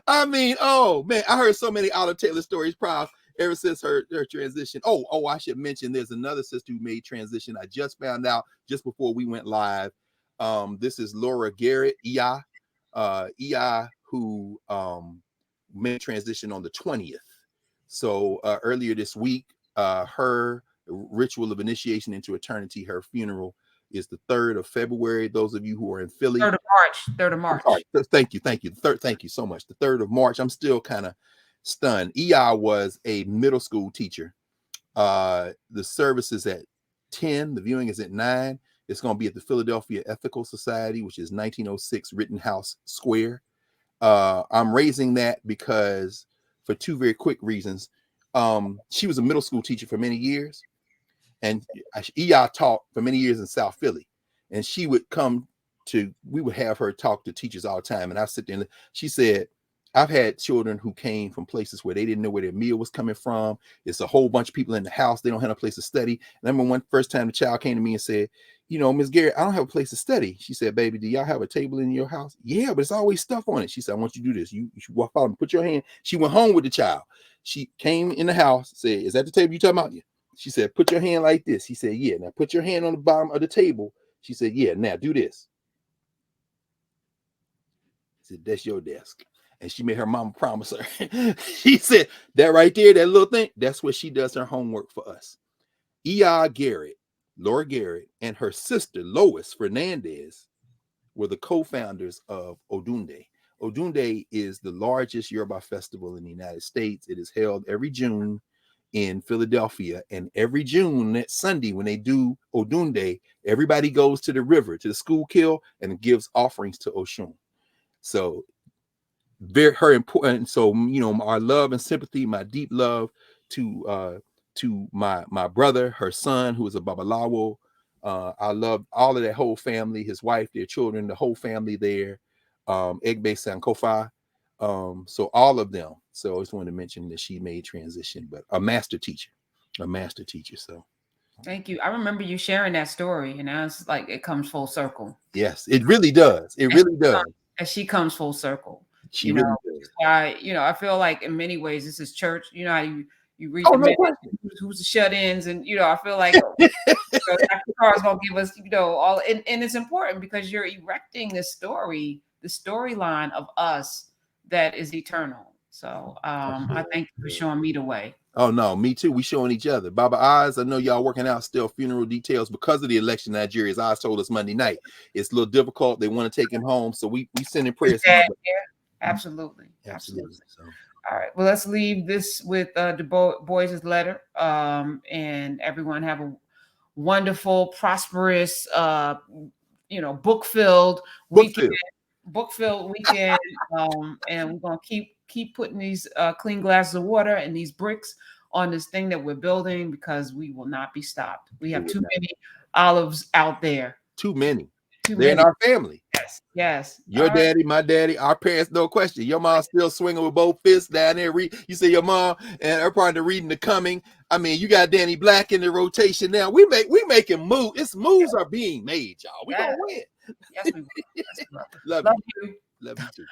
I mean, oh man, I heard so many Olive Taylor stories proud ever since her transition. Oh, I should mention there's another sister who made transition. I just found out just before we went live. This is Laura Garrett, EI, who made transition on the 20th. So earlier this week, her ritual of initiation into eternity, her funeral is the 3rd of February. Those of you who are in Philly.
3rd of March.
Sorry. Thank you. Thank you so much. The 3rd of March. I'm still kind of stunned. EI was a middle school teacher. The service is at 10. The viewing is at 9. It's going to be at the Philadelphia Ethical Society, which is 1906 Rittenhouse Square. I'm raising that because for two very quick reasons. She was a middle school teacher for many years, and EI taught for many years in South Philly, and we would have her talk to teachers all the time. And I sit there and she said, I've had children who came from places where they didn't know where their meal was coming from. It's a whole bunch of people in the house. They don't have a place to study. And I remember first time the child came to me and said, Miss Garrett, I don't have a place to study. She said, baby, do y'all have a table in your house? Yeah, but it's always stuff on it. She said, I want you to do this. You should walk out and put your hand. She went home with the child. She came in the house, said, is that the table you talking about? Yeah. She said, put your hand like this. He said, yeah. Now put your hand on the bottom of the table. She said, yeah. Now do this. I said, that's your desk. And she made her mama promise her. She said, that right there, that little thing, that's where she does her homework for us. E.I. Garrett, Laura Garrett, and her sister, Lois Fernandez, were the co-founders of Odunde. Odunde is the largest Yoruba festival in the United States. It is held every June in Philadelphia. And every June, that Sunday, when they do Odunde, everybody goes to the river, to the Schuylkill, and gives offerings to Oshun. So her important. So our love and sympathy, my deep love to my brother, her son, who is a Babalawo. I love all of that whole family, his wife, their children, the whole family there. Egbe Sankofa. So all of them. So I just wanted to mention that she made transition, but a master teacher. So
thank you. I remember you sharing that story, and I was like, it comes full circle.
Yes, it really does. It really does.
And she comes full circle.
She really does.
I feel like in many ways this is church. You know how you read who's the shut-ins, and I feel like Dr. Carr is gonna give us all, and it's important because you're erecting the storyline of us that is eternal. So I thank you for showing me the way.
Oh no, me too. We showing each other. Baba Oz, I know y'all working out still funeral details because of the election in Nigeria. As Oz told us Monday night, it's a little difficult. They want to take him home, so we sending prayers.
Absolutely.
So.
All right. Well, let's leave this with DuBois' letter. And everyone have a wonderful, prosperous book filled
Book
weekend,
field.
and we're gonna keep putting these clean glasses of water and these bricks on this thing that we're building because we will not be stopped. We have too many olives out there.
Too many.
Too
They're in
many.
our family.
Yes.
Your daddy, my daddy, our parents, no question. Your mom's still swinging with both fists down there. You say your mom and her partner reading The Coming. I mean, you got Danny Black in the rotation now. We making moves. It's moves are being made, y'all. We gonna win.
Yes, we will. Yes, we will.
Love
Love
you.
you.
Love you too.